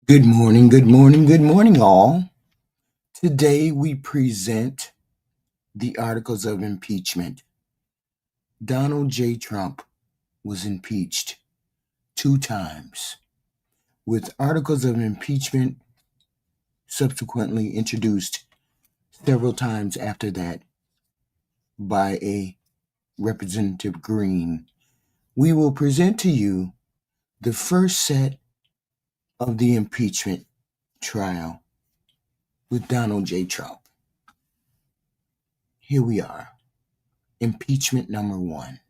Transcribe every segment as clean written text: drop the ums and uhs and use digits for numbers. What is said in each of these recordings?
Good morning, good morning, good morning, all. Today we present the articles of impeachment. Donald J. Trump was impeached 2 times, with articles of impeachment subsequently introduced several times after that by a Representative Green. We will present to you the first set of the impeachment trial with Donald J. Trump. Here we are. Impeachment number 1.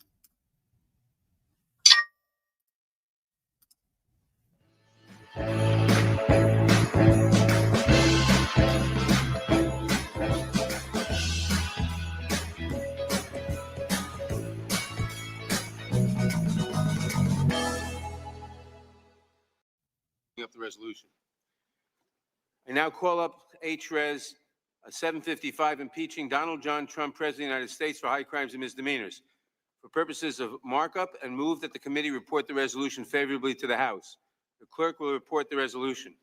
Up the resolution. I now call up HRES 755, impeaching Donald John Trump, President of the United States, for high crimes and misdemeanors. For purposes of markup, and move that the committee report the resolution favorably to the House. The clerk will report the resolution.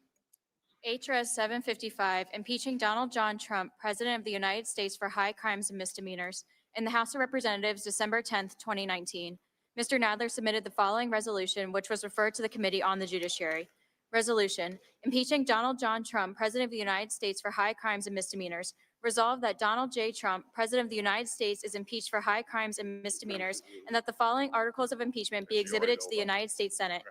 HRES 755, impeaching Donald John Trump, President of the United States, for high crimes and misdemeanors, in the House of Representatives, December 10, 2019. Mr. Nadler submitted the following resolution, which was referred to the Committee on the Judiciary. Resolution: impeaching Donald John Trump, President of the United States, for high crimes and misdemeanors. Resolved that Donald J. Trump, President of the United States, is impeached for high crimes and misdemeanors, and that the following articles of impeachment be exhibited to the United States Senate.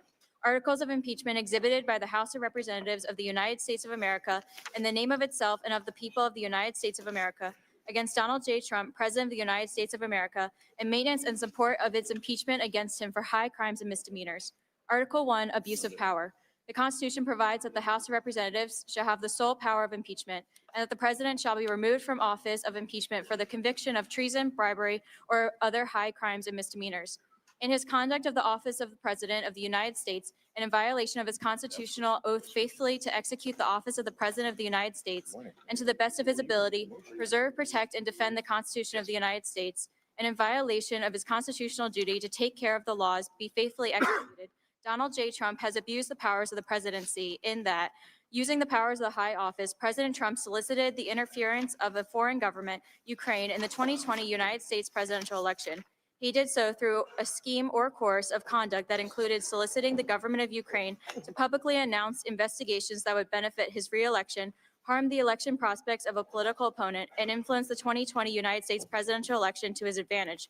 Articles of impeachment exhibited by the House of Representatives of the United States of America in the name of itself and of the people of the United States of America against Donald J. Trump, President of the United States of America, and maintenance and support of its impeachment against him for high crimes and misdemeanors. Article 1, abuse of power. The Constitution provides that the House of Representatives shall have the sole power of impeachment, and that the President shall be removed from office of impeachment for the conviction of treason, bribery, or other high crimes and misdemeanors. In his conduct of the office of the President of the United States, and in violation of his constitutional oath faithfully to execute the office of the President of the United States, and to the best of his ability, preserve, protect, and defend the Constitution of the United States, and in violation of his constitutional duty to take care of the laws be faithfully executed, Donald J. Trump has abused the powers of the presidency in that, using the powers of the high office, President Trump solicited the interference of a foreign government, Ukraine, in the 2020 United States presidential election. He did so through a scheme or course of conduct that included soliciting the government of Ukraine to publicly announce investigations that would benefit his re-election, harm the election prospects of a political opponent, and influence the 2020 United States presidential election to his advantage.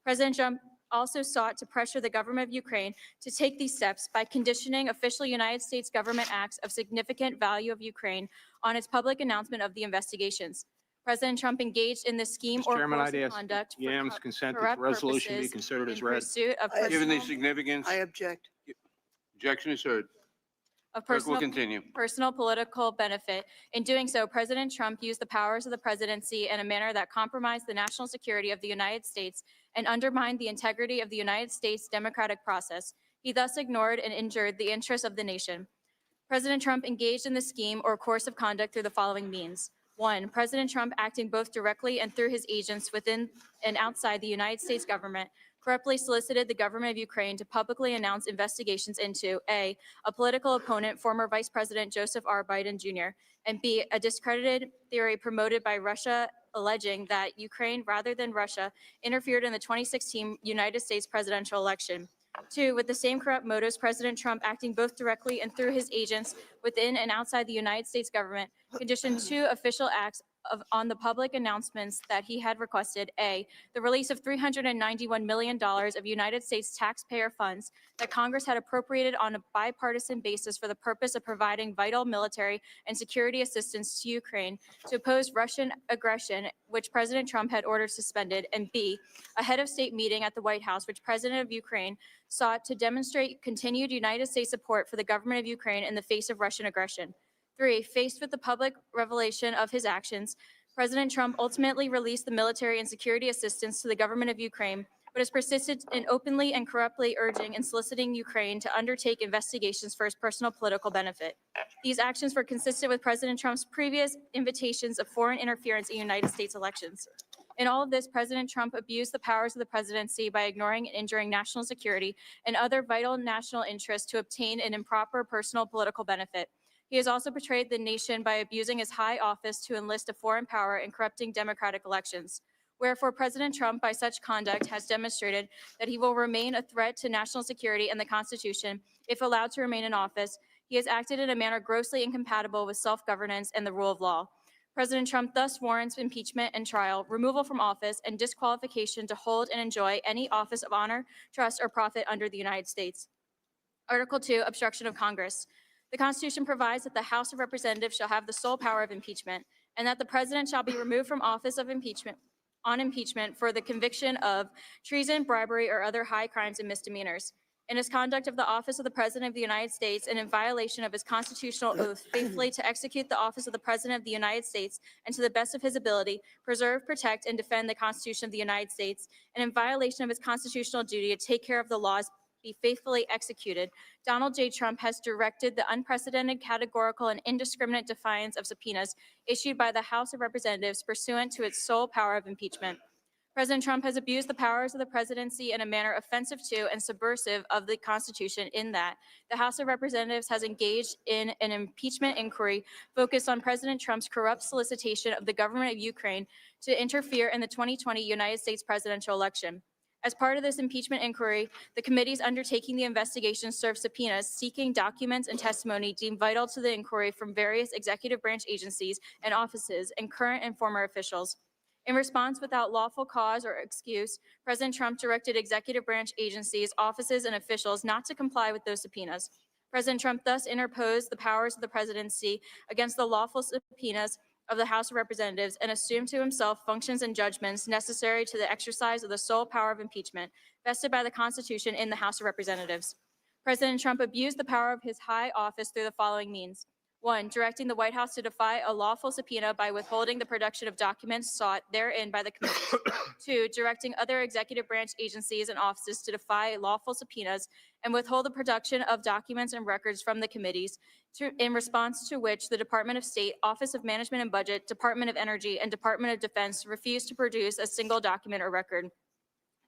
President Trump also sought to pressure the government of Ukraine to take these steps by conditioning official United States government acts of significant value of Ukraine on its public announcement of the investigations. President Trump engaged in this scheme or course of conduct for Unanimous consent that corrupt the resolution be purposes considered as in read. pursuit of Given the personal, significance, I object. objection is heard. of Clerk will personal continue. personal political benefit. In doing so, President Trump used the powers of the presidency in a manner that compromised the national security of the United States and undermined the integrity of the United States democratic process. He thus ignored and injured the interests of the nation. President Trump engaged in the scheme or course of conduct through the following means. 1. President Trump, acting both directly and through his agents within and outside the United States government, corruptly solicited the government of Ukraine to publicly announce investigations into A, a political opponent, former Vice President Joseph R. Biden Jr., and B, a discredited theory promoted by Russia alleging that Ukraine, rather than Russia, interfered in the 2016 United States presidential election. 2, with the same corrupt motives, President Trump, acting both directly and through his agents within and outside the United States government, conditioned 2 official acts on the public announcements that he had requested: A, the release of $391 million of United States taxpayer funds that Congress had appropriated on a bipartisan basis for the purpose of providing vital military and security assistance to Ukraine to oppose Russian aggression, which President Trump had ordered suspended; and B, a head of state meeting at the White House, which President of Ukraine sought to demonstrate continued United States support for the government of Ukraine in the face of Russian aggression. 3, faced with the public revelation of his actions, President Trump ultimately released the military and security assistance to the government of Ukraine, but has persisted in openly and corruptly urging and soliciting Ukraine to undertake investigations for his personal political benefit. These actions were consistent with President Trump's previous invitations of foreign interference in United States elections. In all of this, President Trump abused the powers of the presidency by ignoring and injuring national security and other vital national interests to obtain an improper personal political benefit. He has also betrayed the nation by abusing his high office to enlist a foreign power and corrupting democratic elections. Wherefore, President Trump, by such conduct, has demonstrated that he will remain a threat to national security and the Constitution if allowed to remain in office. He has acted in a manner grossly incompatible with self-governance and the rule of law. President Trump thus warrants impeachment and trial, removal from office, and disqualification to hold and enjoy any office of honor, trust, or profit under the United States. Article 2, obstruction of Congress. The Constitution provides that the House of Representatives shall have the sole power of impeachment, and that the President shall be removed from office of impeachment on impeachment for the conviction of treason, bribery, or other high crimes and misdemeanors. In his conduct of the office of the President of the United States and in violation of his constitutional oath faithfully to execute the office of the President of the United States and to the best of his ability, preserve, protect, and defend the Constitution of the United States, and in violation of his constitutional duty to take care of the laws be faithfully executed, Donald J. Trump has directed the unprecedented, categorical, and indiscriminate defiance of subpoenas issued by the House of Representatives pursuant to its sole power of impeachment. President Trump has abused the powers of the presidency in a manner offensive to and subversive of the Constitution in that the House of Representatives has engaged in an impeachment inquiry focused on President Trump's corrupt solicitation of the government of Ukraine to interfere in the 2020 United States presidential election. As part of this impeachment inquiry, the committees undertaking the investigation served subpoenas seeking documents and testimony deemed vital to the inquiry from various executive branch agencies and offices and current and former officials. In response, without lawful cause or excuse, President Trump directed executive branch agencies, offices, and officials not to comply with those subpoenas. President Trump thus interposed the powers of the presidency against the lawful subpoenas of the House of Representatives and assumed to himself functions and judgments necessary to the exercise of the sole power of impeachment vested by the Constitution in the House of Representatives. President Trump abused the power of his high office through the following means. 1, directing the White House to defy a lawful subpoena by withholding the production of documents sought therein by the committee. 2, directing other executive branch agencies and offices to defy lawful subpoenas and withhold the production of documents and records from the committees, in response to which the Department of State, Office of Management and Budget, Department of Energy, and Department of Defense refused to produce a single document or record.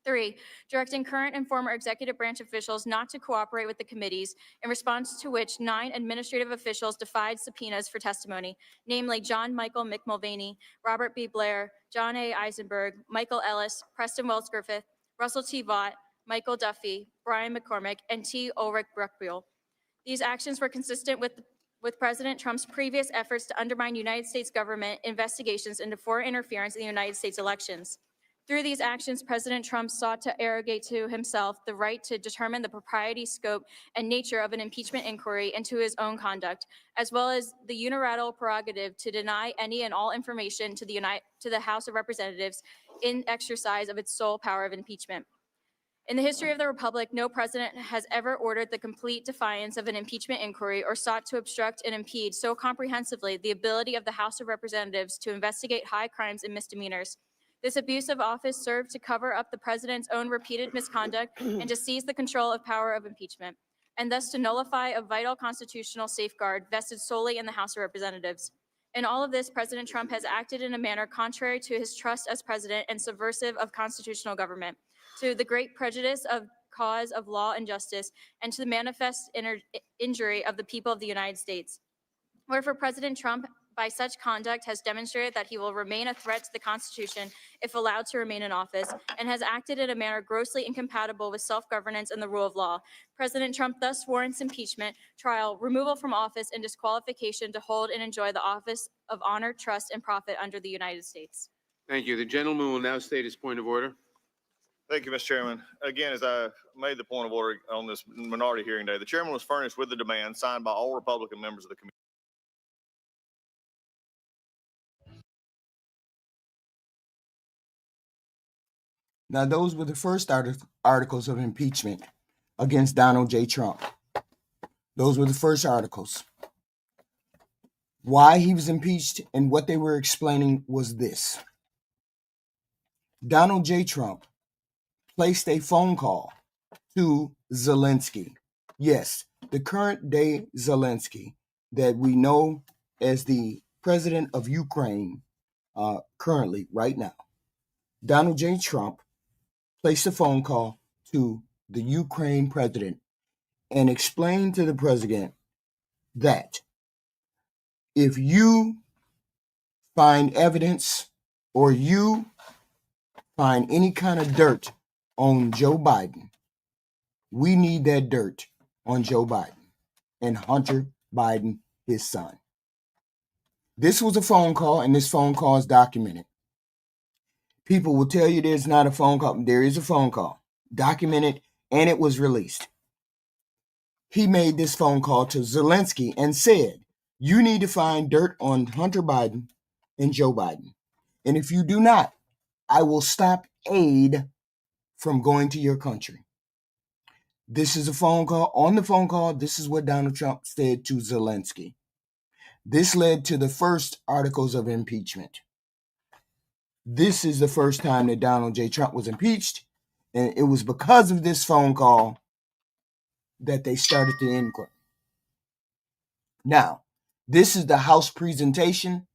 3, directing current and former executive branch officials not to cooperate with the committees, in response to which 9 administrative officials defied subpoenas for testimony, namely John Michael McMulvaney, Robert B. Blair, John A. Eisenberg, Michael Ellis, Preston Wells Griffith, Russell T. Vaught, Michael Duffy, Brian McCormick, and T. Ulrich Bruckbuhl. These actions were consistent with President Trump's previous efforts to undermine United States government investigations into foreign interference in the United States elections. Through these actions, President Trump sought to arrogate to himself the right to determine the propriety, scope, and nature of an impeachment inquiry into his own conduct, as well as the unilateral prerogative to deny any and all information to the House of Representatives in exercise of its sole power of impeachment. In the history of the Republic, no president has ever ordered the complete defiance of an impeachment inquiry or sought to obstruct and impede so comprehensively the ability of the House of Representatives to investigate high crimes and misdemeanors. This abuse of office served to cover up the president's own repeated misconduct and to seize the control of power of impeachment, and thus to nullify a vital constitutional safeguard vested solely in the House of Representatives. In all of this, President Trump has acted in a manner contrary to his trust as president and subversive of constitutional government, to the great prejudice of cause of law and justice, and to the manifest injury of the people of the United States. Wherefore, President Trump, by such conduct, has demonstrated that he will remain a threat to the Constitution if allowed to remain in office, and has acted in a manner grossly incompatible with self-governance and the rule of law. President Trump thus warrants impeachment, trial, removal from office, and disqualification to hold and enjoy the office of honor, trust, and profit under the United States. Thank you. The gentleman will now state his point of order. Thank you, Mr. Chairman. Again, as I made the point of order on this minority hearing day, the chairman was furnished with the demand signed by all Republican members of the committee. Now, those were the first articles of impeachment against Donald J. Trump. Those were the first articles. Why he was impeached and what they were explaining was this. Donald J. Trump placed a phone call to Zelensky. Yes, the current day Zelensky that we know as the president of Ukraine currently, right now. Donald J. Trump placed a phone call to the Ukraine president and explained to the president that if you find evidence or you find any kind of dirt on Joe Biden, we need that dirt on Joe Biden and Hunter Biden, his son. This was a phone call, and this phone call is documented. People will tell you there's not a phone call. There is a phone call, documented, and it was released. He made this phone call to Zelensky and said, you need to find dirt on Hunter Biden and Joe Biden. And if you do not, I will stop aid from going to your country. This is a phone call. On the phone call, this is what Donald Trump said to Zelensky. This led to the first articles of impeachment. This is the first time that Donald J. Trump was impeached, and it was because of this phone call that they started the inquiry. Now, this is the House presentation.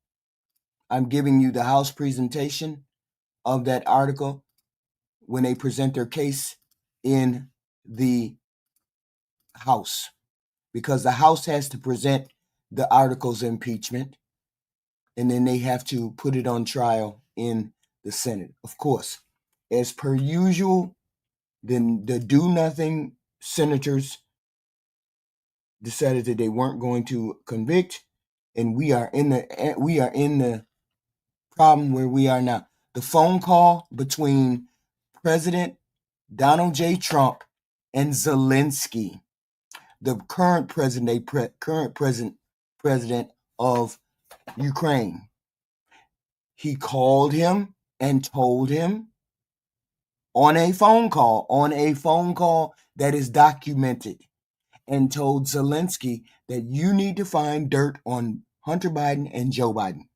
I'm giving you the House presentation of that article when they present their case in the House, because the House has to present the articles of impeachment, and then they have to put it on trial in the Senate. Of course, as per usual, then the do-nothing senators decided that they weren't going to convict, and we are in the problem where we are now. The phone call between President Donald J. Trump and Zelensky, the current president of Ukraine. He called him and told him on a phone call that is documented, and told Zelensky that you need to find dirt on Hunter Biden and Joe Biden.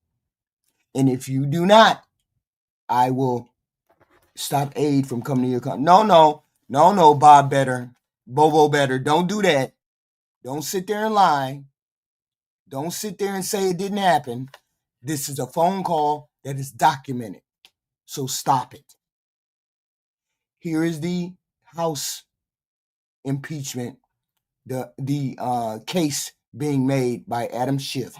And if you do not, I will stop aid from coming to your country. No, Bob Better, Bobo Better. Don't do that. Don't sit there and lie. Don't sit there and say it didn't happen. This is a phone call that is documented. So stop it. Here is the House impeachment, the case being made by Adam Schiff,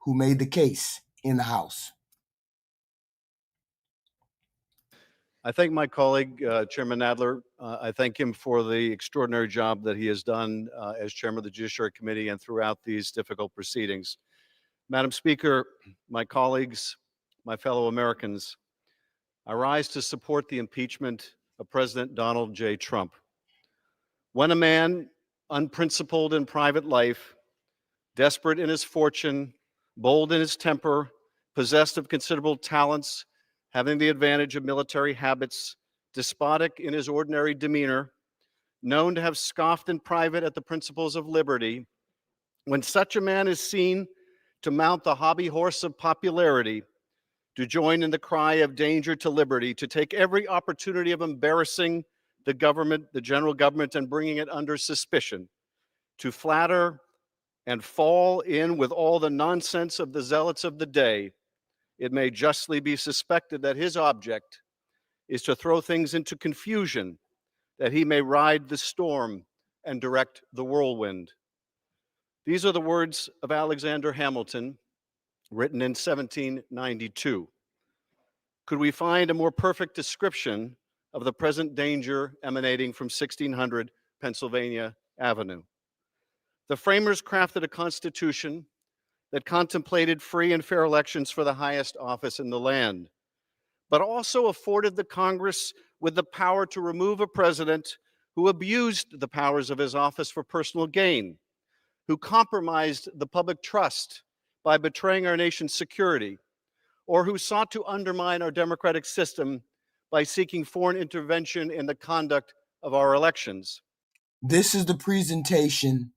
who made the case in the House. I thank my colleague, Chairman Nadler. I thank him for the extraordinary job that he has done as Chairman of the Judiciary Committee and throughout these difficult proceedings. Madam Speaker, my colleagues, my fellow Americans, I rise to support the impeachment of President Donald J. Trump. When a man, unprincipled in private life, desperate in his fortune, bold in his temper, possessed of considerable talents, having the advantage of military habits, despotic in his ordinary demeanor, known to have scoffed in private at the principles of liberty, when such a man is seen to mount the hobby horse of popularity, to join in the cry of danger to liberty, to take every opportunity of embarrassing the government, the general government, and bringing it under suspicion, to flatter and fall in with all the nonsense of the zealots of the day, it may justly be suspected that his object is to throw things into confusion, that he may ride the storm and direct the whirlwind. These are the words of Alexander Hamilton, written in 1792. Could we find a more perfect description of the present danger emanating from 1600 Pennsylvania Avenue? The framers crafted a constitution that contemplated free and fair elections for the highest office in the land, but also afforded the Congress with the power to remove a president who abused the powers of his office for personal gain, who compromised the public trust by betraying our nation's security, or who sought to undermine our democratic system by seeking foreign intervention in the conduct of our elections. This is the presentation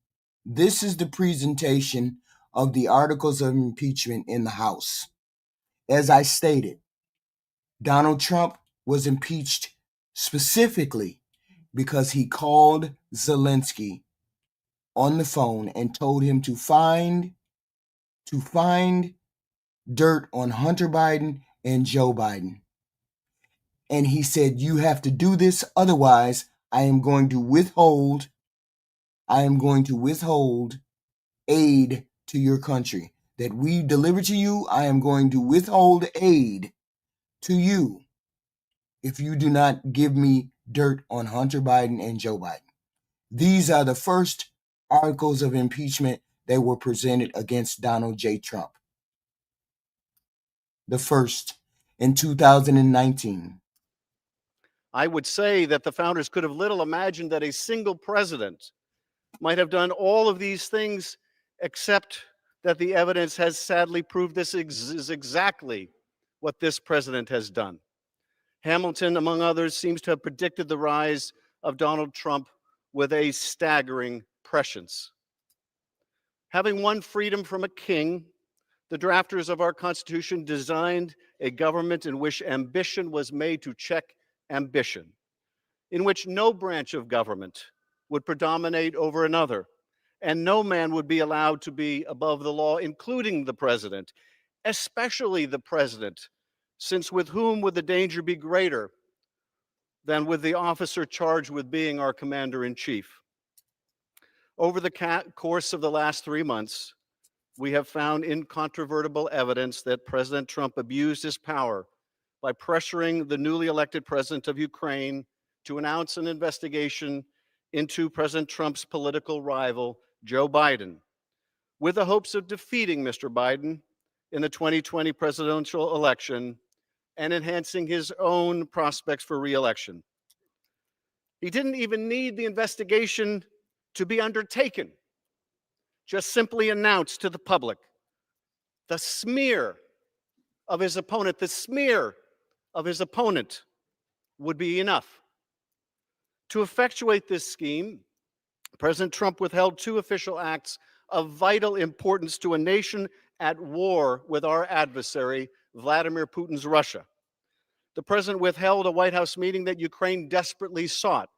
of the articles of impeachment in the House. As I stated, Donald Trump was impeached specifically because he called Zelensky on the phone and told him to find dirt on Hunter Biden and Joe Biden. And he said, you have to do this, otherwise I am going to withhold aid to your country that we deliver to you, I am going to withhold aid to you if you do not give me dirt on Hunter Biden and Joe Biden. These are the first articles of impeachment that were presented against Donald J. Trump. The first in 2019. I would say that the founders could have little imagined that a single president might have done all of these things, except that the evidence has sadly proved this is exactly what this president has done. Hamilton, among others, seems to have predicted the rise of Donald Trump with a staggering prescience. Having won freedom from a king, the drafters of our Constitution designed a government in which ambition was made to check ambition, in which no branch of government would predominate over another, and no man would be allowed to be above the law, including the president, especially the president, since with whom would the danger be greater than with the officer charged with being our commander-in-chief? Over the course of the last 3 months, we have found incontrovertible evidence that President Trump abused his power by pressuring the newly elected president of Ukraine to announce an investigation into President Trump's political rival, Joe Biden, with the hopes of defeating Mr. Biden in the 2020 presidential election and enhancing his own prospects for re-election. He didn't even need the investigation to be undertaken, just simply announced to the public. The smear of his opponent, would be enough. To effectuate this scheme, President Trump withheld 2 official acts of vital importance to a nation at war with our adversary, Vladimir Putin's Russia. The president withheld a White House meeting that Ukraine desperately sought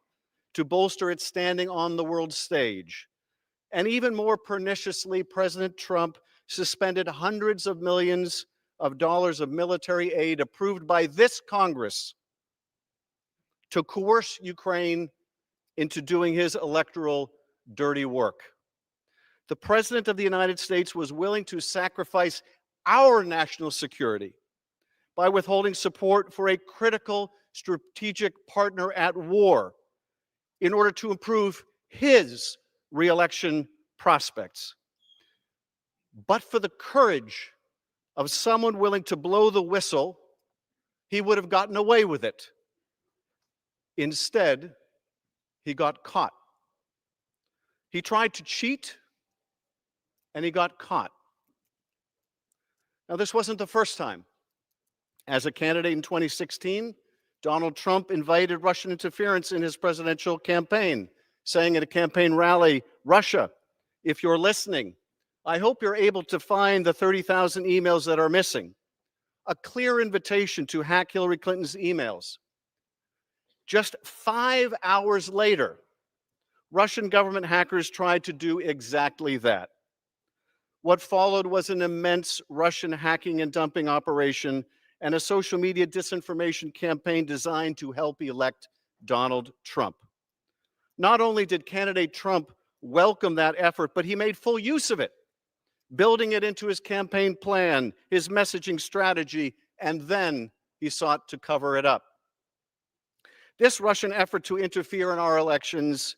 to bolster its standing on the world stage. And even more perniciously, President Trump suspended hundreds of millions of dollars of military aid approved by this Congress to coerce Ukraine into doing his electoral dirty work. The President of the United States was willing to sacrifice our national security by withholding support for a critical strategic partner at war in order to improve his re-election prospects. But for the courage of someone willing to blow the whistle, he would have gotten away with it. Instead, he got caught. He tried to cheat, and he got caught. Now, this wasn't the first time. As a candidate in 2016, Donald Trump invited Russian interference in his presidential campaign, saying at a campaign rally, "Russia, if you're listening, I hope you're able to find the 30,000 emails that are missing." A clear invitation to hack Hillary Clinton's emails. Just 5 hours later, Russian government hackers tried to do exactly that. What followed was an immense Russian hacking and dumping operation and a social media disinformation campaign designed to help elect Donald Trump. Not only did candidate Trump welcome that effort, but he made full use of it, building it into his campaign plan, his messaging strategy, and then he sought to cover it up. This Russian effort to interfere in our elections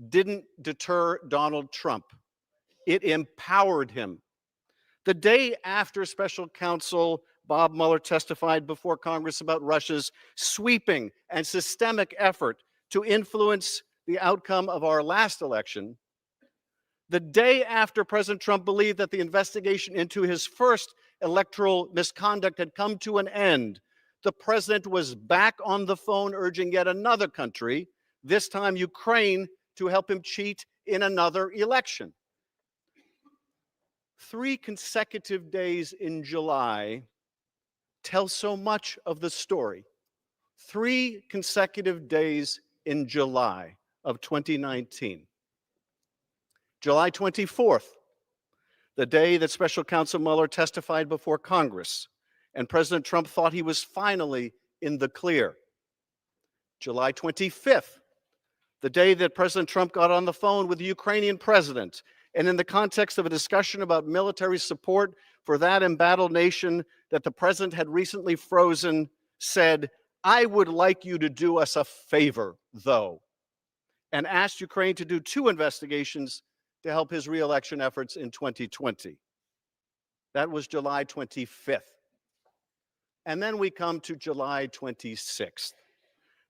didn't deter Donald Trump. It empowered him. The day after Special Counsel Bob Mueller testified before Congress about Russia's sweeping and systemic effort to influence the outcome of our last election, the day after President Trump believed that the investigation into his first electoral misconduct had come to an end, the president was back on the phone urging yet another country, this time Ukraine, to help him cheat in another election. 3 consecutive days in July tell so much of the story. 3 consecutive days in July of 2019. July 24th, the day that Special Counsel Mueller testified before Congress, and President Trump thought he was finally in the clear. July 25th, the day that President Trump got on the phone with the Ukrainian president and in the context of a discussion about military support for that embattled nation that the president had recently frozen, said, "I would like you to do us a favor, though," and asked Ukraine to do 2 investigations to help his reelection efforts in 2020. That was July 25th. And then we come to July 26th,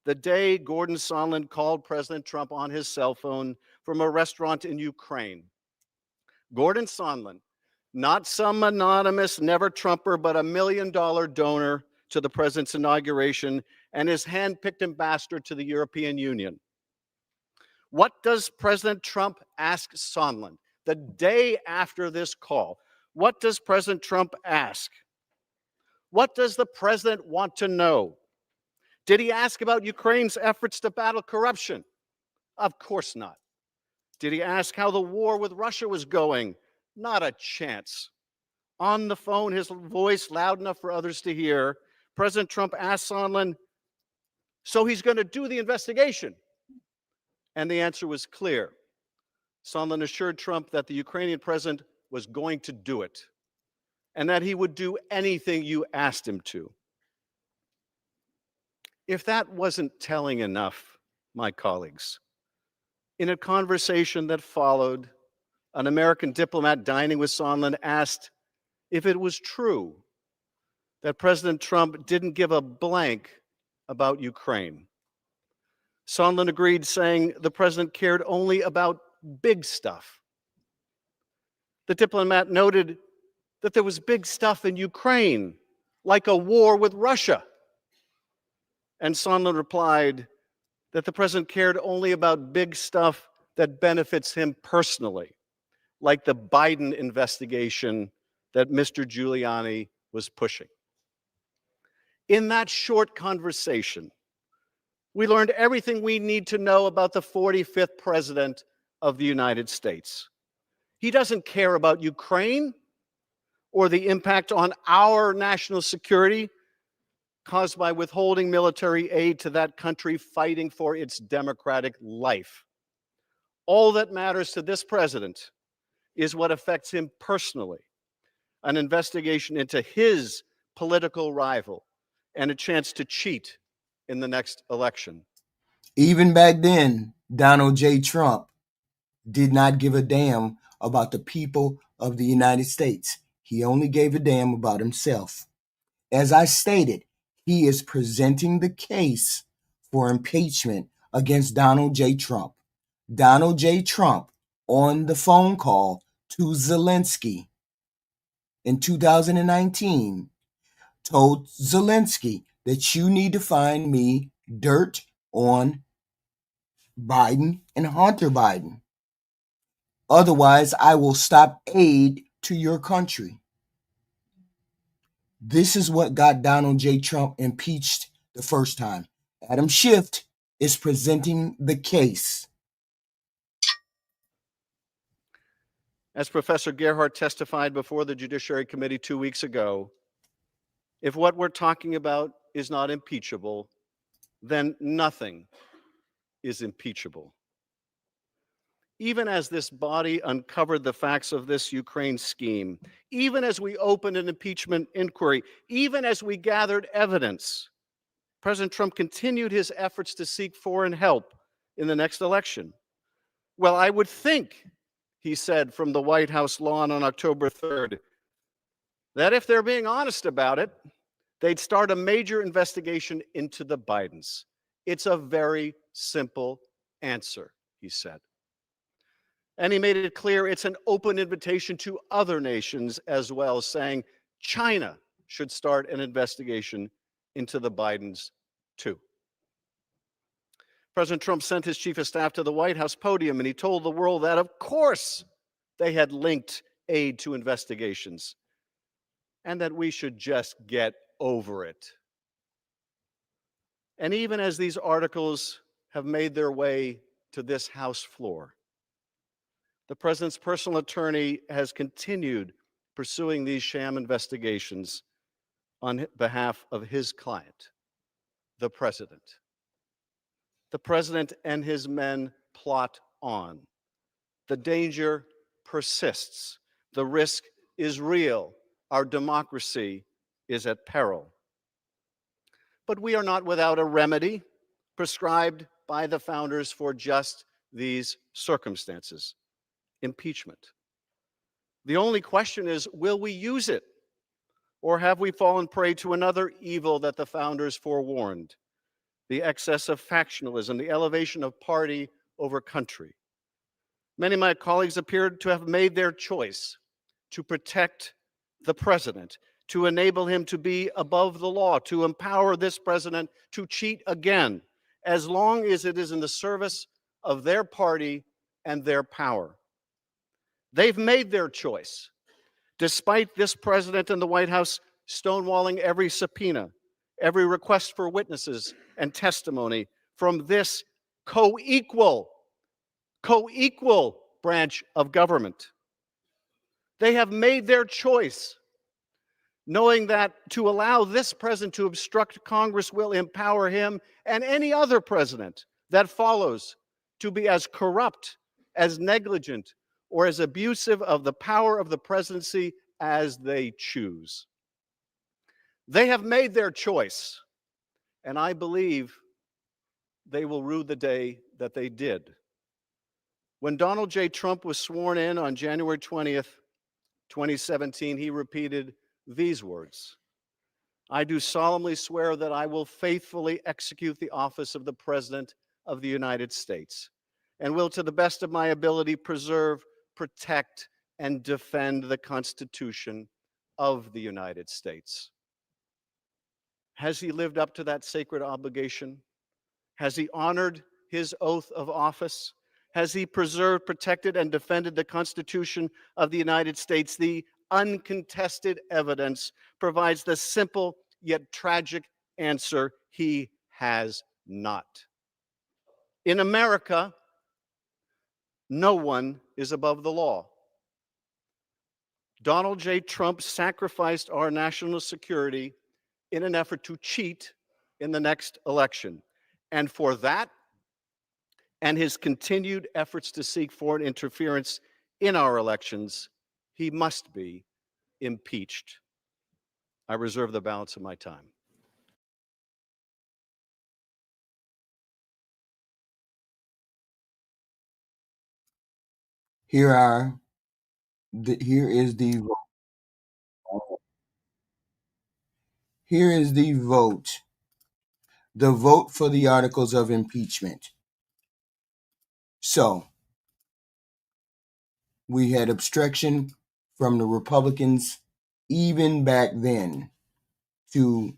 the day Gordon Sondland called President Trump on his cell phone from a restaurant in Ukraine. Gordon Sondland, not some anonymous never-Trumper, but $1 million donor to the president's inauguration and his hand-picked ambassador to the European Union. What does President Trump ask Sondland the day after this call? What does President Trump ask? What does the president want to know? Did he ask about Ukraine's efforts to battle corruption? Of course not. Did he ask how the war with Russia was going? Not a chance. On the phone, his voice loud enough for others to hear, President Trump asked Sondland, "So he's going to do the investigation?" And the answer was clear. Sondland assured Trump that the Ukrainian president was going to do it and that he would do anything you asked him to. If that wasn't telling enough, my colleagues, in a conversation that followed, an American diplomat dining with Sondland asked if it was true that President Trump didn't give a blank about Ukraine. Sondland agreed, saying the president cared only about big stuff. The diplomat noted that there was big stuff in Ukraine, like a war with Russia. And Sondland replied that the president cared only about big stuff that benefits him personally, like the Biden investigation that Mr. Giuliani was pushing. In that short conversation, we learned everything we need to know about the 45th president of the United States. He doesn't care about Ukraine or the impact on our national security caused by withholding military aid to that country fighting for its democratic life. All that matters to this president is what affects him personally, an investigation into his political rival and a chance to cheat in the next election. Even back then, Donald J. Trump did not give a damn about the people of the United States. He only gave a damn about himself. As I stated, he is presenting the case for impeachment against Donald J. Trump. Donald J. Trump, on the phone call to Zelensky in 2019, told Zelensky that you need to find me dirt on Biden and Hunter Biden. Otherwise, I will stop aid to your country. This is what got Donald J. Trump impeached the first time. Adam Schiff is presenting the case. As Professor Gerhardt testified before the Judiciary Committee 2 weeks ago, if what we're talking about is not impeachable, then nothing is impeachable. Even as this body uncovered the facts of this Ukraine scheme, even as we opened an impeachment inquiry, even as we gathered evidence, President Trump continued his efforts to seek foreign help in the next election. Well, I would think, he said from the White House lawn on October 3rd, that if they're being honest about it, they'd start a major investigation into the Bidens. It's a very simple answer, he said. And he made it clear it's an open invitation to other nations as well, saying China should start an investigation into the Bidens too. President Trump sent his chief of staff to the White House podium and he told the world that, of course, they had linked aid to investigations and that we should just get over it. And even as these articles have made their way to this House floor, the president's personal attorney has continued pursuing these sham investigations on behalf of his client, the president. The president and his men plot on. The danger persists. The risk is real. Our democracy is at peril. But we are not without a remedy prescribed by the founders for just these circumstances: impeachment. The only question is, will we use it? Or have we fallen prey to another evil that the founders forewarned? The excess of factionalism, the elevation of party over country. Many of my colleagues appeared to have made their choice to protect the president, to enable him to be above the law, to empower this president to cheat again, as long as it is in the service of their party and their power. They've made their choice, despite this president and the White House stonewalling every subpoena, every request for witnesses and testimony from this co-equal branch of government. They have made their choice, knowing that to allow this president to obstruct Congress will empower him and any other president that follows to be as corrupt, as negligent, or as abusive of the power of the presidency as they choose. They have made their choice, and I believe they will rue the day that they did. When Donald J. Trump was sworn in on January 20th, 2017, he repeated these words: "I do solemnly swear that I will faithfully execute the office of the President of the United States and will, to the best of my ability, preserve, protect, and defend the Constitution of the United States." Has he lived up to that sacred obligation? Has he honored his oath of office? Has he preserved, protected, and defended the Constitution of the United States? The uncontested evidence provides the simple yet tragic answer: he has not. In America, no one is above the law. Donald J. Trump sacrificed our national security in an effort to cheat in the next election. And for that, and his continued efforts to seek foreign interference in our elections, he must be impeached. I reserve the balance of my time. Here is the Here is the vote. The vote for the articles of impeachment. So, we had obstruction from the Republicans even back then to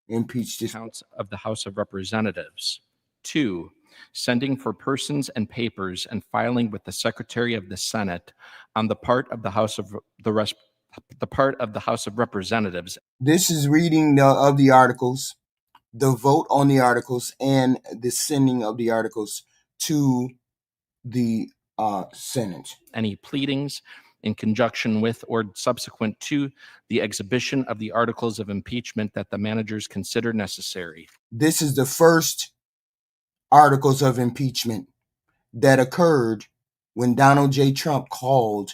impeach this. Accounts of the House of Representatives. 2, sending for persons and papers and filing with the Secretary of the Senate on the part of the House of Representatives. This is reading of the articles, the vote on the articles, and the sending of the articles to the Senate. Any pleadings in conjunction with or subsequent to the exhibition of the articles of impeachment that the managers consider necessary. This is the first articles of impeachment that occurred when Donald J. Trump called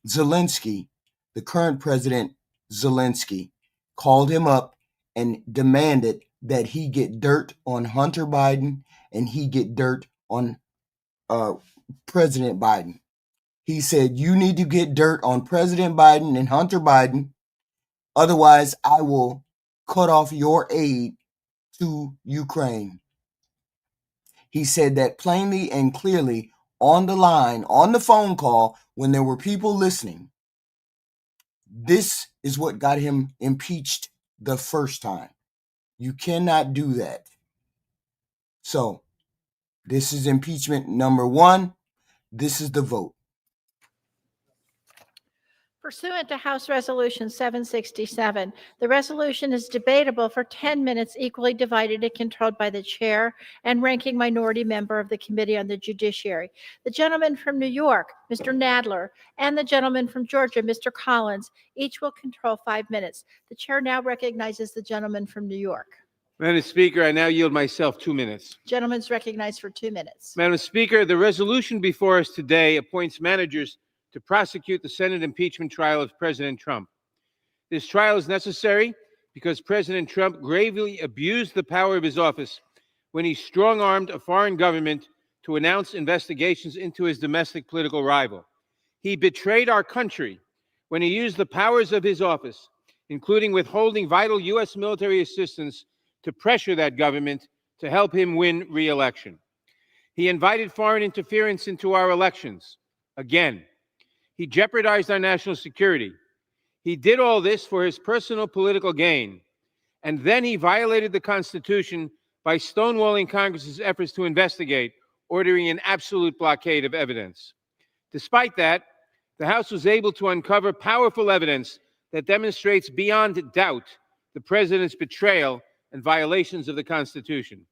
Zelensky, the current president Zelensky, called him up and demanded that he get dirt on Hunter Biden and he get dirt on President Biden. He said, "You need to get dirt on President Biden and Hunter Biden. Otherwise, I will cut off your aid to Ukraine." He said that plainly and clearly on the line, on the phone call, when there were people listening. This is what got him impeached the first time. You cannot do that. So, this is impeachment number 1. This is the vote. Pursuant to House Resolution 767, the resolution is debatable for 10 minutes, equally divided and controlled by the chair and ranking minority member of the Committee on the Judiciary. The gentleman from New York, Mr. Nadler, and the gentleman from Georgia, Mr. Collins, each will control 5 minutes. The chair now recognizes the gentleman from New York. Madam Speaker, I now yield myself 2 minutes. Gentleman's recognized for 2 minutes. Madam Speaker, the resolution before us today appoints managers to prosecute the Senate impeachment trial of President Trump. This trial is necessary because President Trump gravely abused the power of his office when he strong-armed a foreign government to announce investigations into his domestic political rival. He betrayed our country when he used the powers of his office, including withholding vital U.S. military assistance, to pressure that government to help him win re-election. He invited foreign interference into our elections. Again, he jeopardized our national security. He did all this for his personal political gain. And then he violated the Constitution by stonewalling Congress's efforts to investigate, ordering an absolute blockade of evidence. Despite that, the House was able to uncover powerful evidence that demonstrates beyond doubt the president's betrayal and violations of the Constitution.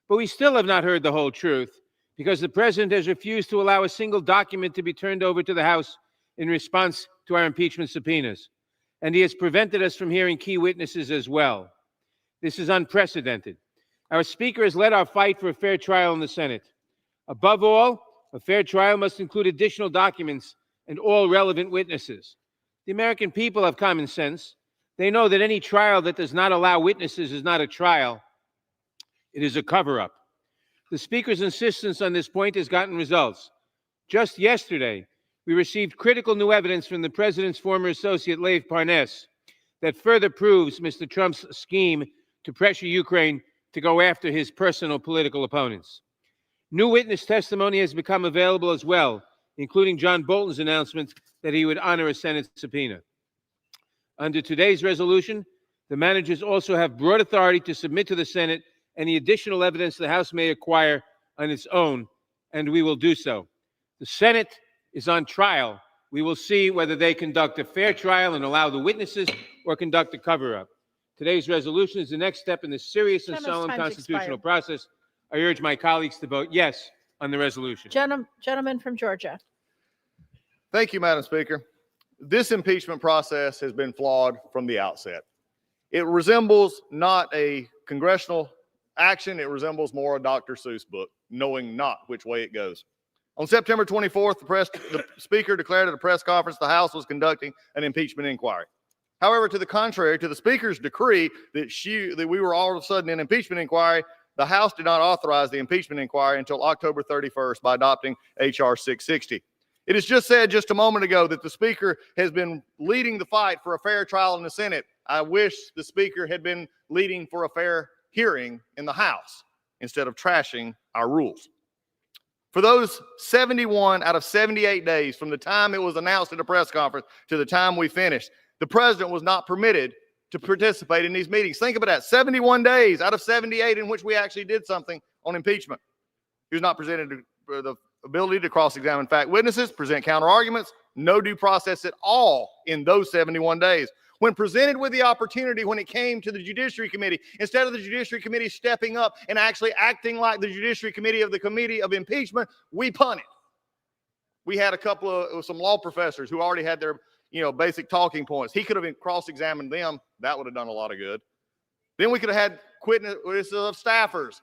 But we still have not heard the whole truth because the president has refused to allow a single document to be turned over to the House in response to our impeachment subpoenas. And he has prevented us from hearing key witnesses as well. This is unprecedented. Our Speaker has led our fight for a fair trial in the Senate. Above all, a fair trial must include additional documents and all relevant witnesses. The American people have common sense. They know that any trial that does not allow witnesses is not a trial. It is a cover-up. The Speaker's insistence on this point has gotten results. Just yesterday, we received critical new evidence from the president's former associate, Lev Parnas, that further proves Mr. Trump's scheme to pressure Ukraine to go after his personal political opponents. New witness testimony has become available as well, including John Bolton's announcement that he would honor a Senate subpoena. Under today's resolution, the managers also have broad authority to submit to the Senate any additional evidence the House may acquire on its own, and we will do so. The Senate is on trial. We will see whether they conduct a fair trial and allow the witnesses or conduct a cover-up. Today's resolution is the next step in this serious and solemn constitutional process. I urge my colleagues to vote yes on the resolution. Gentleman from Georgia. Thank you, Madam Speaker. This impeachment process has been flawed from the outset. It resembles not a congressional action, it resembles more a Dr. Seuss book, knowing not which way it goes. On September 24th, the Speaker declared at a press conference the House was conducting an impeachment inquiry. However, to the contrary, to the Speaker's decree that we were all of a sudden in impeachment inquiry, the House did not authorize the impeachment inquiry until October 31st by adopting H.R. 660. It is just said just a moment ago that the Speaker has been leading the fight for a fair trial in the Senate. I wish the Speaker had been leading for a fair hearing in the House instead of trashing our rules. For those 71 out of 78 days from the time it was announced at a press conference to the time we finished, the president was not permitted to participate in these meetings. Think about that, 71 days out of 78 in which we actually did something on impeachment. He was not presented the ability to cross-examine fact witnesses, present counter-arguments, no due process at all in those 71 days. When presented with the opportunity when it came to the Judiciary Committee, instead of the Judiciary Committee stepping up and actually acting like the Judiciary Committee of the Committee of Impeachment, we punted. We had some law professors who already had their basic talking points. He could have cross-examined them. That would have done a lot of good. Then we could have had witnesses of staffers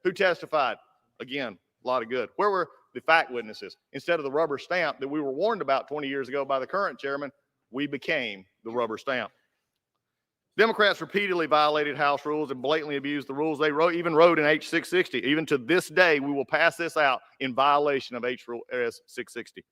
who testified. Again, a lot of good. Where were the fact witnesses? Instead of the rubber stamp that we were warned about 20 years ago by the current chairman, we became the rubber stamp. Democrats repeatedly violated House rules and blatantly abused the rules. They even wrote in H. 660, even to this day, we will pass this out in violation of H. 660.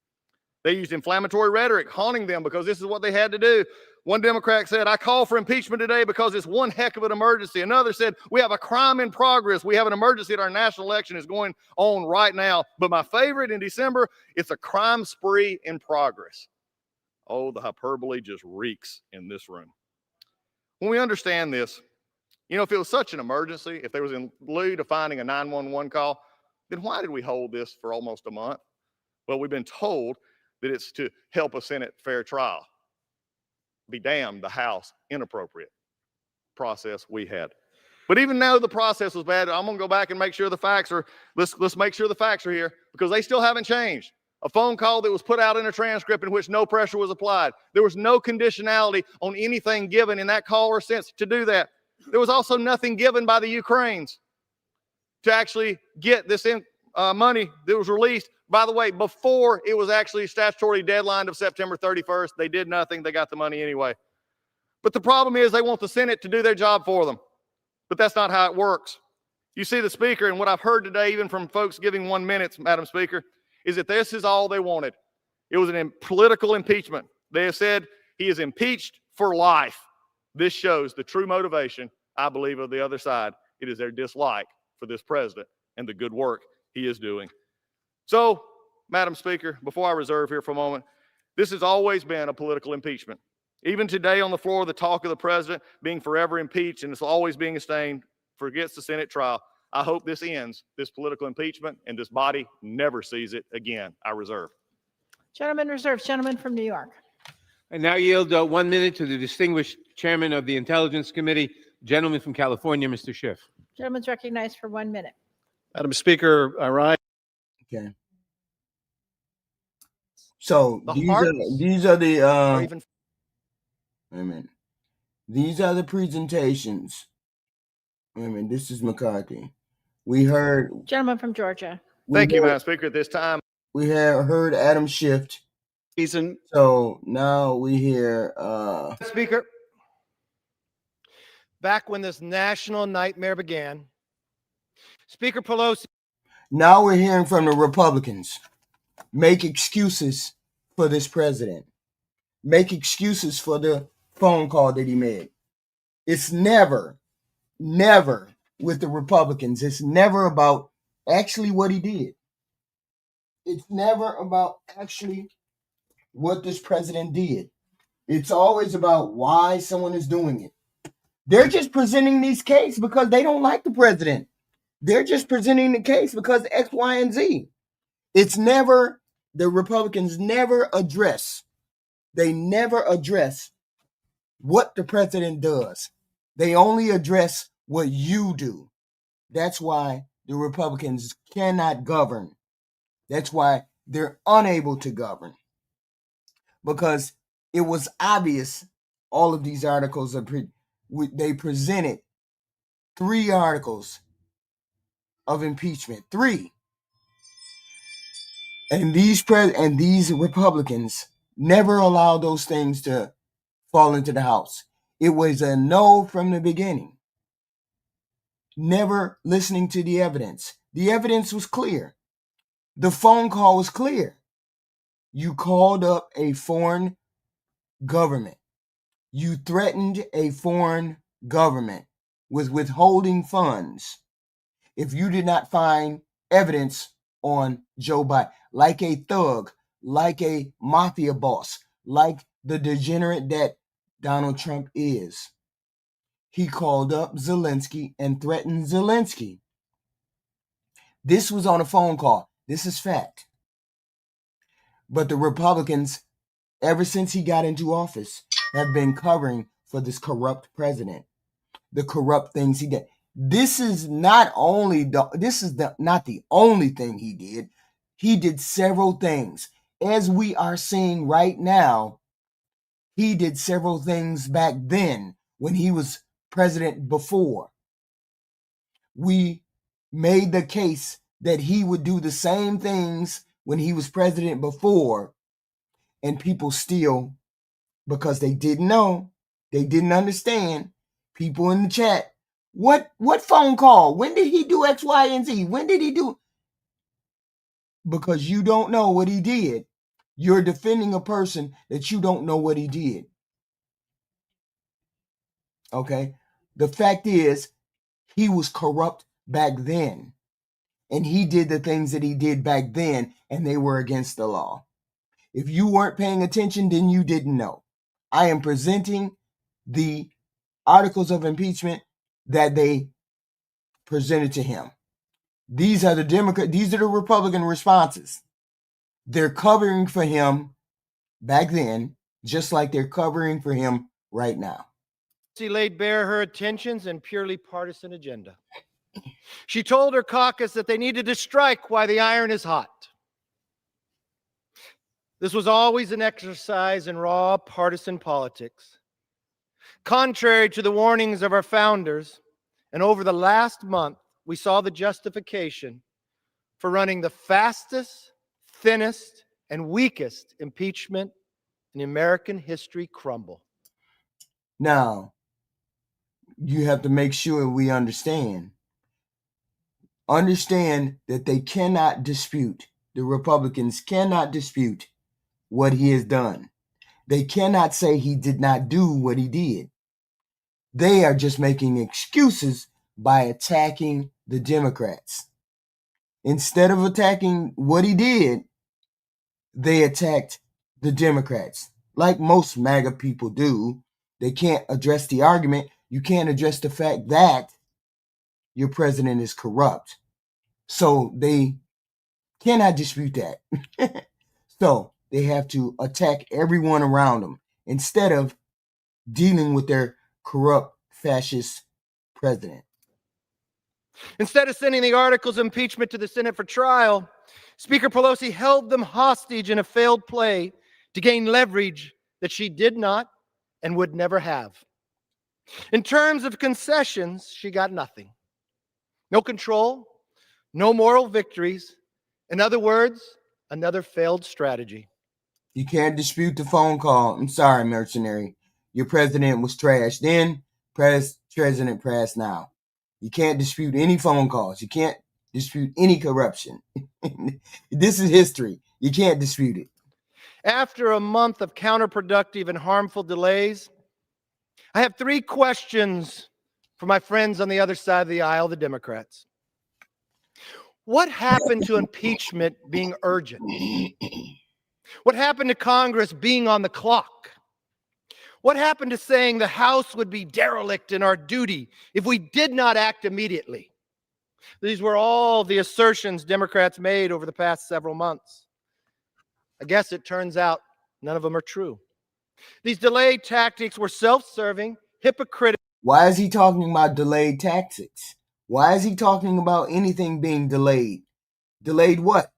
They used inflammatory rhetoric, haunting them because this is what they had to do. One Democrat said, I call for impeachment today because it's one heck of an emergency. Another said, we have a crime in progress. We have an emergency that our national election is going on right now. But my favorite in December, it's a crime spree in progress. Oh, the hyperbole just reeks in this room. When we understand this, if it was such an emergency, if there was in lieu to finding a 911 call, then why did we hold this for almost a month? Well, we've been told that it's to help a Senate fair trial. Be damned, the House inappropriate process we had. But even though the process was bad, I'm going to go back and make sure the facts are, let's make sure the facts are here because they still haven't changed. A phone call that was put out in a transcript in which no pressure was applied. There was no conditionality on anything given in that call or sense to do that. There was also nothing given by the Ukrainians to actually get this money that was released. By the way, before it was actually statutory deadline of September 31st, they did nothing. They got the money anyway. But the problem is they want the Senate to do their job for them. But that's not how it works. You see the Speaker, and what I've heard today, even from folks giving 1 minute, Madam Speaker, is that this is all they wanted. It was a political impeachment. They have said he is impeached for life. This shows the true motivation, I believe, of the other side. It is their dislike for this president and the good work he is doing. So, Madam Speaker, before I reserve here for a moment, this has always been a political impeachment. Even today on the floor, the talk of the president being forever impeached and it's always being sustained forgets the Senate trial. I hope this ends, this political impeachment, and this body never sees it again. I reserve. Gentleman reserves. Gentleman from New York. I now yield 1 minute to the distinguished chairman of the Intelligence Committee, gentleman from California, Mr. Schiff. Gentleman's recognized for 1 minute. Madam Speaker, I rise. Okay. So The these hearts are the Or even wait a minute. These are the presentations. Wait a minute, this is McCarthy. We heard Gentleman from Georgia. thank you, Madam Speaker. At this time, we have heard Adam Schiff. Reason. So now we hear Speaker, back when this national nightmare began, Speaker Pelosi. now we're hearing from the Republicans make excuses for this president. Make excuses for the phone call that he made. It's never with the Republicans. It's never about actually what he did. It's never about actually what this president did. It's always about why someone is doing it. They're just presenting these cases because they don't like the president. They're just presenting the case because X, Y, and Z. It's never, the Republicans never address. They never address what the president does. They only address what you do. That's why the Republicans cannot govern. That's why they're unable to govern. Because it was obvious all of these articles they presented 3 articles of impeachment. 3. And these Republicans never allowed those things to fall into the House. It was a no from the beginning. Never listening to the evidence. The evidence was clear. The phone call was clear. You called up a foreign government. You threatened a foreign government with withholding funds if you did not find evidence on Joe Biden, like a thug, like a mafia boss, like the degenerate that Donald Trump is. He called up Zelensky and threatened Zelensky. This was on a phone call. This is fact. But the Republicans, ever since he got into office, have been covering for this corrupt president, the corrupt things he did. This is not the only thing he did. He did several things. As we are seeing right now, he did several things back then when he was president before. We made the case that he would do the same things when he was president before, and people still, because they didn't know, they didn't understand, people in the chat, what phone call? When did he do X, Y, and Z? When did he do? Because you don't know what he did. You're defending a person that you don't know what he did. Okay? The fact is, he was corrupt back then. And he did the things that he did back then, and they were against the law. If you weren't paying attention, then you didn't know. I am presenting the articles of impeachment that they presented to him. These are the Republican responses. They're covering for him back then, just like they're covering for him right now. She laid bare her intentions and purely partisan agenda. She told her caucus that they needed to strike while the iron is hot. This was always an exercise in raw partisan politics. Contrary to the warnings of our founders, and over the last month, we saw the justification for running the fastest, thinnest, and weakest impeachment in American history crumble. Now, you have to make sure we understand. Understand that they cannot dispute, the Republicans cannot dispute what he has done. They cannot say he did not do what he did. They are just making excuses by attacking the Democrats. Instead of attacking what he did, they attacked the Democrats. Like most MAGA people do, they can't address the argument. You can't address the fact that your president is corrupt. So they cannot dispute that. So they have to attack everyone around them instead of dealing with their corrupt fascist president. Instead of sending the articles of impeachment to the Senate for trial, Speaker Pelosi held them hostage in a failed play to gain leverage that she did not and would never have. In terms of concessions, she got nothing. No control, no moral victories. In other words, another failed strategy. You can't dispute the phone call. I'm sorry, mercenary. Your president was trash then, president press now. You can't dispute any phone calls. You can't dispute any corruption. This is history. You can't dispute it. After a month of counterproductive and harmful delays, I have 3 questions for my friends on the other side of the aisle, the Democrats. What happened to impeachment being urgent? What happened to Congress being on the clock? What happened to saying the House would be derelict in our duty if we did not act immediately? These were all the assertions Democrats made over the past several months. I guess it turns out none of them are true. These delayed tactics were self-serving, hypocritical. Why is he talking about delayed tactics? Why is he talking about anything being delayed? Delayed what?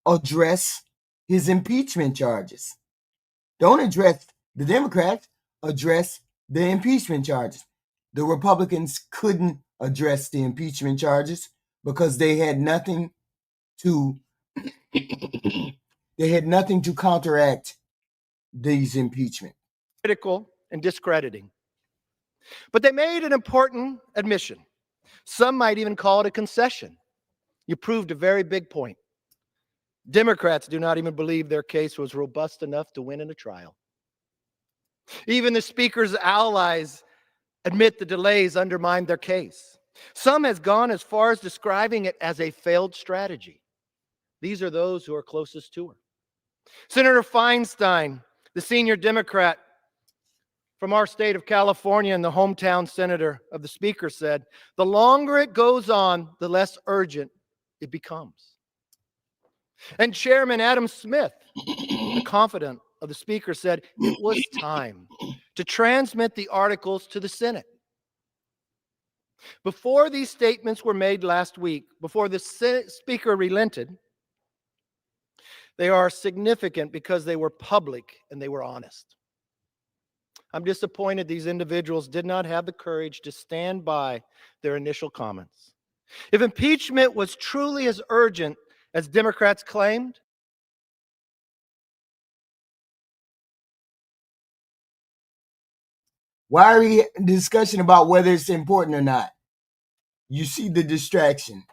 Address his impeachment charges. Don't address the Democrats, address the impeachment charges. The Republicans couldn't address the impeachment charges because they had nothing to counteract these impeachment. Critical and discrediting. But they made an important admission. Some might even call it a concession. You proved a very big point. Democrats do not even believe their case was robust enough to win in a trial. Even the Speaker's allies admit the delays undermined their case. Some has gone as far as describing it as a failed strategy. These are those who are closest to her. Senator Feinstein, the senior Democrat from our state of California and the hometown senator of the Speaker, said, the longer it goes on, the less urgent it becomes. And Chairman Adam Smith, the confidant of the Speaker, said it was time to transmit the articles to the Senate. Before these statements were made last week, before the Speaker relented, they are significant because they were public and they were honest. I'm disappointed these individuals did not have the courage to stand by their initial comments. If impeachment was truly as urgent as Democrats claimed, why are we in discussion about whether it's important or not? You see the distraction.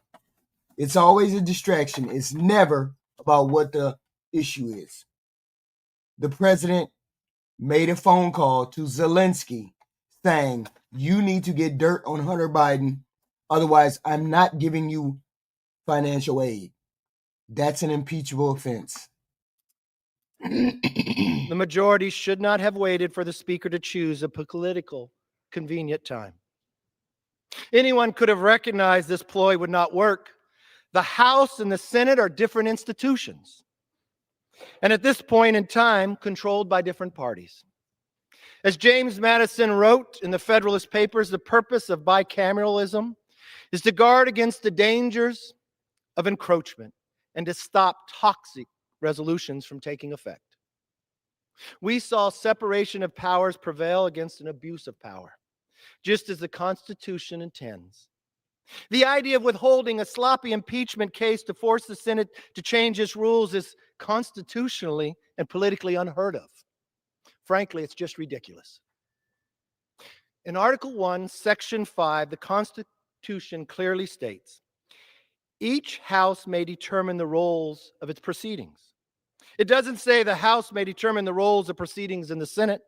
It's always a distraction. It's never about what the issue is. The president made a phone call to Zelensky saying, you need to get dirt on Hunter Biden, otherwise I'm not giving you financial aid. That's an impeachable offense. the majority should not have waited for the Speaker to choose a political convenient time. Anyone could have recognized this ploy would not work. The House and the Senate are different institutions, and at this point in time, controlled by different parties. As James Madison wrote in the Federalist Papers, the purpose of bicameralism is to guard against the dangers of encroachment and to stop toxic resolutions from taking effect. We saw separation of powers prevail against an abuse of power, just as the Constitution intends. The idea of withholding a sloppy impeachment case to force the Senate to change its rules is constitutionally and politically unheard of. Frankly, it's just ridiculous. In Article 1, Section 5, the Constitution clearly states, each House may determine the roles of its proceedings. It doesn't say the House may determine the roles of proceedings in the Senate.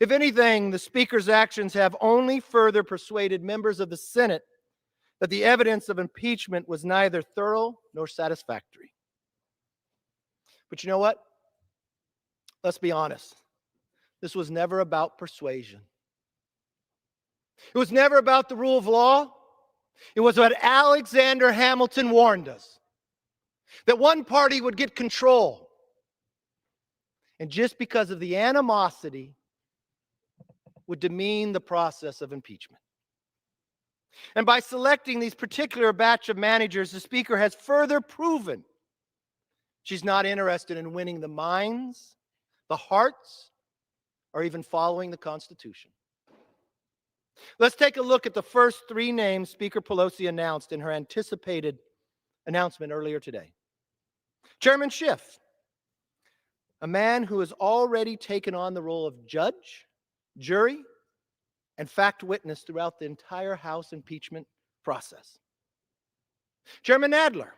If anything, the Speaker's actions have only further persuaded members of the Senate that the evidence of impeachment was neither thorough nor satisfactory. But you know what? Let's be honest. This was never about persuasion. It was never about the rule of law. It was what Alexander Hamilton warned us, that one party would get control. And just because of the animosity, would demean the process of impeachment. And by selecting these particular batch of managers, the Speaker has further proven she's not interested in winning the minds, the hearts, or even following the Constitution. Let's take a look at the first three names Speaker Pelosi announced in her anticipated announcement earlier today. Chairman Schiff, a man who has already taken on the role of judge, jury, and fact witness throughout the entire House impeachment process. Chairman Nadler,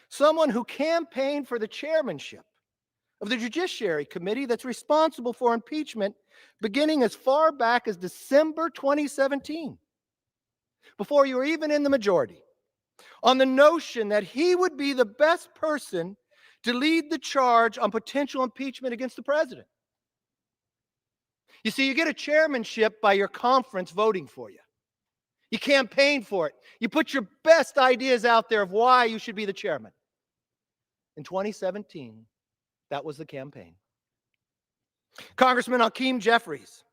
someone who campaigned for the chairmanship of the Judiciary Committee that's responsible for impeachment beginning as far back as December 2017, before you were even in the majority, on the notion that he would be the best person to lead the charge on potential impeachment against the president. You see, you get a chairmanship by your conference voting for you. You campaign for it. You put your best ideas out there of why you should be the chairman. In 2017, that was the campaign. Congressman Hakeem Jeffries,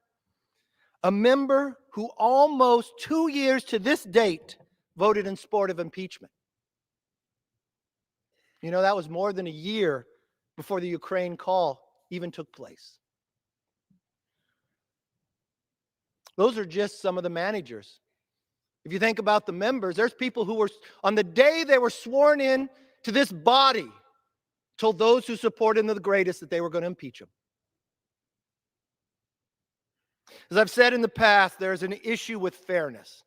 a member who almost 2 years to this date voted in support of impeachment. You know, that was more than a year before the Ukraine call even took place. Those are just some of the managers. If you think about the members, there's people who were, on the day they were sworn in to this body, told those who supported him the greatest that they were going to impeach him. As I've said in the past, there's an issue with fairness.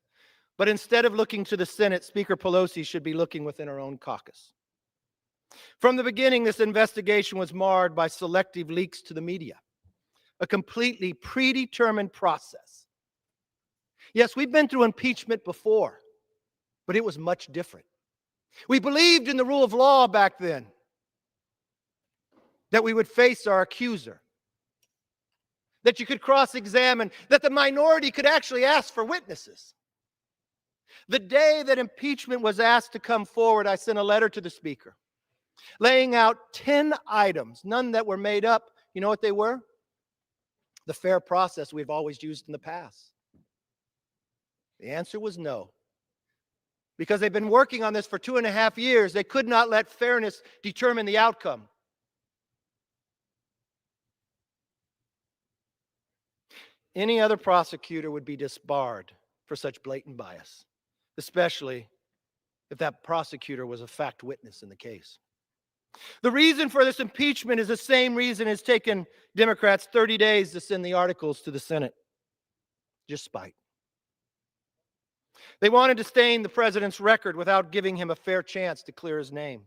But instead of looking to the Senate, Speaker Pelosi should be looking within her own caucus. From the beginning, this investigation was marred by selective leaks to the media, a completely predetermined process. Yes, we've been through impeachment before, but it was much different. We believed in the rule of law back then, that we would face our accuser, that you could cross-examine, that the minority could actually ask for witnesses. The day that impeachment was asked to come forward, I sent a letter to the Speaker, laying out 10 items, none that were made up. You know what they were? The fair process we've always used in the past. The answer was no. Because they've been working on this for 2.5 years, they could not let fairness determine the outcome. Any other prosecutor would be disbarred for such blatant bias, especially if that prosecutor was a fact witness in the case. The reason for this impeachment is the same reason it's taken Democrats 30 days to send the articles to the Senate. Just spite. They wanted to stain the president's record without giving him a fair chance to clear his name.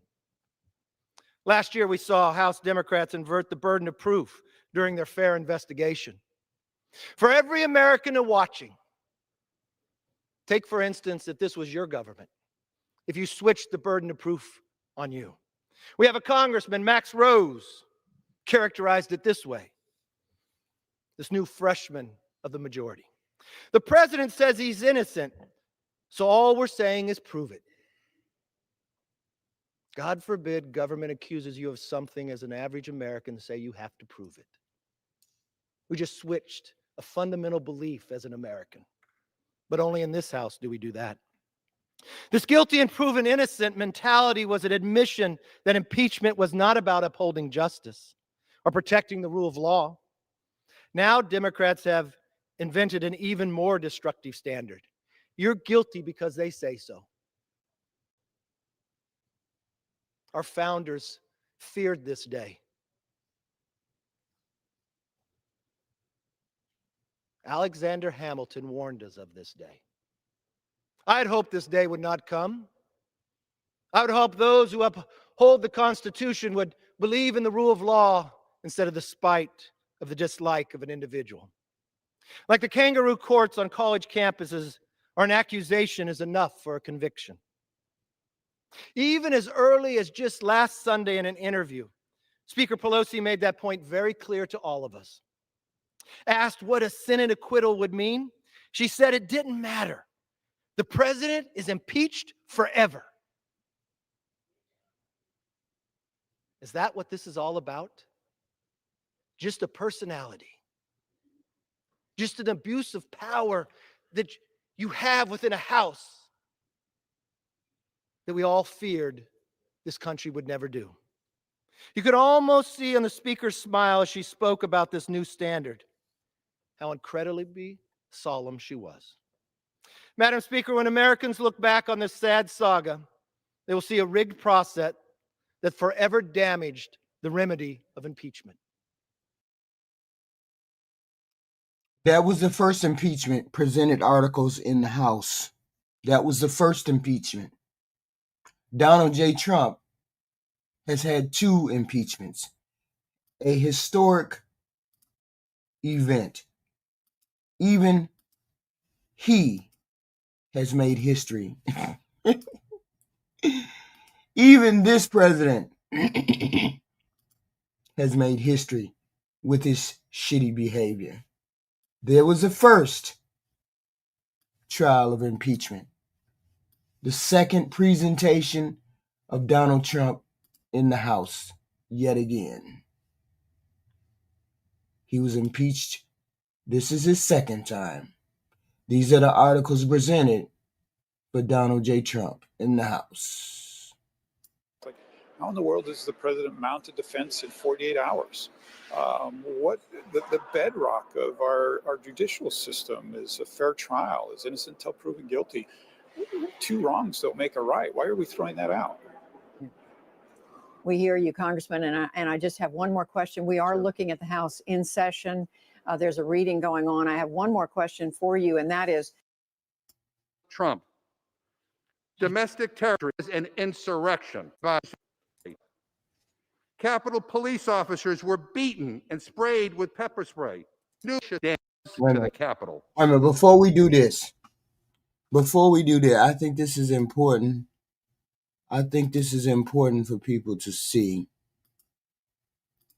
Last year, we saw House Democrats invert the burden of proof during their fair investigation. For every American watching, take, for instance, if this was your government, if you switched the burden of proof on you. We have a congressman, Max Rose, characterized it this way, this new freshman of the majority. The president says he's innocent, so all we're saying is prove it. God forbid government accuses you of something as an average American to say you have to prove it. We just switched a fundamental belief as an American. But only in this house do we do that. This guilty and proven innocent mentality was an admission that impeachment was not about upholding justice, or protecting the rule of law. Now Democrats have invented an even more destructive standard. You're guilty because they say so. Our founders feared this day. Alexander Hamilton warned us of this day. I had hoped this day would not come. I would hope those who uphold the Constitution would believe in the rule of law instead of the spite of the dislike of an individual. Like the kangaroo courts on college campuses, or an accusation is enough for a conviction. Even as early as just last Sunday in an interview, Speaker Pelosi made that point very clear to all of us. Asked what a Senate acquittal would mean, she said it didn't matter. The president is impeached forever. Is that what this is all about? Just a personality. Just an abuse of power that you have within a house that we all feared this country would never do. You could almost see on the speaker's smile as she spoke about this new standard, how incredibly solemn she was. Madam Speaker, when Americans look back on this sad saga, they will see a rigged process that forever damaged the remedy of impeachment. That was the first impeachment presented articles in the House. That was the first impeachment. Donald J. Trump has had 2 impeachments, a historic event. Even he has made history. Even this president has made history with his shitty behavior. There was a first trial of impeachment. The second presentation of Donald Trump in the House yet again. He was impeached. This is his second time. These are the articles presented for Donald J. Trump in the House. How in the world does the president mount a defense in 48 hours? What the bedrock of our judicial system is a fair trial, is innocent until proven guilty. 2 wrongs don't make a right. Why are we throwing that out? We hear you, Congressman, and I just have one more question. We are looking at the House in session. There's a reading going on. I have one more question for you, and that is Trump. Domestic terror is an insurrection. Capitol police officers were beaten and sprayed with pepper spray. New damage to the Capitol. I mean, before we do this, I think this is important. I think this is important for people to see.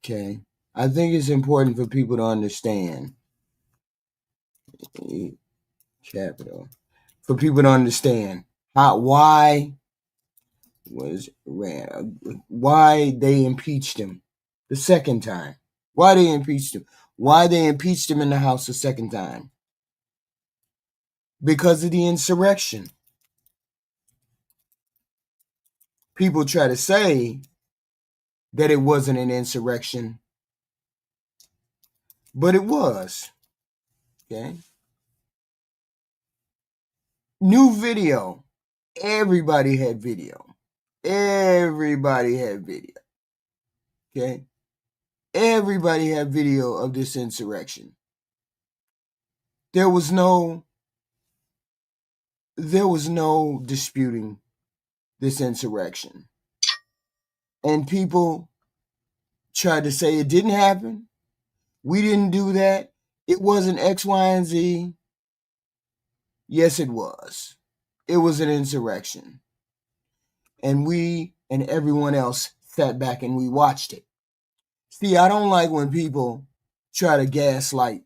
Okay? I think it's important for people to understand. Capitol. For people to understand why they impeached him the second time. Why they impeached him. Why they impeached him in the House the second time. Because of the insurrection. People try to say that it wasn't an insurrection, but it was. Okay? New video. Everybody had video. Everybody had video. Okay? Everybody had video of this insurrection. There was no disputing this insurrection. And people tried to say it didn't happen. We didn't do that. It wasn't X, Y, and Z. Yes, it was. It was an insurrection. And we and everyone else sat back and we watched it. See, I don't like when people try to gaslight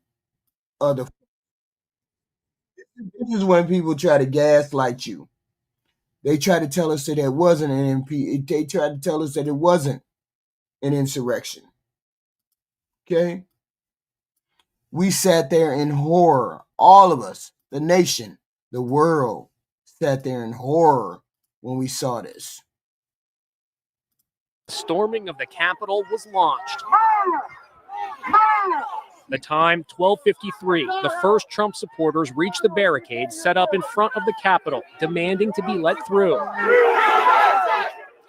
other. This is when people try to gaslight you. They try to tell us that it wasn't they tried to tell us that it wasn't an insurrection. Okay? We sat there in horror. All of us, the nation, the world, sat there in horror when we saw this. Storming of the Capitol was launched. The time, 12:53. The first Trump supporters reach the barricades set up in front of the Capitol, demanding to be let through.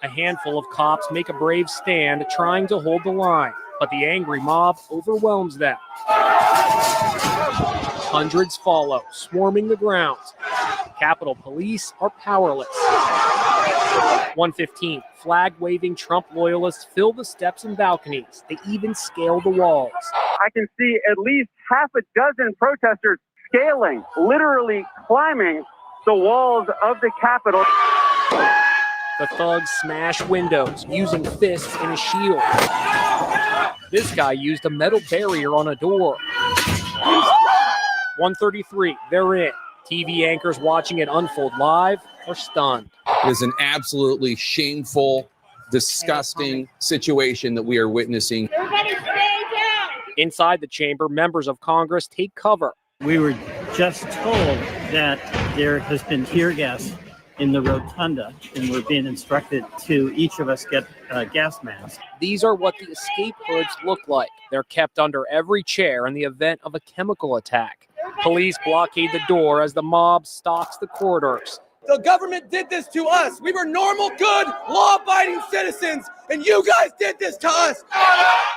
A handful of cops make a brave stand, trying to hold the line, but the angry mob overwhelms them. Hundreds follow, swarming the grounds. Capitol Police are powerless. 1:15, flag-waving Trump loyalists fill the steps and balconies. They even scale the walls. I can see at least half a dozen protesters scaling, literally climbing the walls of the Capitol. The thugs smash windows, using fists and a shield. This guy used a metal barrier on a door. 1:33, they're in. TV anchors watching it unfold live are stunned. It is an absolutely shameful, disgusting situation that we are witnessing. Everybody stay down! Inside the chamber, members of Congress take cover. We were just told that there has been tear gas in the rotunda, and we're being instructed to each of us get gas masks. These are what the escape hoods look like. They're kept under every chair in the event of a chemical attack. Police blockade the door as the mob stalks the corridors. The government did this to us. We were normal, good, law-abiding citizens, and you guys did this to us.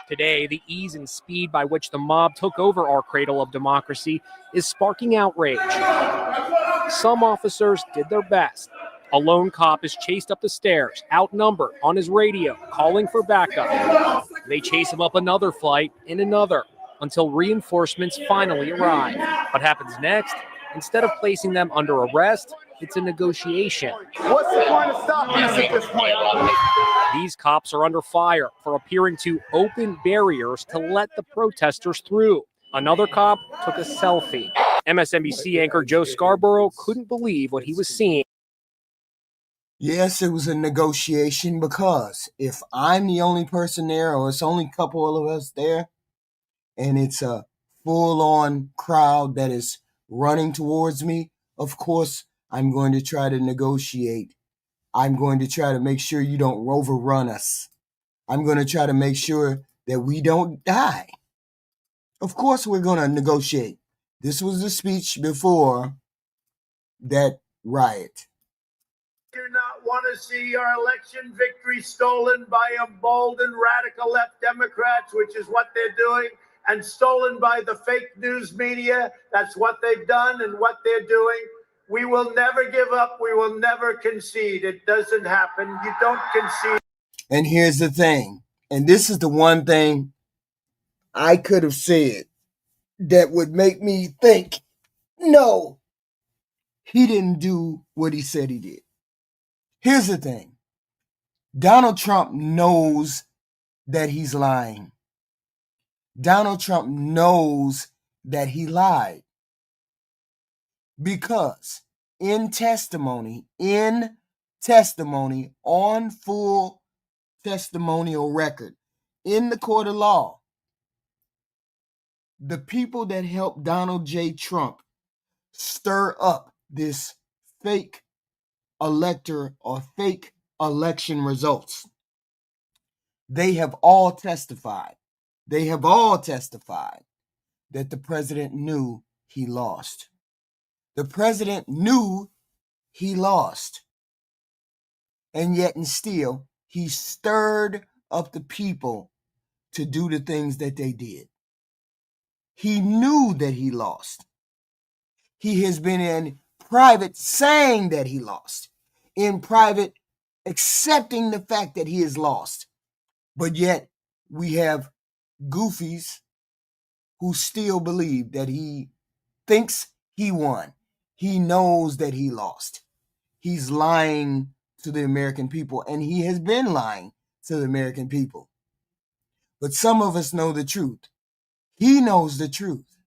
Today, the ease and speed by which the mob took over our cradle of democracy is sparking outrage. Some officers did their best. A lone cop is chased up the stairs, outnumbered, on his radio, calling for backup. They chase him up another flight and another, until reinforcements finally arrive. What happens next? Instead of placing them under arrest, it's a negotiation. What's the point of stopping us at this point? These cops are under fire for appearing to open barriers to let the protesters through. Another cop took a selfie. MSNBC anchor Joe Scarborough couldn't believe what he was seeing. Yes, it was a negotiation, because if I'm the only person there, or it's only a couple of us there, and it's a full-on crowd that is running towards me, of course, I'm going to try to negotiate. I'm going to try to make sure you don't overrun us. I'm going to try to make sure that we don't die. Of course, we're going to negotiate. This was the speech before that riot. Do not want to see our election victory stolen by emboldened radical left Democrats, which is what they're doing, and stolen by the fake news media. That's what they've done and what they're doing. We will never give up. We will never concede. It doesn't happen. You don't concede. And here's the thing, and this is the one thing I could have said that would make me think, no, he didn't do what he said he did. Here's the thing. Donald Trump knows that he's lying. Donald Trump knows that he lied. Because in testimony, on full testimonial record, in the court of law, the people that helped Donald J. Trump stir up this fake elector or fake election results, they have all testified. They have all testified that the president knew he lost. The president knew he lost. And yet and still, he stirred up the people to do the things that they did. He knew that he lost. He has been in private saying that he lost. In private accepting the fact that he has lost. But yet we have goofies who still believe that he thinks he won. He knows that he lost. He's lying to the American people, and he has been lying to the American people. But some of us know the truth. He knows the truth.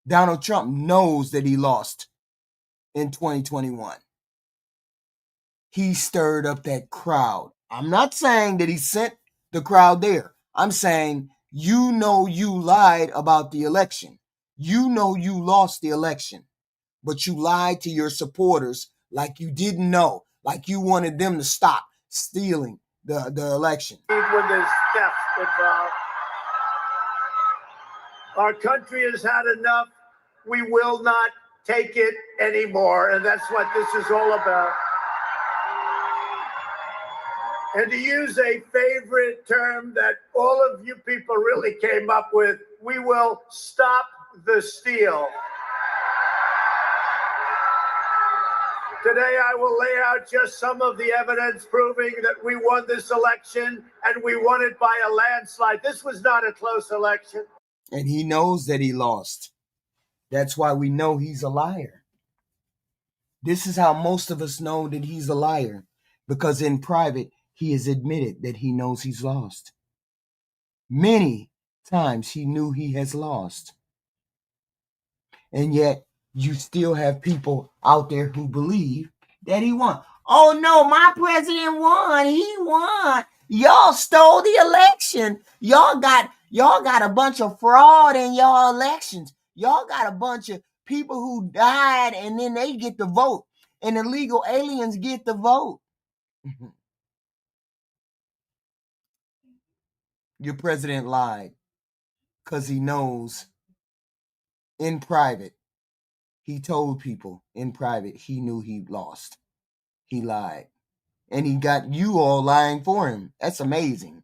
Donald Trump knows that he lost in 2021. He stirred up that crowd. I'm not saying that he sent the crowd there. I'm saying, you know, you lied about the election. You know you lost the election, but you lied to your supporters like you didn't know, like you wanted them to stop stealing the election. When there's theft involved, Our country has had enough. We will not take it anymore. And that's what this is all about. And to use a favorite term that all of you people really came up with, we will stop the steal. Today, I will lay out just some of the evidence proving that we won this election, and we won it by a landslide. This was not a close election. And he knows that he lost. That's why we know he's a liar. This is how most of us know that he's a liar, because in private, he has admitted that he knows he's lost. Many times he knew he has lost. And yet you still have people out there who believe that he won. Oh no, my president won. He won. Y'all stole the election. Y'all got a bunch of fraud in y'all elections. Y'all got a bunch of people who died and then they get the vote. And illegal aliens get the vote. Your president lied because he knows in private. He told people in private he knew he lost. He lied. And he got you all lying for him. That's amazing.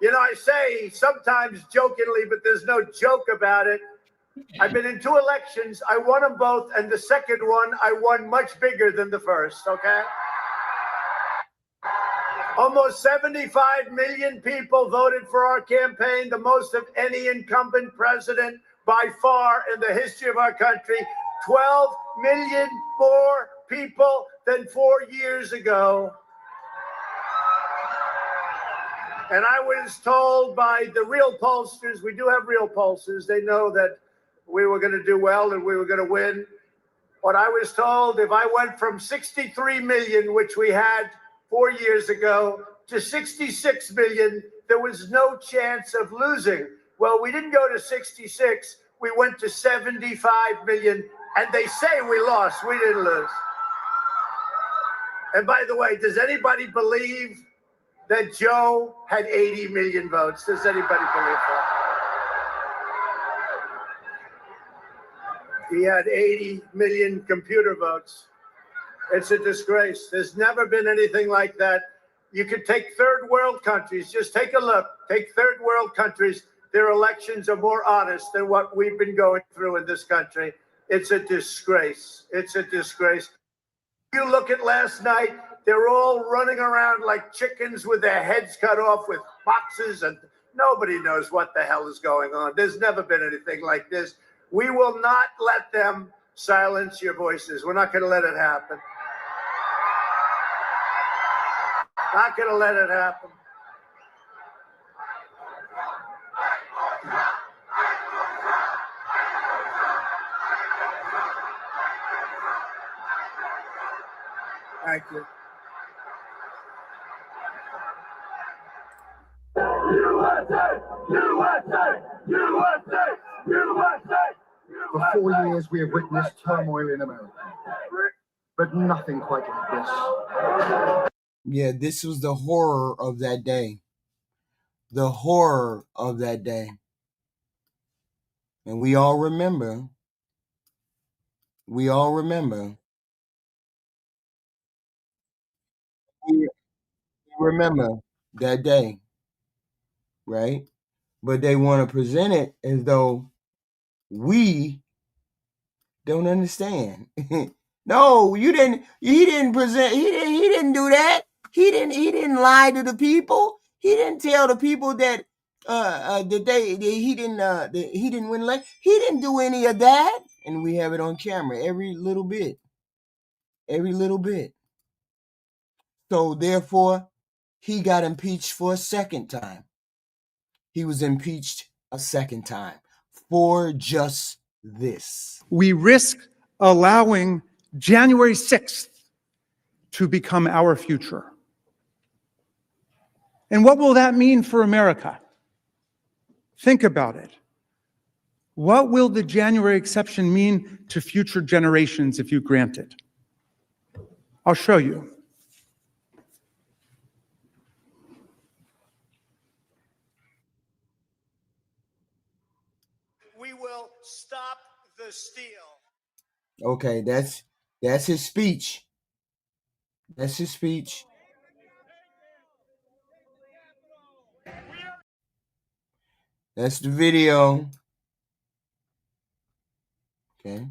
You know, I say sometimes jokingly, but there's no joke about it. I've been in 2 elections. I won them both. And the second one, I won much bigger than the first, okay? Almost 75 million people voted for our campaign, the most of any incumbent president by far in the history of our country. 12 million more people than 4 years ago. And I was told by the real pollsters, we do have real pollsters, they know that we were going to do well and we were going to win. What I was told, if I went from 63 million, which we had 4 years ago, to 66 million, there was no chance of losing. Well, we didn't go to 66. We went to 75 million, and they say we lost. We didn't lose. And by the way, does anybody believe that Joe had 80 million votes? Does anybody believe that? He had 80 million computer votes. It's a disgrace. There's never been anything like that. You could take third world countries. Just take a look. Take third world countries. Their elections are more honest than what we've been going through in this country. It's a disgrace. It's a disgrace. You look at last night, they're all running around like chickens with their heads cut off with boxes, and nobody knows what the hell is going on. There's never been anything like this. We will not let them silence your voices. We're not going to let it happen. Not going to let it happen. Thank you. USA! USA! USA! USA! For 4 years, we have witnessed turmoil in America, but nothing quite like this. Yeah, this was the horror of that day. The horror of that day. And we all remember. We all remember. We remember that day, right? But they want to present it as though we don't understand. No, you didn't. He didn't present. He didn't do that. He didn't lie to the people. He didn't tell the people that he didn't win. He didn't do any of that. And we have it on camera, every little bit. Every little bit. So therefore, he got impeached for a second time. He was impeached a second time for just this. We risk allowing January 6th to become our future. And what will that mean for America? Think about it. What will the January exception mean to future generations if you grant it? I'll show you. Okay, that's his speech. That's his speech. That's the video. Okay.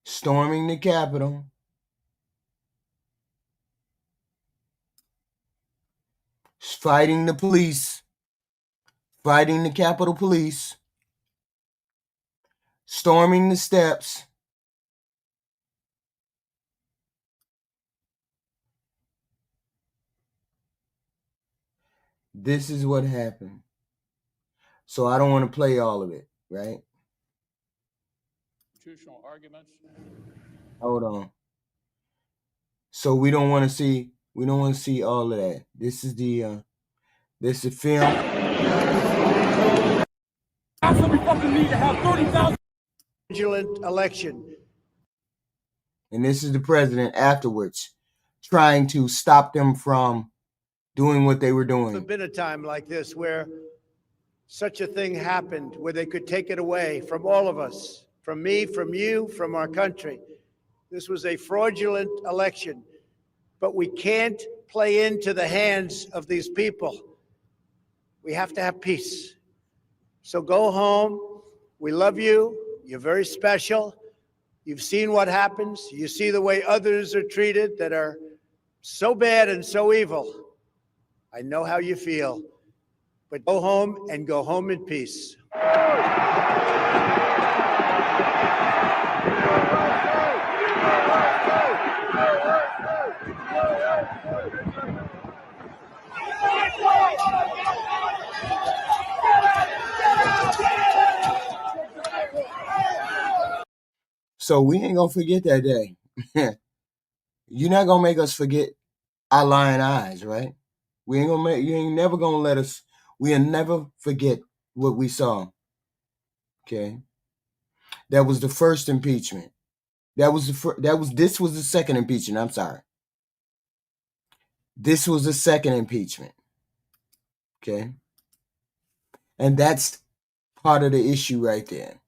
Storming the Capitol. Fighting the police. Fighting the Capitol Police. Storming the steps. This is what happened. So I don't want to play all of it, right? Constitutional arguments. Hold on. So we don't want to see all of that. This is the film. That's what we fucking need to have 30,000. Vigilant election. And this is the president afterwards trying to stop them from doing what they were doing. There's been a time like this where such a thing happened, where they could take it away from all of us, from me, from you, from our country. This was a fraudulent election, but we can't play into the hands of these people. We have to have peace. So go home. We love you. You're very special. You've seen what happens. You see the way others are treated that are so bad and so evil. I know how you feel, but go home and go home in peace. So we ain't gonna forget that day. You're not gonna make us forget our lying eyes, right? You ain't never gonna let us. We'll never forget what we saw. Okay, that was the first impeachment. This was the second impeachment. I'm sorry. This was the second impeachment. Okay, and that's part of the issue right there.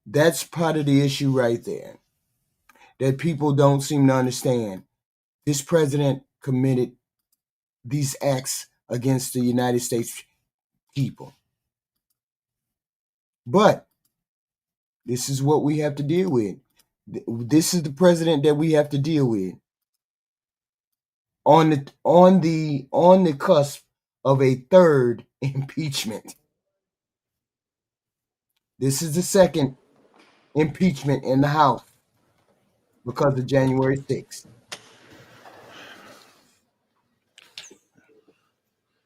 That's part of the issue right there that people don't seem to understand. This president committed these acts against the United States people. But this is what we have to deal with. This is the president that we have to deal with. On the cusp of a third impeachment. This is the second impeachment in the House because of January 6th.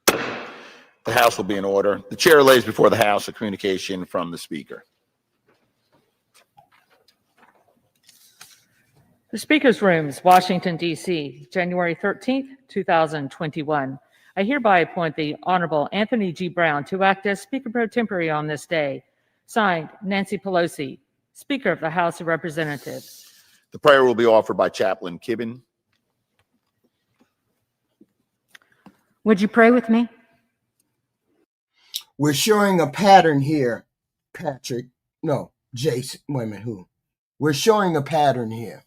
The House will be in order. The chair lays before the House a communication from the Speaker. The Speaker's Rooms, Washington, D.C., January 13th, 2021. I hereby appoint the Honorable Anthony G. Brown to act as Speaker pro tempore on this day. Signed, Nancy Pelosi, Speaker of the House of Representatives. The prayer will be offered by Chaplain Kibben. Would you pray with me? We're showing a pattern here, Patrick. No, Jason. Wait a minute, who? We're showing a pattern here.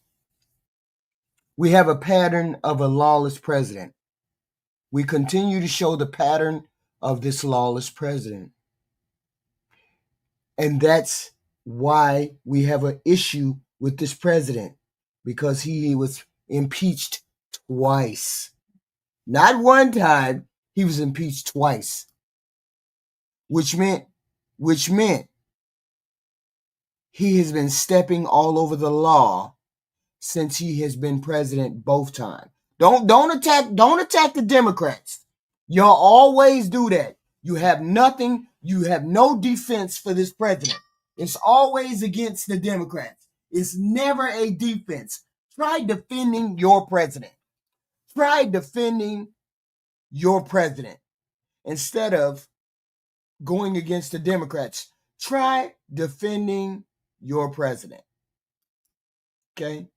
We have a pattern of a lawless president. We continue to show the pattern of this lawless president. And that's why we have an issue with this president, because he was impeached twice. Not one time, he was impeached twice. Which meant he has been stepping all over the law since he has been president both times. Don't attack the Democrats. Y'all always do that. You have no defense for this president. It's always against the Democrats. It's never a defense. Try defending your president. Try defending your president instead of going against the Democrats. Try defending your president. Okay?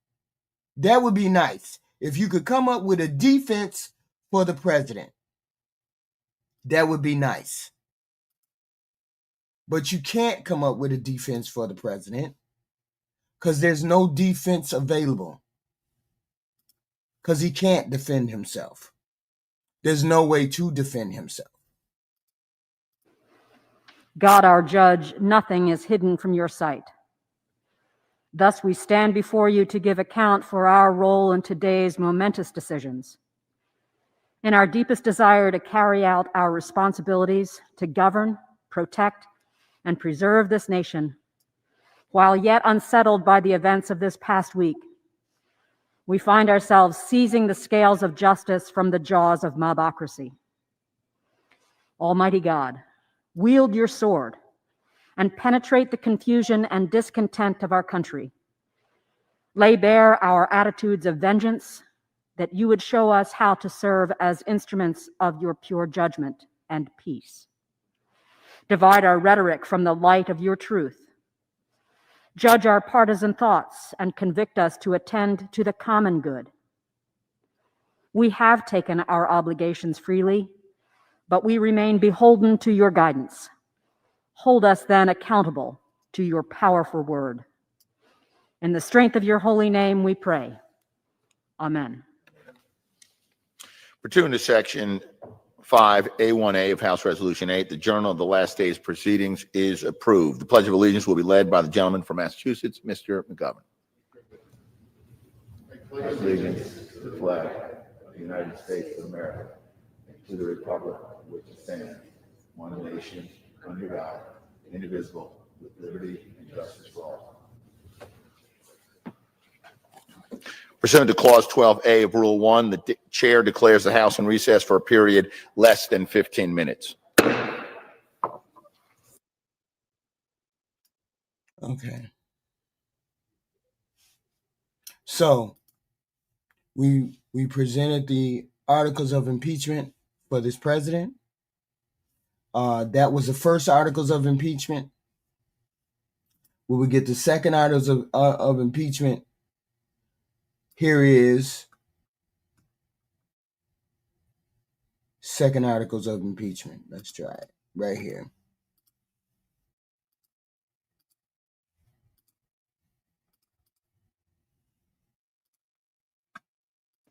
That would be nice. If you could come up with a defense for the president, that would be nice. But you can't come up with a defense for the president because there's no defense available because he can't defend himself. There's no way to defend himself. God, our judge, nothing is hidden from your sight. Thus, we stand before you to give account for our role in today's momentous decisions. In our deepest desire to carry out our responsibilities to govern, protect, and preserve this nation, while yet unsettled by the events of this past week, we find ourselves seizing the scales of justice from the jaws of mobocracy. Almighty God, wield your sword and penetrate the confusion and discontent of our country. Lay bare our attitudes of vengeance, that you would show us how to serve as instruments of your pure judgment and peace. Divide our rhetoric from the light of your truth. Judge our partisan thoughts and convict us to attend to the common good. We have taken our obligations freely, but we remain beholden to your guidance. Hold us then accountable to your powerful word. In the strength of your holy name we pray. Amen. Pursuant to Section 5A1A of House Resolution 8, the Journal of the last day's proceedings is approved. The Pledge of Allegiance will be led by the gentleman from Massachusetts, Mr. McGovern. Allegiance to the flag of the United States of America, and to the republic for which it stands, one nation, under God, indivisible, with liberty and justice for all. Pursuant to Clause 12A of Rule 1, the chair declares the House in recess for a period less than 15 minutes. Okay. So we presented the articles of impeachment for this president. That was the first articles of impeachment. When we get the second articles of impeachment, here is second articles of impeachment. Let's try it right here.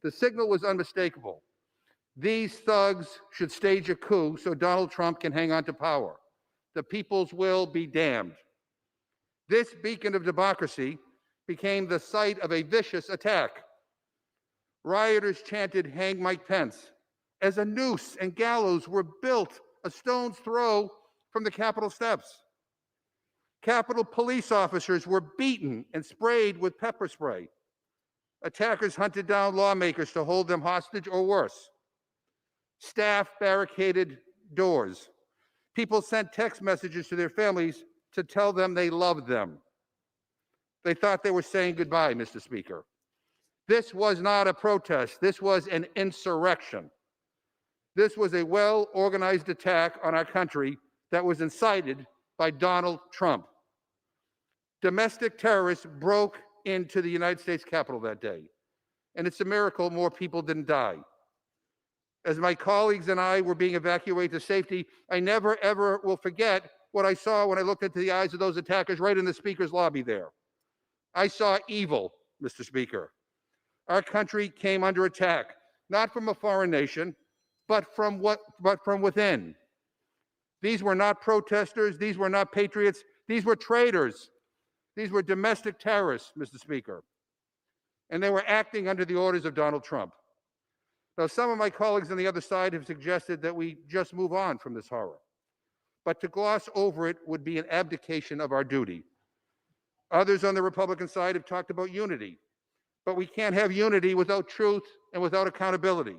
The signal was unmistakable. These thugs should stage a coup so Donald Trump can hang on to power. The people's will be damned. This beacon of democracy became the site of a vicious attack. Rioters chanted, "Hang Mike Pence," as a noose and gallows were built a stone's throw from the Capitol steps. Capitol police officers were beaten and sprayed with pepper spray. Attackers hunted down lawmakers to hold them hostage or worse. Staff barricaded doors. People sent text messages to their families to tell them they loved them. They thought they were saying goodbye, Mr. Speaker. This was not a protest. This was an insurrection. This was a well-organized attack on our country that was incited by Donald Trump. Domestic terrorists broke into the United States Capitol that day, and it's a miracle more people didn't die. As my colleagues and I were being evacuated to safety, I never, ever will forget what I saw when I looked into the eyes of those attackers right in the Speaker's lobby there. I saw evil, Mr. Speaker. Our country came under attack, not from a foreign nation, but from within. These were not protesters. These were not patriots. These were traitors. These were domestic terrorists, Mr. Speaker. And they were acting under the orders of Donald Trump. Now, some of my colleagues on the other side have suggested that we just move on from this horror. But to gloss over it would be an abdication of our duty. Others on the Republican side have talked about unity. But we can't have unity without truth and without accountability.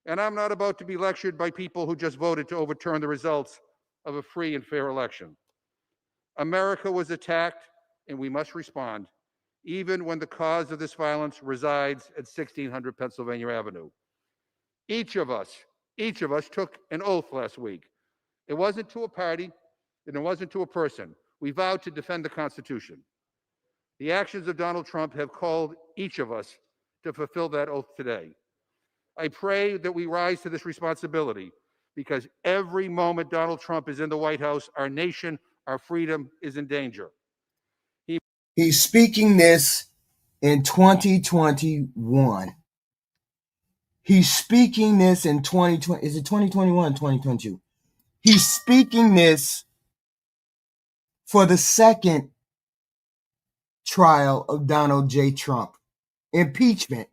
And I'm not about to be lectured by people who just voted to overturn the results of a free and fair election. America was attacked, and we must respond, even when the cause of this violence resides at 1600 Pennsylvania Avenue. Each of us took an oath last week. It wasn't to a party, and it wasn't to a person. We vowed to defend the Constitution. The actions of Donald Trump have called each of us to fulfill that oath today. I pray that we rise to this responsibility because every moment Donald Trump is in the White House, our nation, our freedom is in danger. He's speaking this in 2021. He's speaking this in 2020. Is it 2021, 2022? He's speaking this for the second trial of Donald J. Trump. Impeachment.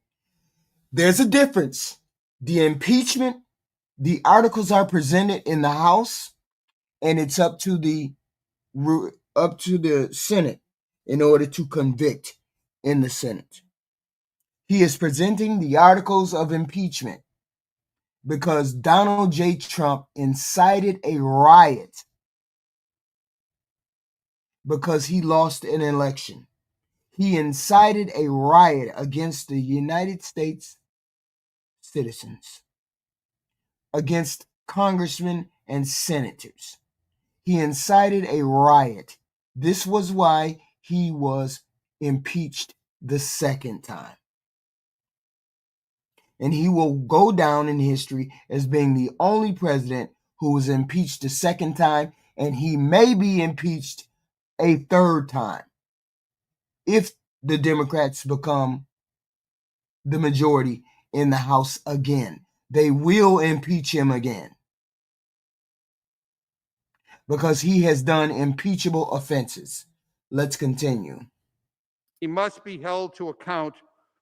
There's a difference. The impeachment, the articles are presented in the House, and it's up to the Senate in order to convict in the Senate. He is presenting the articles of impeachment because Donald J. Trump incited a riot because he lost an election. He incited a riot against the United States citizens, against congressmen and senators. He incited a riot. This was why he was impeached the second time. And he will go down in history as being the only president who was impeached the second time, and he may be impeached a third time if the Democrats become the majority in the House again. They will impeach him again because he has done impeachable offenses. Let's continue. He must be held to account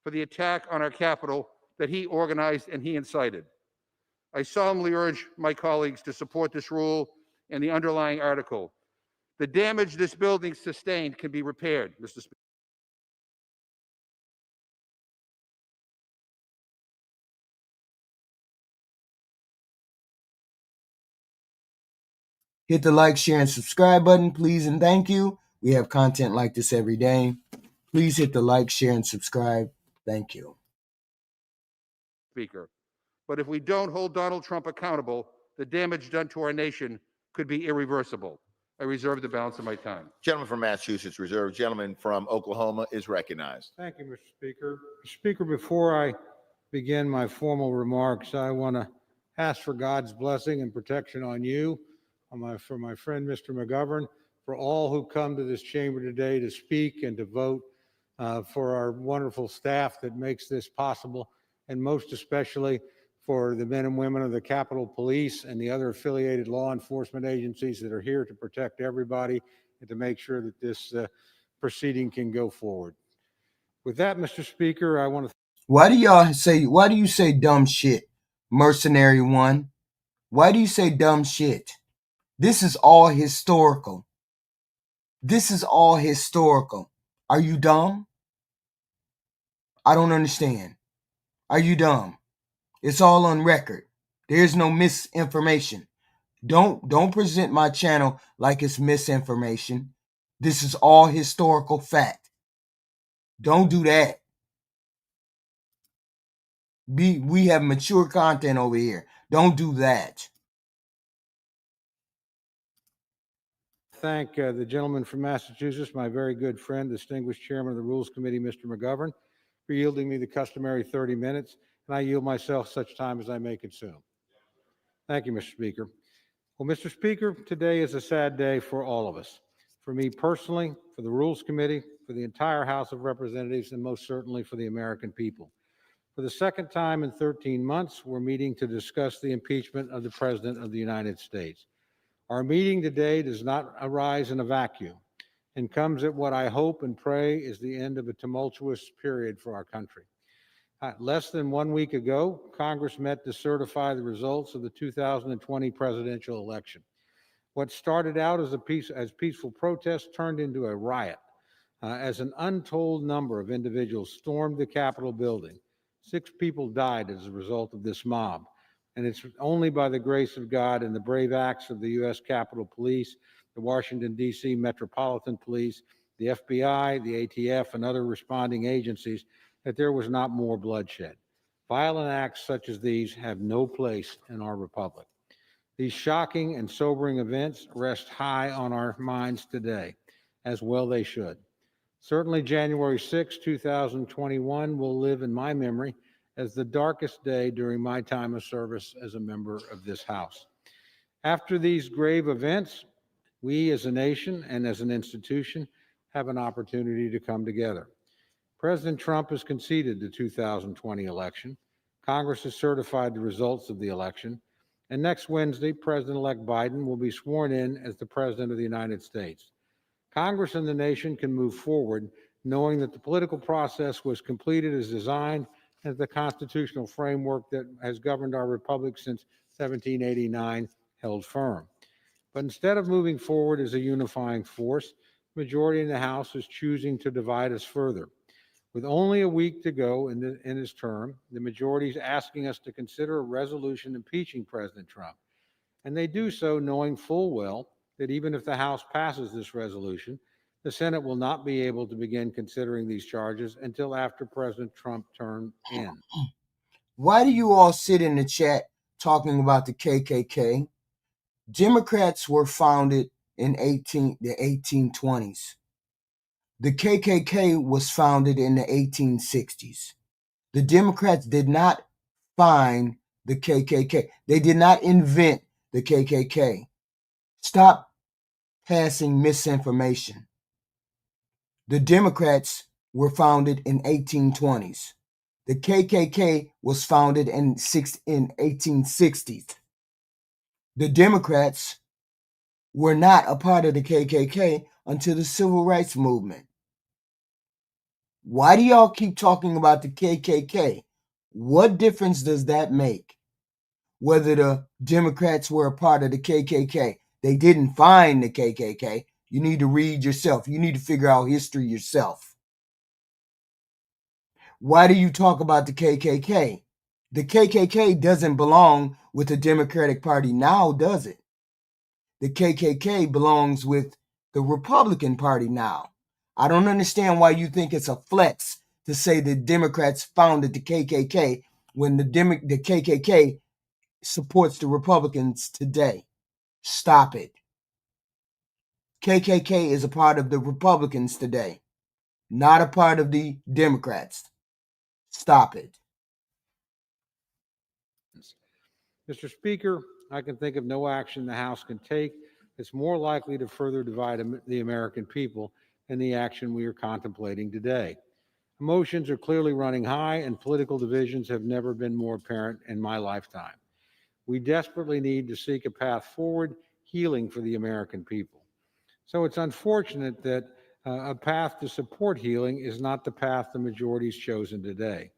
for the attack on our Capitol that he organized and he incited. I solemnly urge my colleagues to support this rule and the underlying article. The damage this building sustained can be repaired, Mr. Speaker. Hit the like, share, and subscribe button, please, and thank you. We have content like this every day. Please hit the like, share, and subscribe. Thank you. Speaker. But if we don't hold Donald Trump accountable, the damage done to our nation could be irreversible. I reserve the balance of my time. Gentleman from Massachusetts reserved. Gentleman from Oklahoma is recognized. Thank you, Mr. Speaker. Mr. Speaker, before I begin my formal remarks, I want to ask for God's blessing and protection on you, for my friend, Mr. McGovern, for all who come to this chamber today to speak and to vote, for our wonderful staff that makes this possible, and most especially for the men and women of the Capitol Police and the other affiliated law enforcement agencies that are here to protect everybody and to make sure that this proceeding can go forward. With that, Mr. Speaker, I want to... Why do you say dumb shit, mercenary one? Why do you say dumb shit? This is all historical. This is all historical. Are you dumb? I don't understand. Are you dumb? It's all on record. There's no misinformation. Don't present my channel like it's misinformation. This is all historical fact. Don't do that. We have mature content over here. Don't do that. Thank the gentleman from Massachusetts, my very good friend, distinguished chairman of the Rules Committee, Mr. McGovern, for yielding me the customary 30 minutes, and I yield myself such time as I may consume. Thank you, Mr. Speaker. Well, Mr. Speaker, today is a sad day for all of us. For me personally, for the Rules Committee, for the entire House of Representatives, and most certainly for the American people. For the second time in 13 months, we're meeting to discuss the impeachment of the President of the United States. Our meeting today does not arise in a vacuum and comes at what I hope and pray is the end of a tumultuous period for our country. Less than 1 week ago, Congress met to certify the results of the 2020 presidential election. What started out as peaceful protest turned into a riot as an untold number of individuals stormed the Capitol building. 6 people died as a result of this mob. And it's only by the grace of God and the brave acts of the U.S. Capitol Police, the Washington, D.C. Metropolitan Police, the FBI, the ATF, and other responding agencies that there was not more bloodshed. Violent acts such as these have no place in our republic. These shocking and sobering events rest high on our minds today, as well they should. Certainly January 6, 2021 will live in my memory as the darkest day during my time of service as a member of this House. After these grave events, we as a nation and as an institution have an opportunity to come together. President Trump has conceded the 2020 election. Congress has certified the results of the election. And next Wednesday, President-elect Biden will be sworn in as the President of the United States. Congress and the nation can move forward knowing that the political process was completed as designed and the constitutional framework that has governed our republic since 1789 held firm. But instead of moving forward as a unifying force, the majority in the House is choosing to divide us further. With only a week to go in his term, the majority is asking us to consider a resolution impeaching President Trump. And they do so knowing full well that even if the House passes this resolution, the Senate will not be able to begin considering these charges until after President Trump turned in. Why do you all sit in the chat talking about the KKK? Democrats were founded in the 1820s. The KKK was founded in the 1860s. The Democrats did not find the KKK. They did not invent the KKK. Stop passing misinformation. The Democrats were founded in 1820s. The KKK was founded in 1860s. The Democrats were not a part of the KKK until the Civil Rights Movement. Why do y'all keep talking about the KKK? What difference does that make? Whether the Democrats were a part of the KKK. They didn't find the KKK. You need to read yourself. You need to figure out history yourself. Why do you talk about the KKK? The KKK doesn't belong with the Democratic Party now, does it? The KKK belongs with the Republican Party now. I don't understand why you think it's a flex to say the Democrats founded the KKK when the KKK supports the Republicans today. Stop it. KKK is a part of the Republicans today, not a part of the Democrats. Stop it. Mr. Speaker, I can think of no action the House can take that's more likely to further divide the American people than the action we are contemplating today. Emotions are clearly running high, and political divisions have never been more apparent in my lifetime. We desperately need to seek a path forward, healing for the American people. So it's unfortunate that a path to support healing is not the path the majority's chosen today.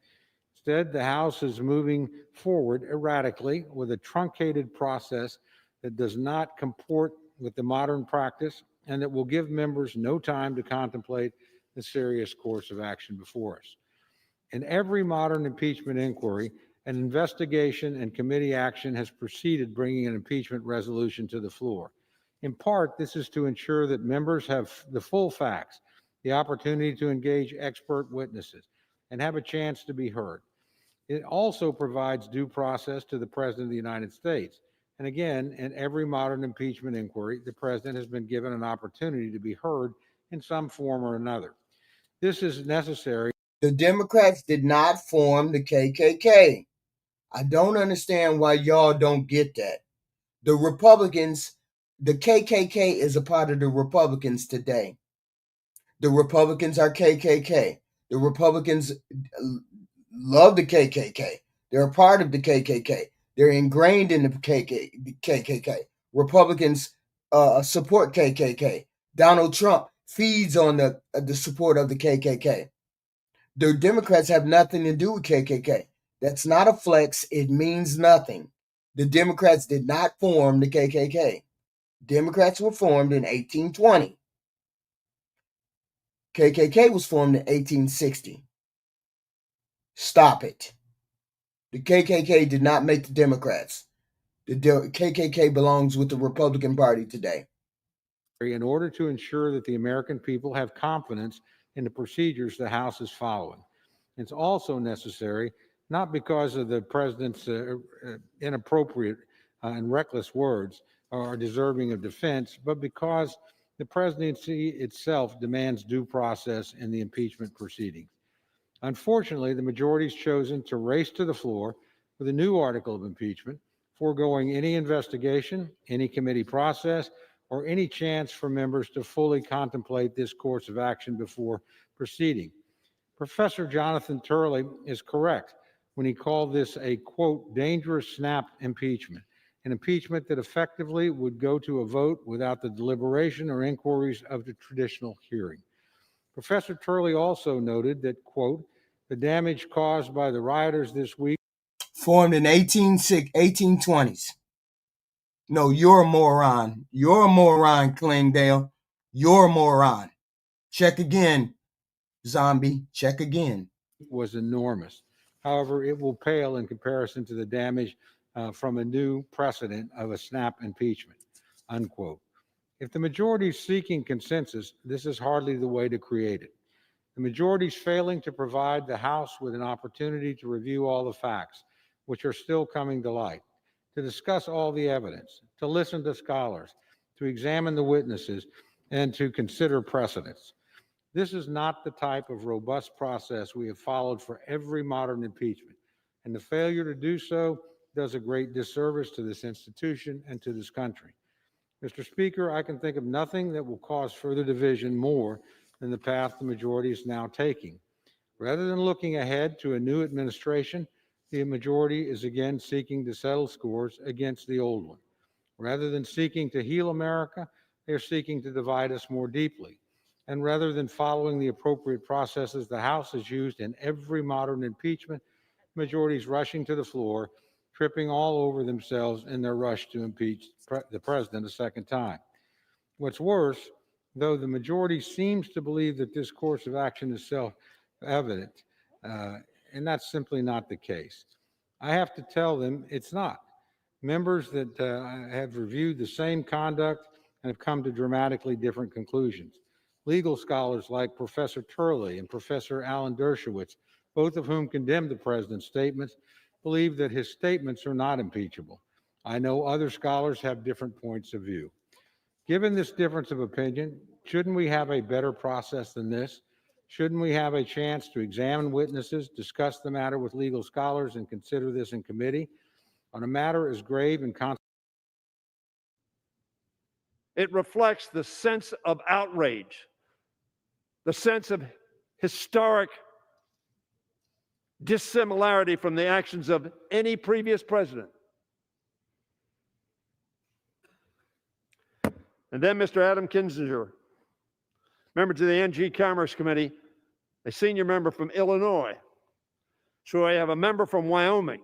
Instead, the House is moving forward erratically with a truncated process that does not comport with the modern practice and that will give members no time to contemplate the serious course of action before us. In every modern impeachment inquiry, an investigation and committee action has preceded bringing an impeachment resolution to the floor. In part, this is to ensure that members have the full facts, the opportunity to engage expert witnesses, and have a chance to be heard. It also provides due process to the President of the United States. And again, in every modern impeachment inquiry, the President has been given an opportunity to be heard in some form or another. This is necessary. The Democrats did not form the KKK. I don't understand why y'all don't get that. The Republicans, the KKK is a part of the Republicans today. The Republicans are KKK. The Republicans love the KKK. They're a part of the KKK. They're ingrained in the KKK. Republicans support KKK. Donald Trump feeds on the support of the KKK. The Democrats have nothing to do with KKK. That's not a flex. It means nothing. The Democrats did not form the KKK. Democrats were formed in 1820. KKK was formed in 1860. Stop it. The KKK did not make the Democrats. The KKK belongs with the Republican Party today. In order to ensure that the American people have confidence in the procedures the House is following. It's also necessary, not because of the President's inappropriate and reckless words are deserving of defense, but because the presidency itself demands due process in the impeachment proceedings. Unfortunately, the majority's chosen to race to the floor with a new article of impeachment foregoing any investigation, any committee process, or any chance for members to fully contemplate this course of action before proceeding. Professor Jonathan Turley is correct when he called this a, quote, dangerous snap impeachment, an impeachment that effectively would go to a vote without the deliberation or inquiries of the traditional hearing. Professor Turley also noted that, quote, the damage caused by the rioters this week formed in 1820s. No, you're a moron. You're a moron, Klingdale. You're a moron. Check again, zombie. Check again. was enormous. However, it will pale in comparison to the damage from a new precedent of a snap impeachment, unquote. If the majority is seeking consensus, this is hardly the way to create it. The majority is failing to provide the House with an opportunity to review all the facts, which are still coming to light, to discuss all the evidence, to listen to scholars, to examine the witnesses, and to consider precedents. This is not the type of robust process we have followed for every modern impeachment, and the failure to do so does a great disservice to this institution and to this country. Mr. Speaker, I can think of nothing that will cause further division more than the path the majority is now taking. Rather than looking ahead to a new administration, the majority is again seeking to settle scores against the old one. Rather than seeking to heal America, they are seeking to divide us more deeply. And rather than following the appropriate processes the House has used in every modern impeachment, the majority is rushing to the floor, tripping all over themselves in their rush to impeach the president a second time. What's worse, though the majority seems to believe that this course of action is self-evident, and that's simply not the case. I have to tell them it's not. Members that have reviewed the same conduct and have come to dramatically different conclusions. Legal scholars like Professor Turley and Professor Alan Dershowitz, both of whom condemned the president's statements, believe that his statements are not impeachable. I know other scholars have different points of view. Given this difference of opinion, shouldn't we have a better process than this? Shouldn't we have a chance to examine witnesses, discuss the matter with legal scholars, and consider this in committee? On a matter as grave and it reflects the sense of outrage, the sense of historic dissimilarity from the actions of any previous president. And then Mr. Adam Kinzinger, member to the NG Commerce Committee, a senior member from Illinois. So I have a member from Wyoming,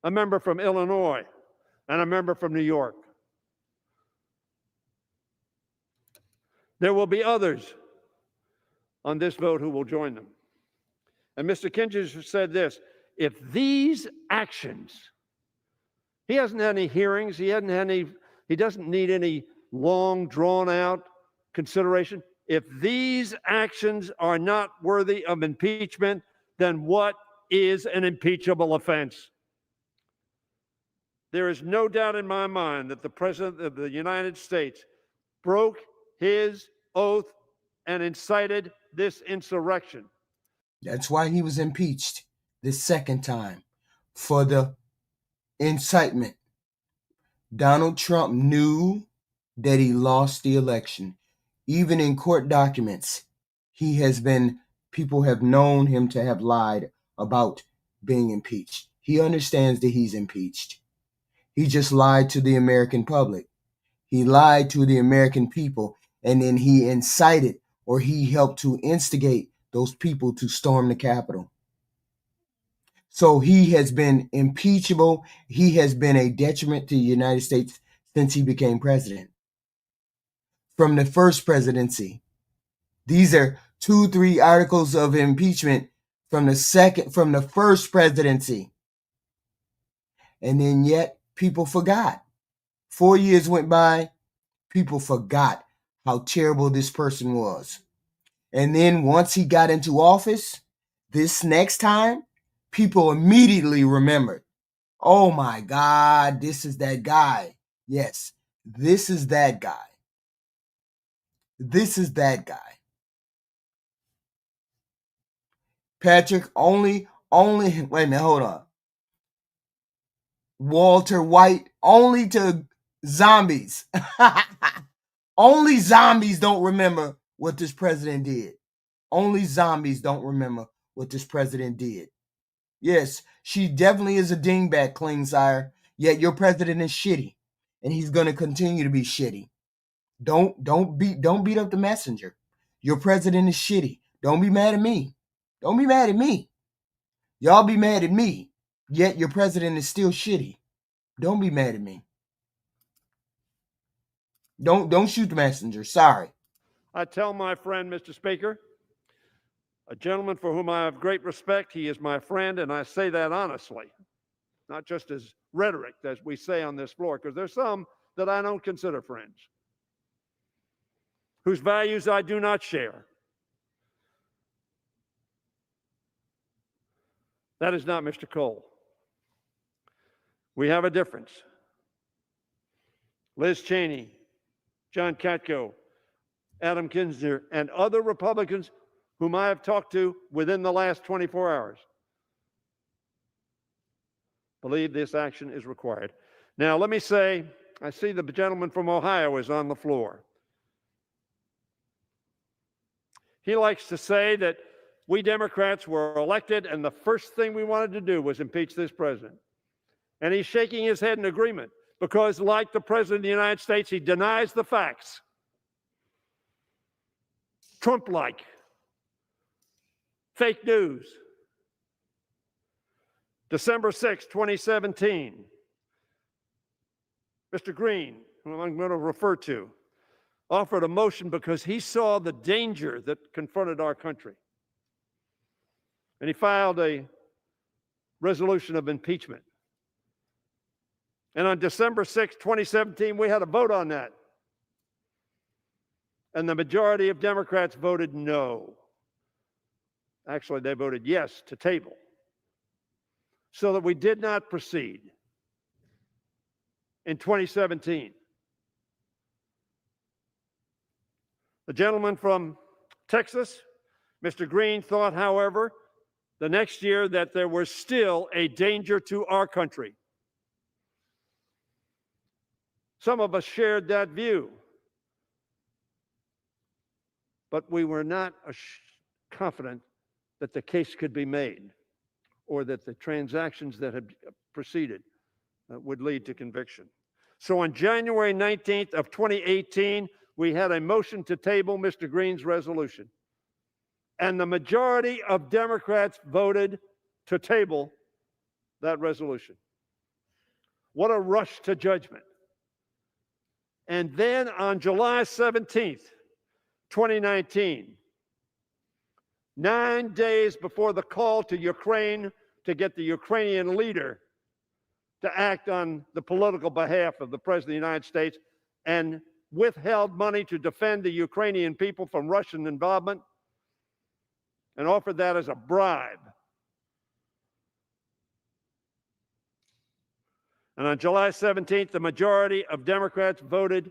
a member from Illinois, and a member from New York. There will be others on this vote who will join them. And Mr. Kinzinger said this, if these actions, he hasn't had any hearings, he doesn't need any long drawn out consideration. If these actions are not worthy of impeachment, then what is an impeachable offense? There is no doubt in my mind that the President of the United States broke his oath and incited this insurrection. That's why he was impeached the second time, for the incitement. Donald Trump knew that he lost the election. Even in court documents, people have known him to have lied about being impeached. He understands that he's impeached. He just lied to the American public. He lied to the American people, and then he incited, or he helped to instigate those people to storm the Capitol. So he has been impeachable. He has been a detriment to the United States since he became president. From the first presidency. These are 2-3 articles of impeachment from the first presidency. And then yet people forgot. 4 years went by, people forgot how terrible this person was. And then once he got into office, this next time, people immediately remembered, oh my God, this is that guy. Yes, this is that guy. This is that guy. Patrick, only, wait a minute, hold on. Walter White, only to zombies. Only zombies don't remember what this president did. Only zombies don't remember what this president did. Yes, she definitely is a dingbat, Klingsire. Yet your president is shitty, and he's gonna continue to be shitty. Don't beat up the messenger. Your president is shitty. Don't be mad at me. Don't be mad at me. Y'all be mad at me. Yet your president is still shitty. Don't be mad at me. Don't shoot the messenger. Sorry. I tell my friend, Mr. Speaker, a gentleman for whom I have great respect, he is my friend, and I say that honestly, not just as rhetoric, as we say on this floor, because there's some that I don't consider friends, whose values I do not share. That is not Mr. Cole. We have a difference. Liz Cheney, John Katko, Adam Kinzinger, and other Republicans whom I have talked to within the last 24 hours believe this action is required. Now, let me say, I see the gentleman from Ohio is on the floor. He likes to say that we Democrats were elected and the first thing we wanted to do was impeach this president. And he's shaking his head in agreement because, like the President of the United States, he denies the facts. Trump-like. Fake news. December 6, 2017. Mr. Green, whom I'm going to refer to, offered a motion because he saw the danger that confronted our country. And he filed a resolution of impeachment. And on December 6, 2017, we had a vote on that. And the majority of Democrats voted no. Actually, they voted yes to table, so that we did not proceed in 2017. The gentleman from Texas, Mr. Green, thought, however, the next year that there was still a danger to our country. Some of us shared that view, but we were not confident that the case could be made or that the transactions that had proceeded would lead to conviction. So on January 19th of 2018, we had a motion to table Mr. Green's resolution. And the majority of Democrats voted to table that resolution. What a rush to judgment. And then on July 17th, 2019, 9 days before the call to Ukraine to get the Ukrainian leader to act on the political behalf of the President of the United States and withheld money to defend the Ukrainian people from Russian involvement and offered that as a bribe. And on July 17th, the majority of Democrats voted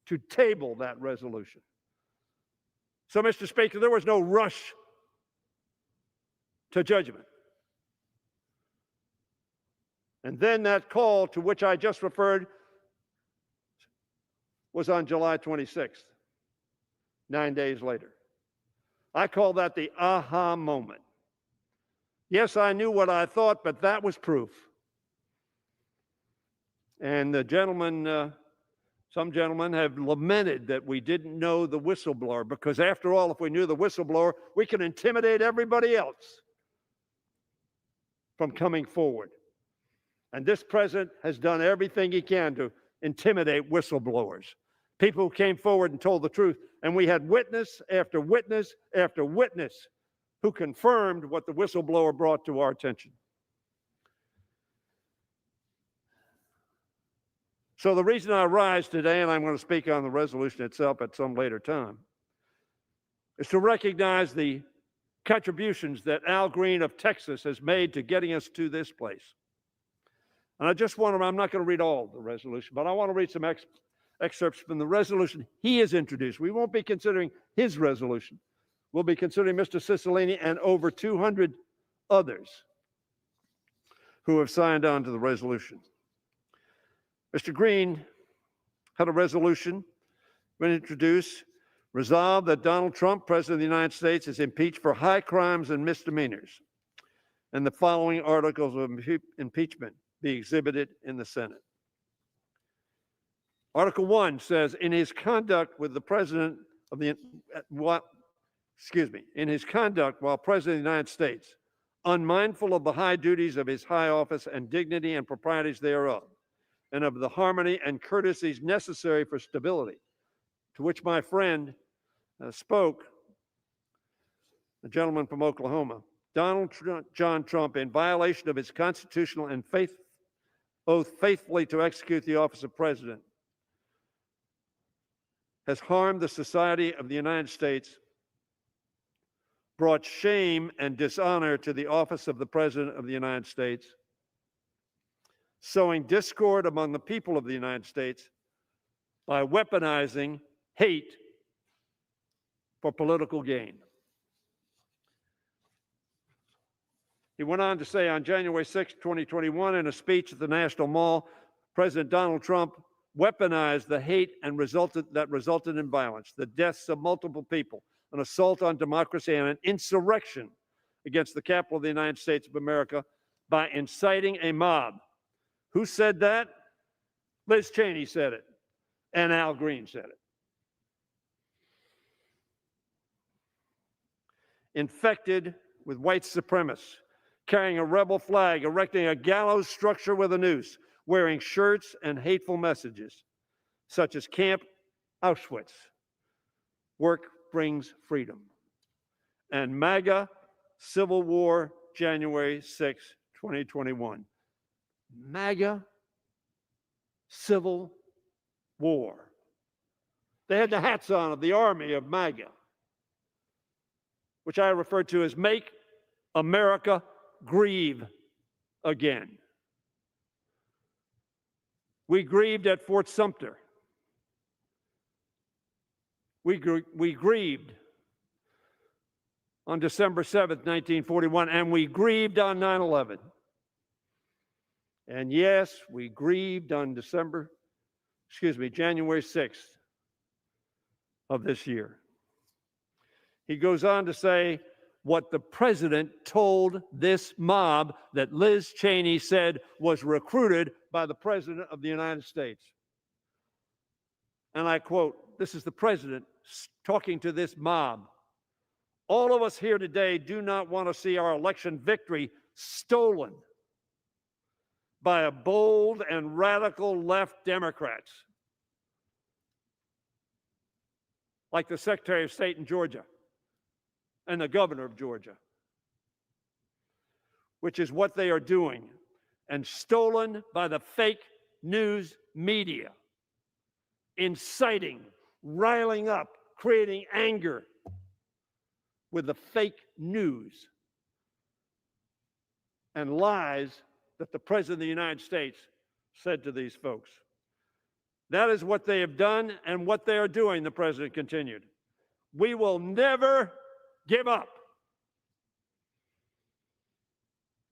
to table that resolution. So, Mr. Speaker, there was no rush to judgment. And then that call to which I just referred was on July 26th, 9 days later. I call that the aha moment. Yes, I knew what I thought, but that was proof. And the gentleman, some gentlemen have lamented that we didn't know the whistleblower, because after all, if we knew the whistleblower, we could intimidate everybody else from coming forward. And this president has done everything he can to intimidate whistleblowers, people who came forward and told the truth. And we had witness after witness after witness who confirmed what the whistleblower brought to our attention. So the reason I rise today, and I'm going to speak on the resolution itself at some later time, is to recognize the contributions that Al Green of Texas has made to getting us to this place. And I just want to, I'm not going to read all the resolution, but I want to read some excerpts from the resolution he has introduced. We won't be considering his resolution. We'll be considering Mr. Cicilline and over 200 others who have signed on to the resolution. Mr. Green had a resolution been introduced, resolved that Donald Trump, President of the United States, is impeached for high crimes and misdemeanors, and the following articles of impeachment be exhibited in the Senate. Article 1 says, in his conduct with the President of the, in his conduct while President of the United States, unmindful of the high duties of his high office and dignity and proprieties thereof, and of the harmony and courtesies necessary for stability, to which my friend spoke, the gentleman from Oklahoma, John Trump, in violation of his constitutional and oath faithfully to execute the office of president, has harmed the society of the United States, brought shame and dishonor to the office of the President of the United States, sowing discord among the people of the United States by weaponizing hate for political gain. He went on to say on January 6, 2021, in a speech at the National Mall, President Donald Trump weaponized the hate and that resulted in violence, the deaths of multiple people, an assault on democracy, and an insurrection against the Capitol of the United States of America by inciting a mob. Who said that? Liz Cheney said it, and Al Green said it. Infected with white supremacists, carrying a rebel flag, erecting a gallows structure with a noose, wearing shirts and hateful messages, such as Camp Auschwitz, work brings freedom, and MAGA Civil War, January 6, 2021. MAGA Civil War. They had the hats on of the army of MAGA, which I refer to as Make America Grieve Again. We grieved at Fort Sumter. We grieved on December 7th, 1941, and we grieved on 9/11. And yes, we grieved on January 6th of this year. He goes on to say what the president told this mob that Liz Cheney said was recruited by the President of the United States. And I quote, this is the president talking to this mob. All of us here today do not want to see our election victory stolen by a bold and radical left Democrats, like the Secretary of State in Georgia and the governor of Georgia, which is what they are doing, and stolen by the fake news media, inciting, riling up, creating anger with the fake news and lies that the President of the United States said to these folks. That is what they have done and what they are doing, the President continued. We will never give up.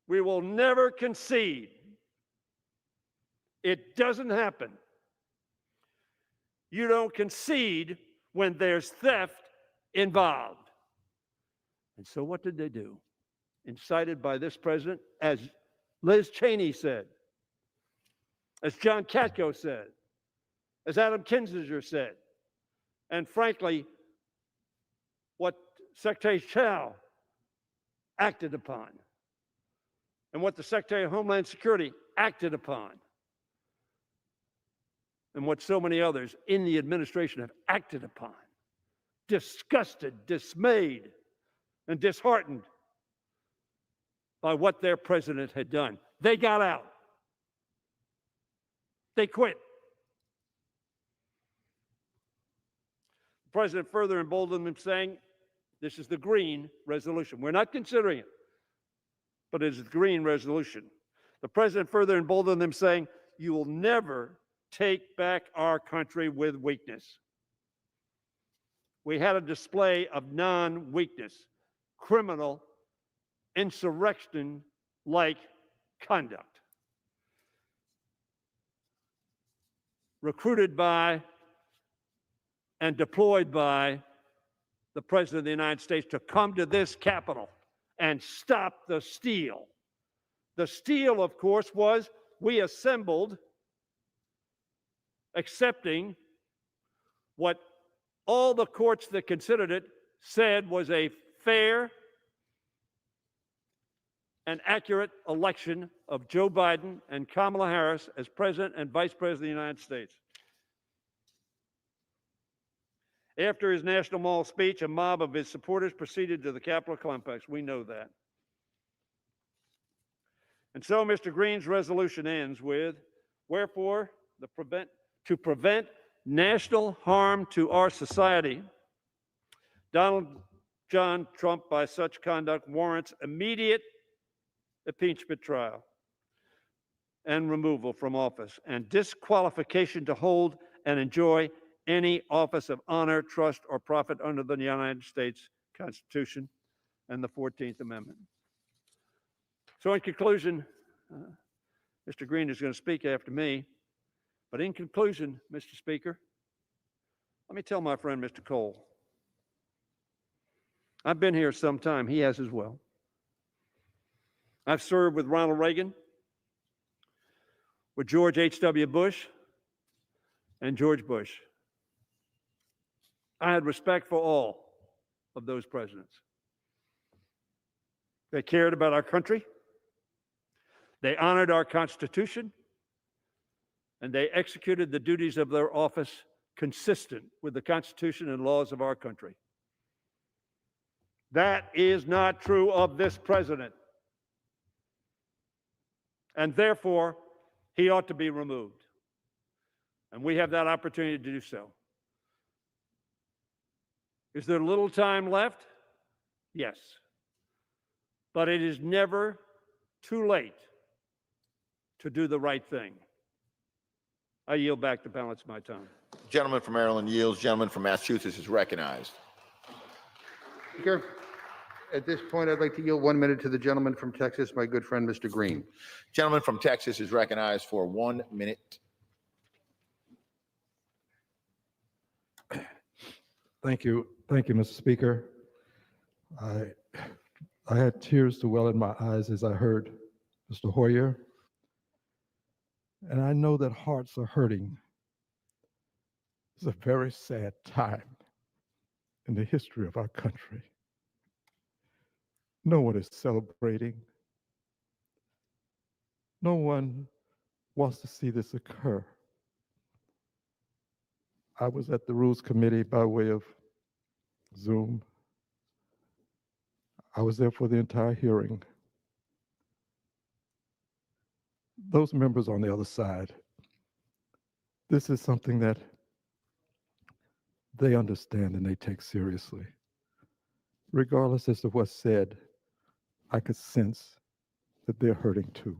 We will never concede. It doesn't happen. You don't concede when there's theft involved. And so what did they do? Incited by this president, as Liz Cheney said, as John Katko said, as Adam Kinzinger said, and frankly, what Secretary Chow acted upon, and what the Secretary of Homeland Security acted upon, and what so many others in the administration have acted upon. Disgusted, dismayed, and disheartened by what their president had done. They got out. They quit. The president further emboldened them, saying, this is the green resolution. We're not considering it, but it is the green resolution. The president further emboldened them, saying, you will never take back our country with weakness. We had a display of non-weakness, criminal, insurrection-like conduct. recruited by and deployed by the President of the United States to come to this Capitol and stop the steal. The steal, of course, was we assembled accepting what all the courts that considered it said was a fair and accurate election of Joe Biden and Kamala Harris as President and Vice President of the United States. After his National Mall speech, a mob of his supporters proceeded to the Capitol complex. We know that. And so Mr. Green's resolution ends with, wherefore, to prevent national harm to our society, Donald John Trump, by such conduct, warrants immediate impeachment trial and removal from office and disqualification to hold and enjoy any office of honor, trust, or profit under the United States Constitution and the 14th Amendment. So in conclusion, Mr. Green is going to speak after me, but in conclusion, Mr. Speaker, let me tell my friend Mr. Cole, I've been here some time, he has as well. I've served with Ronald Reagan, with George H.W. Bush, and George Bush. I had respect for all of those presidents. They cared about our country, they honored our Constitution, and they executed the duties of their office consistent with the Constitution and laws of our country. That is not true of this president. And therefore, he ought to be removed. And we have that opportunity to do so. Is there little time left? Yes. But it is never too late to do the right thing. I yield back the balance of my time. Gentleman from Maryland yields. Gentleman from Massachusetts is recognized. Speaker, at this point, I'd like to yield 1 minute to the gentleman from Texas, my good friend, Mr. Green. Gentleman from Texas is recognized for 1 minute. Thank you, Mr. Speaker. I had tears to well in my eyes as I heard Mr. Hoyer, and I know that hearts are hurting. It's a very sad time in the history of our country. No one is celebrating. No one wants to see this occur. I was at the Rules Committee by way of Zoom. I was there for the entire hearing. Those members on the other side, this is something that they understand and they take seriously. Regardless as to what's said, I could sense that they're hurting too.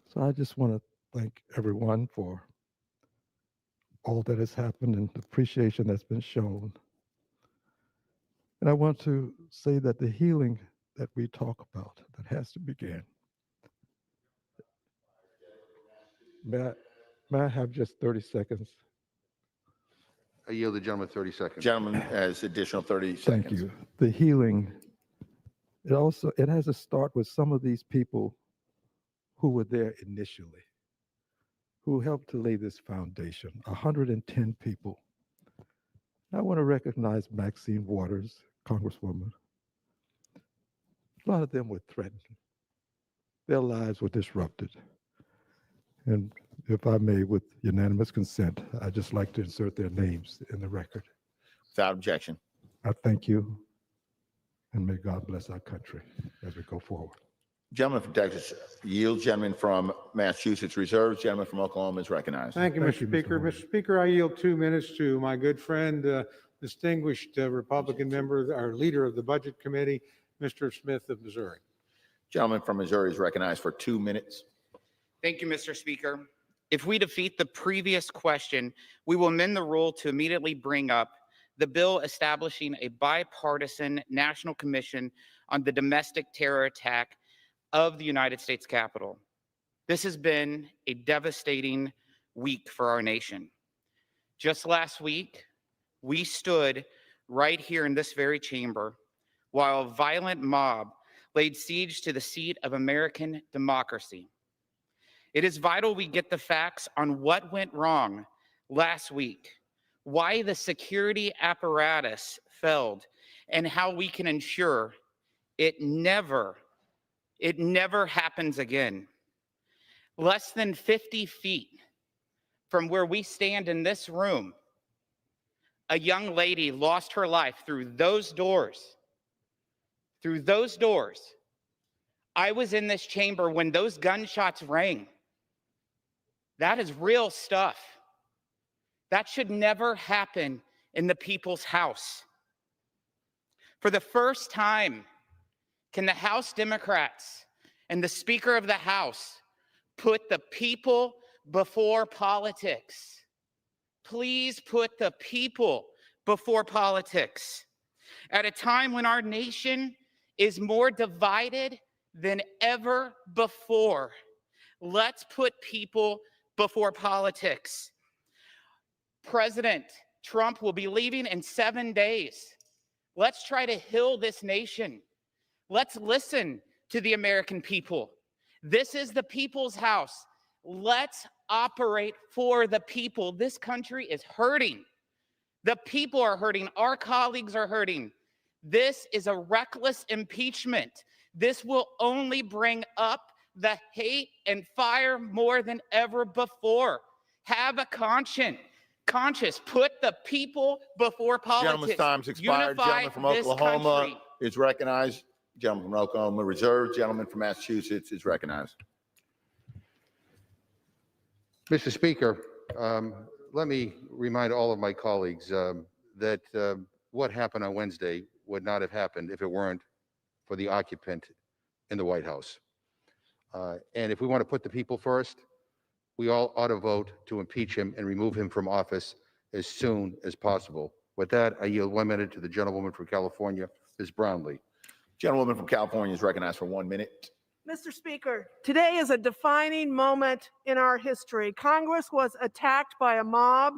So I just want to thank everyone for all that has happened and the appreciation that's been shown. And I want to say that the healing that we talk about, that has to begin. May I have just 30 seconds? I yield the gentleman 30 seconds. Gentleman has additional 30 seconds. Thank you. The healing, it has to start with some of these people who were there initially, who helped to lay this foundation, 110 people. I want to recognize Maxine Waters, Congresswoman. A lot of them were threatened. Their lives were disrupted. And if I may, with unanimous consent, I'd just like to insert their names in the record. Without objection. I thank you, and may God bless our country as we go forward. Gentleman from Texas yields. Gentleman from Massachusetts reserves. Gentleman from Oklahoma is recognized. Thank you, Mr. Speaker. Mr. Speaker, I yield 2 minutes to my good friend, distinguished Republican member, our leader of the Budget Committee, Mr. Smith of Missouri. Gentleman from Missouri is recognized for 2 minutes. Thank you, Mr. Speaker. If we defeat the previous question, we will amend the rule to immediately bring up the bill establishing a bipartisan national commission on the domestic terror attack of the United States Capitol. This has been a devastating week for our nation. Just last week, we stood right here in this very chamber while a violent mob laid siege to the seat of American democracy. It is vital we get the facts on what went wrong last week, why the security apparatus failed, and how we can ensure it never happens again. Less than 50 feet from where we stand in this room, a young lady lost her life through those doors. Through those doors. I was in this chamber when those gunshots rang. That is real stuff. That should never happen in the people's house. For the first time, can the House Democrats and the Speaker of the House put the people before politics? Please put the people before politics. At a time when our nation is more divided than ever before, let's put people before politics. President Trump will be leaving in 7 days. Let's try to heal this nation. Let's listen to the American people. This is the people's house. Let's operate for the people. This country is hurting. The people are hurting. Our colleagues are hurting. This is a reckless impeachment. This will only bring up the hate and fire more than ever before. Have a conscience. Put the people before politics. Gentleman's time's expired. Unify Gentleman from this Oklahoma country. is recognized. Gentleman from Oklahoma reserved. Gentleman from Massachusetts is recognized. Mr. Speaker, let me remind all of my colleagues that what happened on Wednesday would not have happened if it weren't for the occupant in the White House. And if we want to put the people first, we all ought to vote to impeach him and remove him from office as soon as possible. With that, I yield 1 minute to the gentlewoman from California, Ms. Brownlee. Gentlewoman from California is recognized for 1 minute. Mr. Speaker, today is a defining moment in our history. Congress was attacked by a mob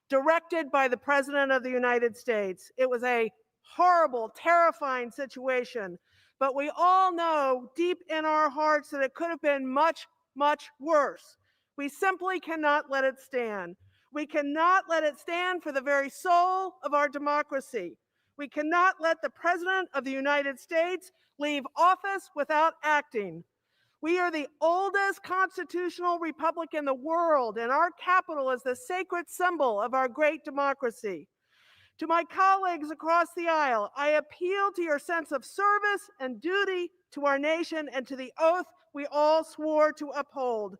directed by the President of the United States. It was a horrible, terrifying situation, but we all know deep in our hearts that it could have been much, much worse. We simply cannot let it stand. We cannot let it stand for the very soul of our democracy. We cannot let the President of the United States leave office without acting. We are the oldest constitutional republic in the world, and our Capitol is the sacred symbol of our great democracy. To my colleagues across the aisle, I appeal to your sense of service and duty to our nation and to the oath we all swore to uphold.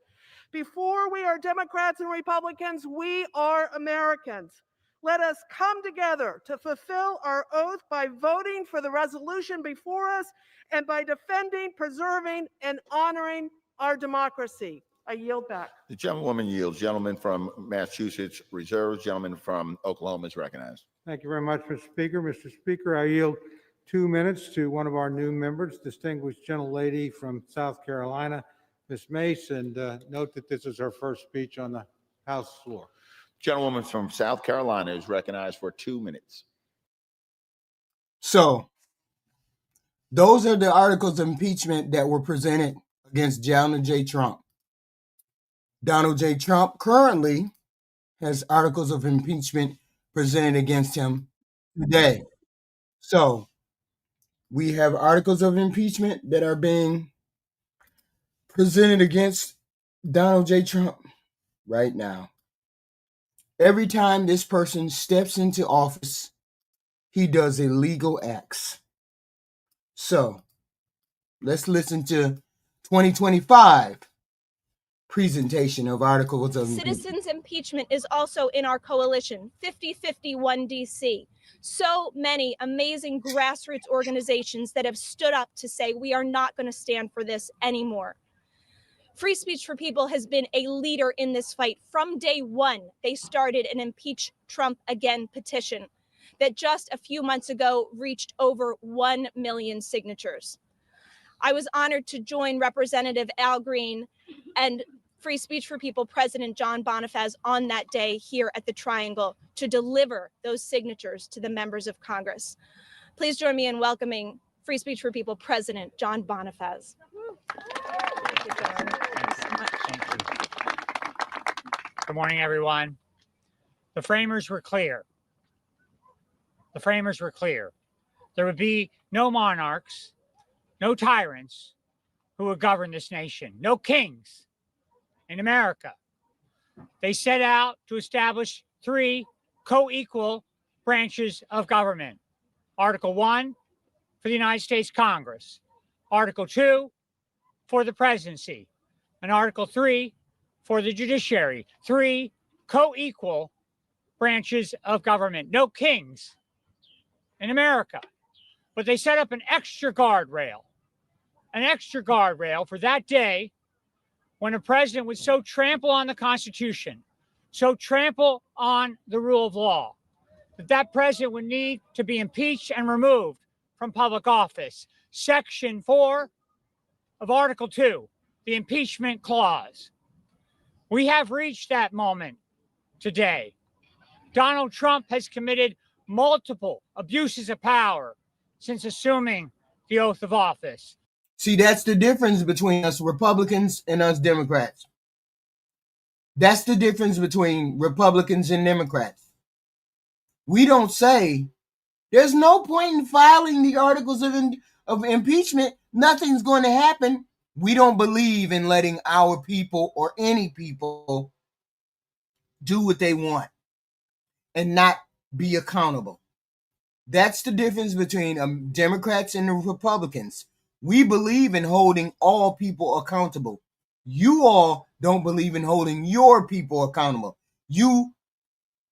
Before we are Democrats and Republicans, we are Americans. Let us come together to fulfill our oath by voting for the resolution before us and by defending, preserving, and honoring our democracy. I yield back. The gentlewoman yields. Gentleman from Massachusetts reserves. Gentleman from Oklahoma is recognized. Thank you very much, Mr. Speaker. Mr. Speaker, I yield 2 minutes to one of our new members, distinguished gentlelady from South Carolina, Ms. Mace, and note that this is her first speech on the House floor. Gentlewoman from South Carolina is recognized for 2 minutes. So, those are the articles of impeachment that were presented against Donald J. Trump. Donald J. Trump currently has articles of impeachment presented against him today. So, we have articles of impeachment that are being presented against Donald J. Trump right now. Every time this person steps into office, he does illegal acts. So, let's listen to 2025 presentation of articles of impeachment. Citizens impeachment is also in our coalition, 5051 DC. So many amazing grassroots organizations that have stood up to say we are not going to stand for this anymore. Free Speech for People has been a leader in this fight. From day one, they started an Impeach Trump Again petition that just a few months ago reached over 1 million signatures. I was honored to join Representative Al Green and Free Speech for People President John Bonifaz on that day here at the Triangle to deliver those signatures to the members of Congress. Please join me in welcoming Free Speech for People President John Bonifaz. Thank you, John. Thank you so much. Good morning, everyone. The framers were clear. The framers were clear. There would be no monarchs, no tyrants who would govern this nation, no kings in America. They set out to establish 3 co-equal branches of government. Article 1 for the United States Congress, Article 2 for the presidency, and Article 3 for the judiciary. 3 co-equal branches of government, no kings in America. But they set up an extra guardrail for that day when a president would so trample on the Constitution, so trample on the rule of law, that president would need to be impeached and removed from public office. Section 4 of Article 2, the impeachment clause. We have reached that moment today. Donald Trump has committed multiple abuses of power since assuming the oath of office. See, that's the difference between us Republicans and us Democrats. That's the difference between Republicans and Democrats. We don't say there's no point in filing the articles of impeachment. Nothing's going to happen. We don't believe in letting our people or any people do what they want and not be accountable. That's the difference between Democrats and the Republicans. We believe in holding all people accountable. You all don't believe in holding your people accountable. You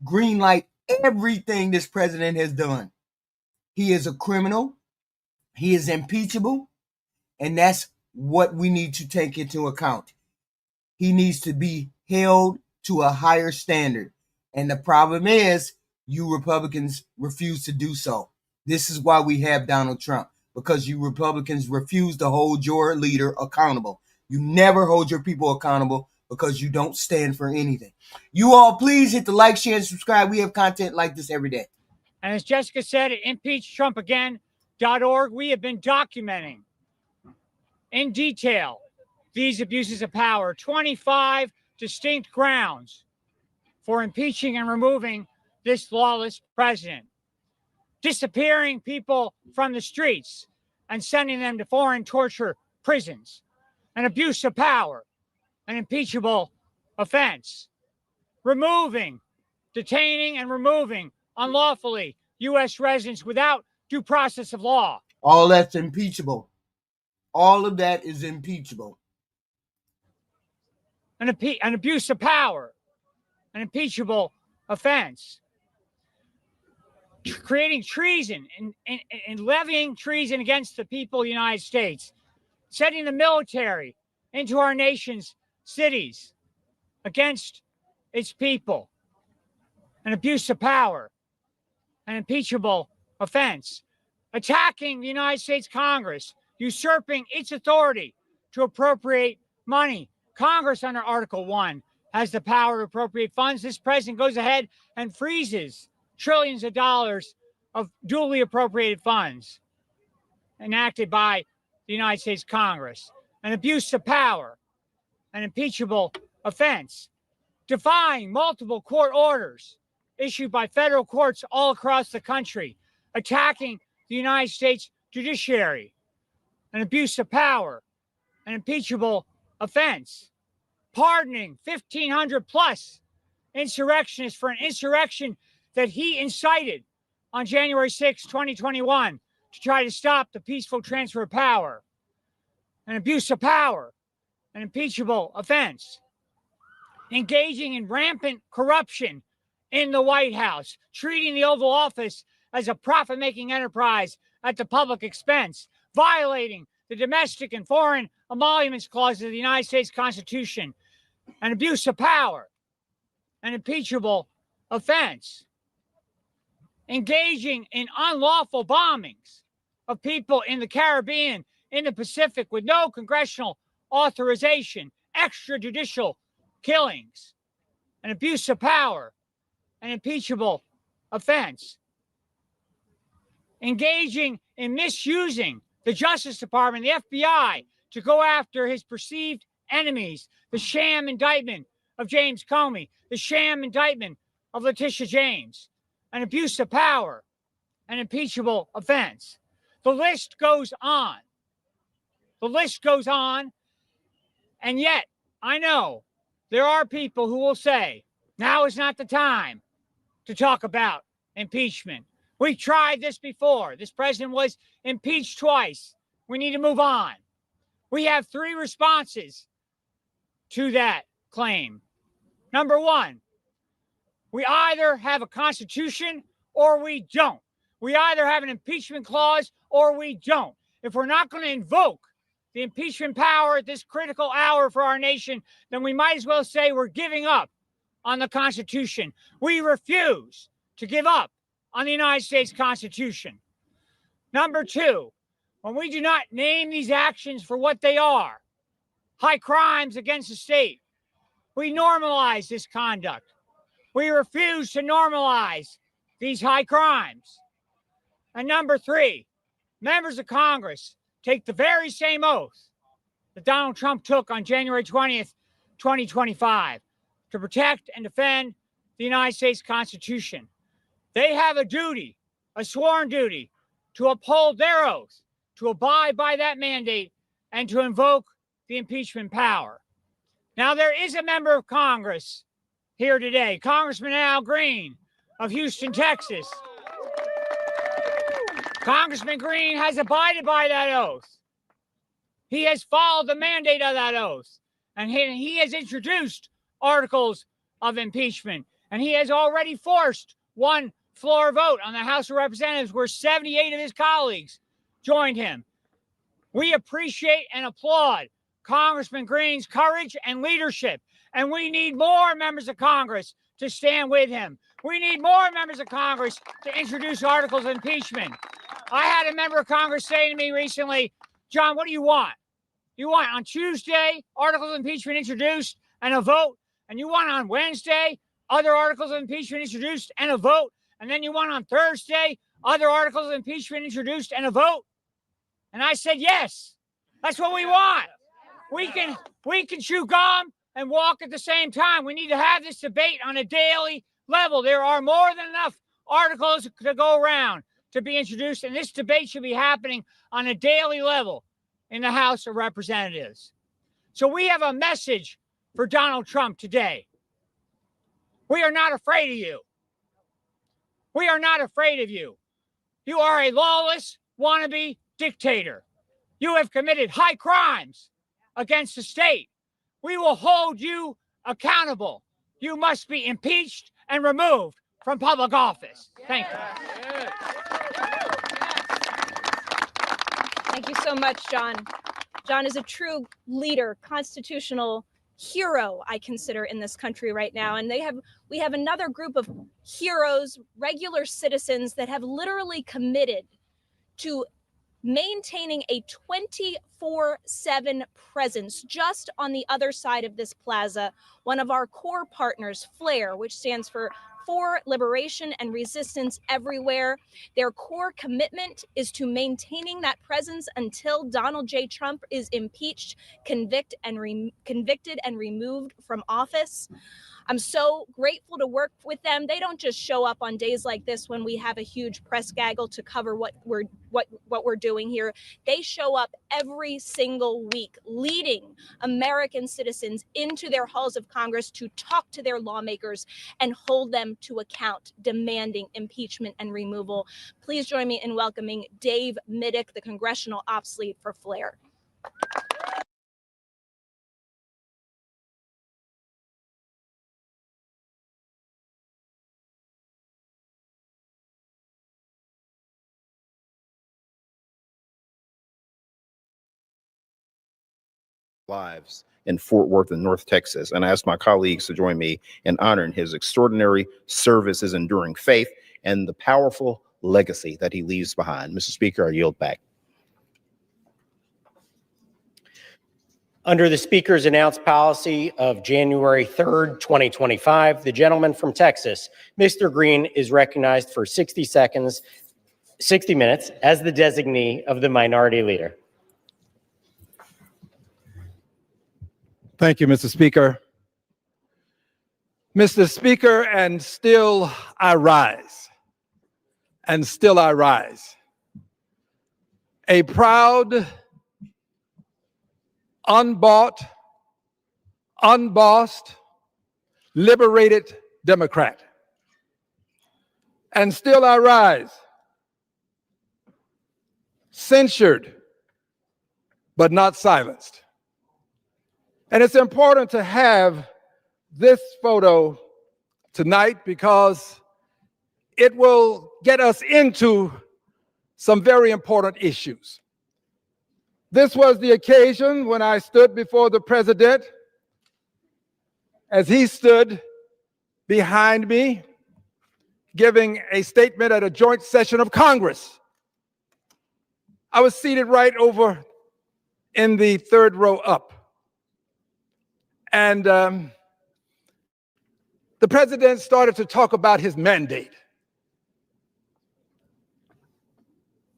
greenlight everything this president has done. He is a criminal. He is impeachable. And that's what we need to take into account. He needs to be held to a higher standard. And the problem is, you Republicans refuse to do so. This is why we have Donald Trump, because you Republicans refuse to hold your leader accountable. You never hold your people accountable because you don't stand for anything. You all please hit the like, share, and subscribe. We have content like this every day. And as Jessica said at ImpeachTrumpAgain.org, we have been documenting in detail these abuses of power, 25 distinct grounds for impeaching and removing this lawless president, disappearing people from the streets and sending them to foreign torture prisons, an abuse of power, an impeachable offense, detaining and removing unlawfully U.S. residents without due process of law. All that's impeachable. All of that is impeachable. An abuse of power, an impeachable offense. Creating treason and levying treason against the people of the United States. Sending the military into our nation's cities against its people. An abuse of power, an impeachable offense. Attacking the United States Congress, usurping its authority to appropriate money. Congress, under Article 1, has the power to appropriate funds. This president goes ahead and freezes trillions of dollars of duly appropriated funds enacted by the United States Congress. An abuse of power, an impeachable offense. Defying multiple court orders issued by federal courts all across the country. Attacking the United States judiciary. An abuse of power, an impeachable offense. Pardoning 1,500 plus insurrectionists for an insurrection that he incited on January 6, 2021 to try to stop the peaceful transfer of power. An abuse of power, an impeachable offense. Engaging in rampant corruption in the White House, treating the Oval Office as a profit-making enterprise at the public expense, violating the domestic and foreign emoluments clauses of the United States Constitution. An abuse of power, an impeachable offense. Engaging in unlawful bombings of people in the Caribbean, in the Pacific, with no congressional authorization, extrajudicial killings, an abuse of power, an impeachable offense. Engaging in misusing the Justice Department, the FBI, to go after his perceived enemies, the sham indictment of James Comey, the sham indictment of Letitia James, an abuse of power, an impeachable offense. The list goes on. The list goes on. And yet, I know there are people who will say, now is not the time to talk about impeachment. We've tried this before. This president was impeached twice. We need to move on. We have three responses to that claim. Number one, we either have a constitution or we don't. We either have an impeachment clause or we don't. If we're not going to invoke the impeachment power at this critical hour for our nation, then we might as well say we're giving up on the Constitution. We refuse to give up on the United States Constitution. Number two, when we do not name these actions for what they are, high crimes against the state, we normalize this conduct. We refuse to normalize these high crimes. And number three, members of Congress take the very same oath that Donald Trump took on January 20th, 2025, to protect and defend the United States Constitution. They have a duty, a sworn duty, to uphold their oath, to abide by that mandate, and to invoke the impeachment power. Now, there is a member of Congress here today, Congressman Al Green of Houston, Texas. Congressman Green has abided by that oath. He has followed the mandate of that oath, and he has introduced articles of impeachment, and he has already forced one floor vote on the House of Representatives where 78 of his colleagues joined him. We appreciate and applaud Congressman Green's courage and leadership, and we need more members of Congress to stand with him. We need more members of Congress to introduce articles of impeachment. I had a member of Congress say to me recently, John, what do you want? You want on Tuesday articles of impeachment introduced and a vote, and you want on Wednesday other articles of impeachment introduced and a vote, and then you want on Thursday other articles of impeachment introduced and a vote? And I said, yes, that's what we want. We can chew gum and walk at the same time. We need to have this debate on a daily level. There are more than enough articles to go around to be introduced, and this debate should be happening on a daily level in the House of Representatives. So we have a message for Donald Trump today. We are not afraid of you. We are not afraid of you. You are a lawless, wannabe dictator. You have committed high crimes against the state. We will hold you accountable. You must be impeached and removed from public office. Thank you. Thank you so much, John. John is a true leader, constitutional hero, I consider, in this country right now. And we have another group of heroes, regular citizens that have literally committed to maintaining a 24/7 presence just on the other side of this plaza. One of our core partners, FLAIR, which stands for Liberation and Resistance Everywhere. Their core commitment is to maintaining that presence until Donald J. Trump is impeached, convicted, and removed from office. I'm so grateful to work with them. They don't just show up on days like this when we have a huge press gaggle to cover what we're doing here. They show up every single week, leading American citizens into their halls of Congress to talk to their lawmakers and hold them to account, demanding impeachment and removal. Please join me in welcoming Dave Middick, the Congressional Ops Lead for FLAIR. Lives in Fort Worth and North Texas, and I asked my colleagues to join me in honoring his extraordinary service, his enduring faith, and the powerful legacy that he leaves behind. Mr. Speaker, I yield back. Under the Speaker's announced policy of January 3rd, 2025, the gentleman from Texas, Mr. Green, is recognized for 60 minutes as the designee of the Minority Leader. Thank you, Mr. Speaker. Mr. Speaker, and still I rise, and still I rise. A proud, unbought, unbossed, liberated Democrat. And still I rise, censured, but not silenced. And it's important to have this photo tonight because it will get us into some very important issues. This was the occasion when I stood before the president as he stood behind me, giving a statement at a joint session of Congress. I was seated right over in the third row up. And the president started to talk about his mandate.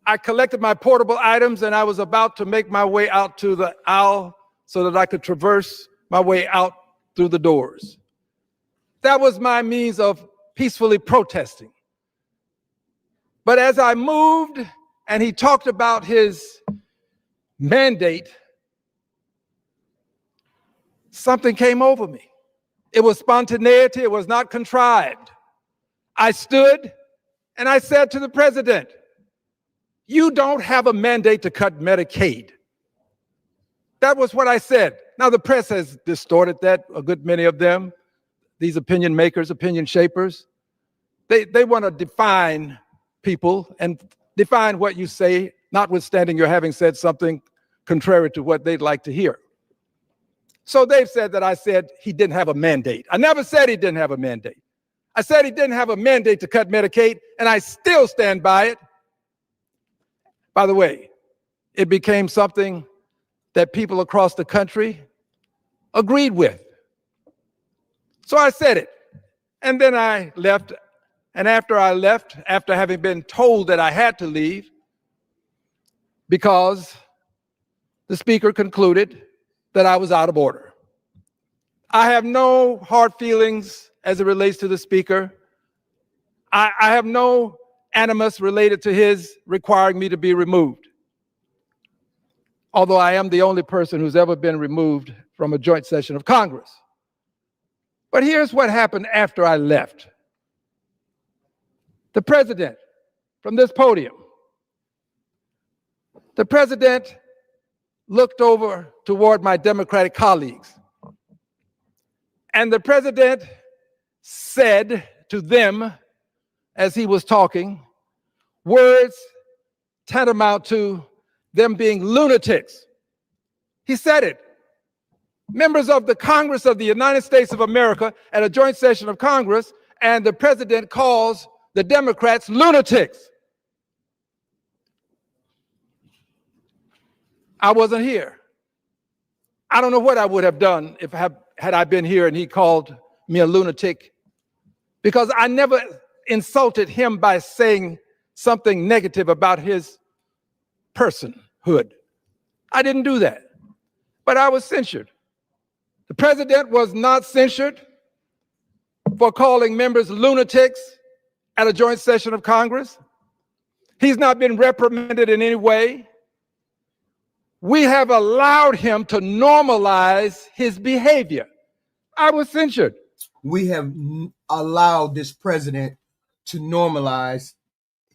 I collected my portable items and I was about to make my way out to the aisle so that I could traverse my way out through the doors. That was my means of peacefully protesting. But as I moved and he talked about his mandate, something came over me. It was spontaneity. It was not contrived. I stood and I said to the president, "You don't have a mandate to cut Medicaid." That was what I said. Now, the press has distorted that, a good many of them, these opinion makers, opinion shapers. They want to define people and define what you say, notwithstanding your having said something contrary to what they'd like to hear. So they've said that I said he didn't have a mandate. I never said he didn't have a mandate. I said he didn't have a mandate to cut Medicaid, and I still stand by it. By the way, it became something that people across the country agreed with. So I said it, and then I left. And after I left, after having been told that I had to leave, because the speaker concluded that I was out of order. I have no hard feelings as it relates to the speaker. I have no animus related to his requiring me to be removed. Although I am the only person who's ever been removed from a joint session of Congress. But here's what happened after I left. The president, from this podium, the president looked over toward my Democratic colleagues. And the president said to them, as he was talking, words tantamount to them being lunatics. He said it. Members of the Congress of the United States of America at a joint session of Congress, and the president calls the Democrats lunatics. I wasn't here. I don't know what I would have done if had I been here and he called me a lunatic, because I never insulted him by saying something negative about his personhood. I didn't do that, but I was censured. The president was not censured for calling members lunatics at a joint session of Congress. He's not been reprimanded in any way. We have allowed him to normalize his behavior. I was censured. We have allowed this president to normalize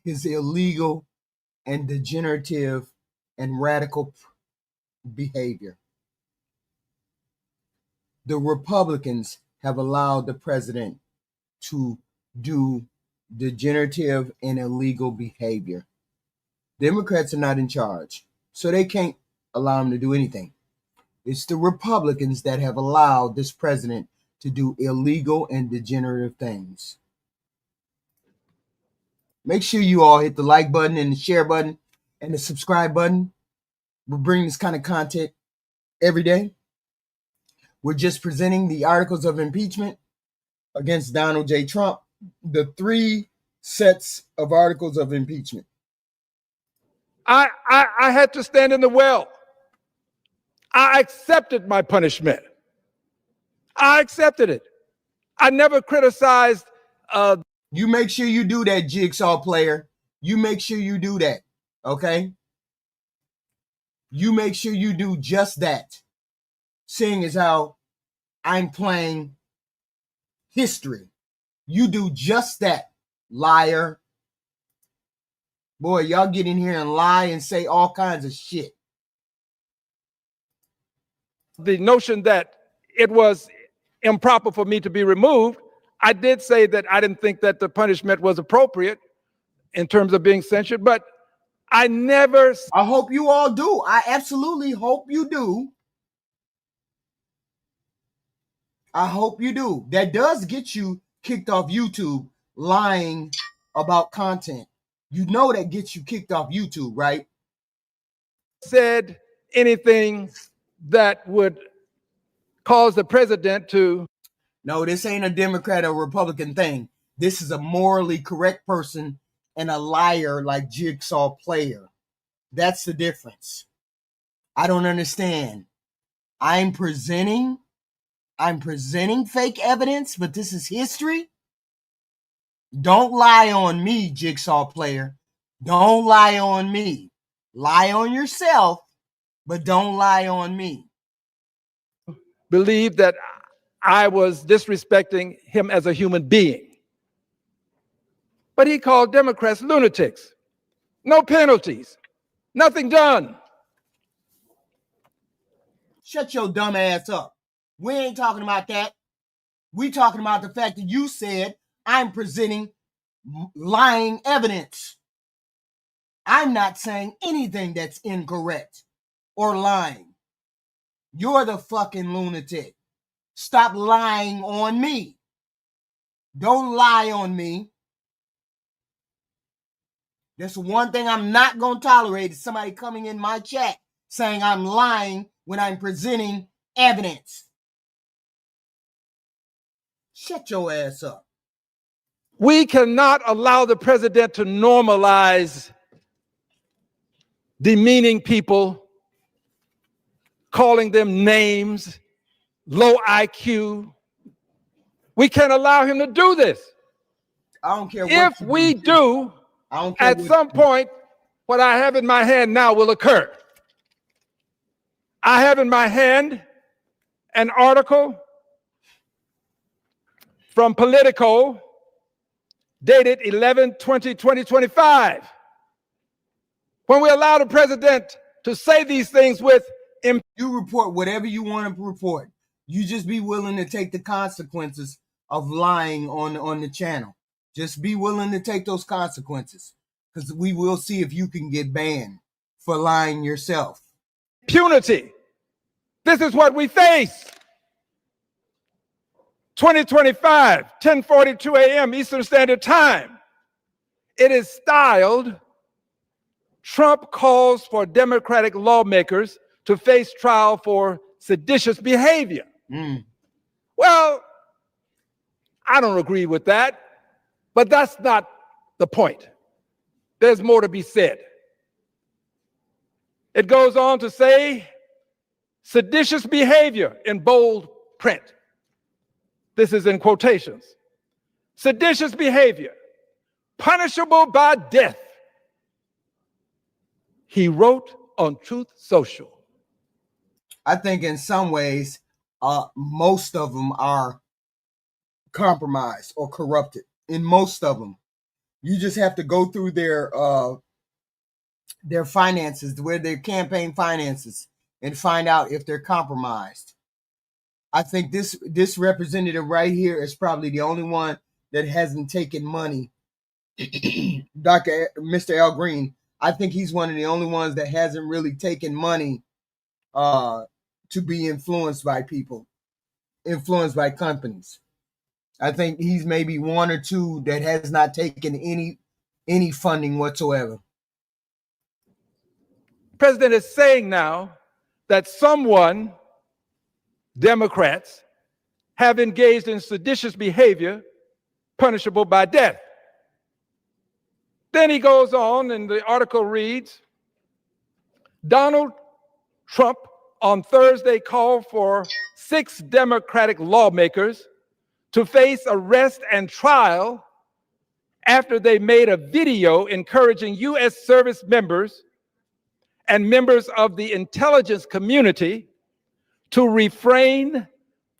his illegal and degenerative and radical behavior. The Republicans have allowed the president to do degenerative and illegal behavior. Democrats are not in charge, so they can't allow him to do anything. It's the Republicans that have allowed this president to do illegal and degenerative things. Make sure you all hit the like button and the share button and the subscribe button. We're bringing this kind of content every day. We're just presenting the articles of impeachment against Donald J. Trump, the 3 sets of articles of impeachment. I had to stand in the well. I accepted my punishment. I accepted it. I never criticized. You make sure you do that, Jigsaw player. You make sure you do that, okay? You make sure you do just that. Seeing as how I'm playing history. You do just that, liar. Boy, y'all get in here and lie and say all kinds of shit. The notion that it was improper for me to be removed, I did say that I didn't think that the punishment was appropriate in terms of being censured, but I never... I hope you all do. I absolutely hope you do. I hope you do. That does get you kicked off YouTube, lying about content. You know that gets you kicked off YouTube, right? Said anything that would cause the president to... No, this ain't a Democrat or Republican thing. This is a morally correct person and a liar like Jigsaw player. That's the difference. I don't understand. I'm presenting fake evidence, but this is history. Don't lie on me, Jigsaw player. Don't lie on me. Lie on yourself, but don't lie on me. Believe that I was disrespecting him as a human being. But he called Democrats lunatics. No penalties. Nothing done. Shut your dumb ass up. We ain't talking about that. We talking about the fact that you said I'm presenting lying evidence. I'm not saying anything that's incorrect or lying. You're the fucking lunatic. Stop lying on me. Don't lie on me. That's one thing I'm not going to tolerate is somebody coming in my chat saying I'm lying when I'm presenting evidence. Shut your ass up. We cannot allow the president to normalize demeaning people, calling them names, low IQ. We can't allow him to do this. I don't care what if we do, at some point, what I have in my hand now will occur. I have in my hand an article from Politico dated 11/20/2025. When we allow the president to say these things with... You report whatever you want to report. You just be willing to take the consequences of lying on the channel. Just be willing to take those consequences, because we will see if you can get banned for lying yourself. Impunity. This is what we face. 2025, 10:42 a.m. Eastern Standard Time. It is styled, Trump calls for Democratic lawmakers to face trial for seditious behavior. Well, I don't agree with that, but that's not the point. There's more to be said. It goes on to say, seditious behavior in bold print. This is in quotations. Seditious behavior, punishable by death. He wrote on Truth Social. I think in some ways, most of them are compromised or corrupted. In most of them, you just have to go through their finances, where their campaign finances, and find out if they're compromised. I think this representative right here is probably the only one that hasn't taken money. Mr. Al Green, I think he's one of the only ones that hasn't really taken money to be influenced by people, influenced by companies. I think he's maybe one or two that has not taken any funding whatsoever. The president is saying now that someone Democrats have engaged in seditious behavior punishable by death. Then he goes on, and the article reads, Donald Trump on Thursday called for 6 Democratic lawmakers to face arrest and trial after they made a video encouraging U.S. service members and members of the intelligence community to refrain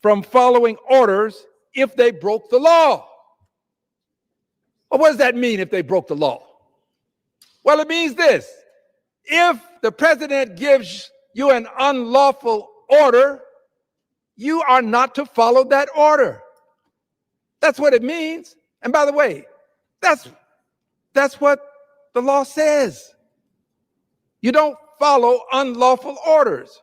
from following orders if they broke the law. Well, what does that mean if they broke the law? Well, it means this. If the president gives you an unlawful order, you are not to follow that order. That's what it means. And by the way, that's what the law says. You don't follow unlawful orders.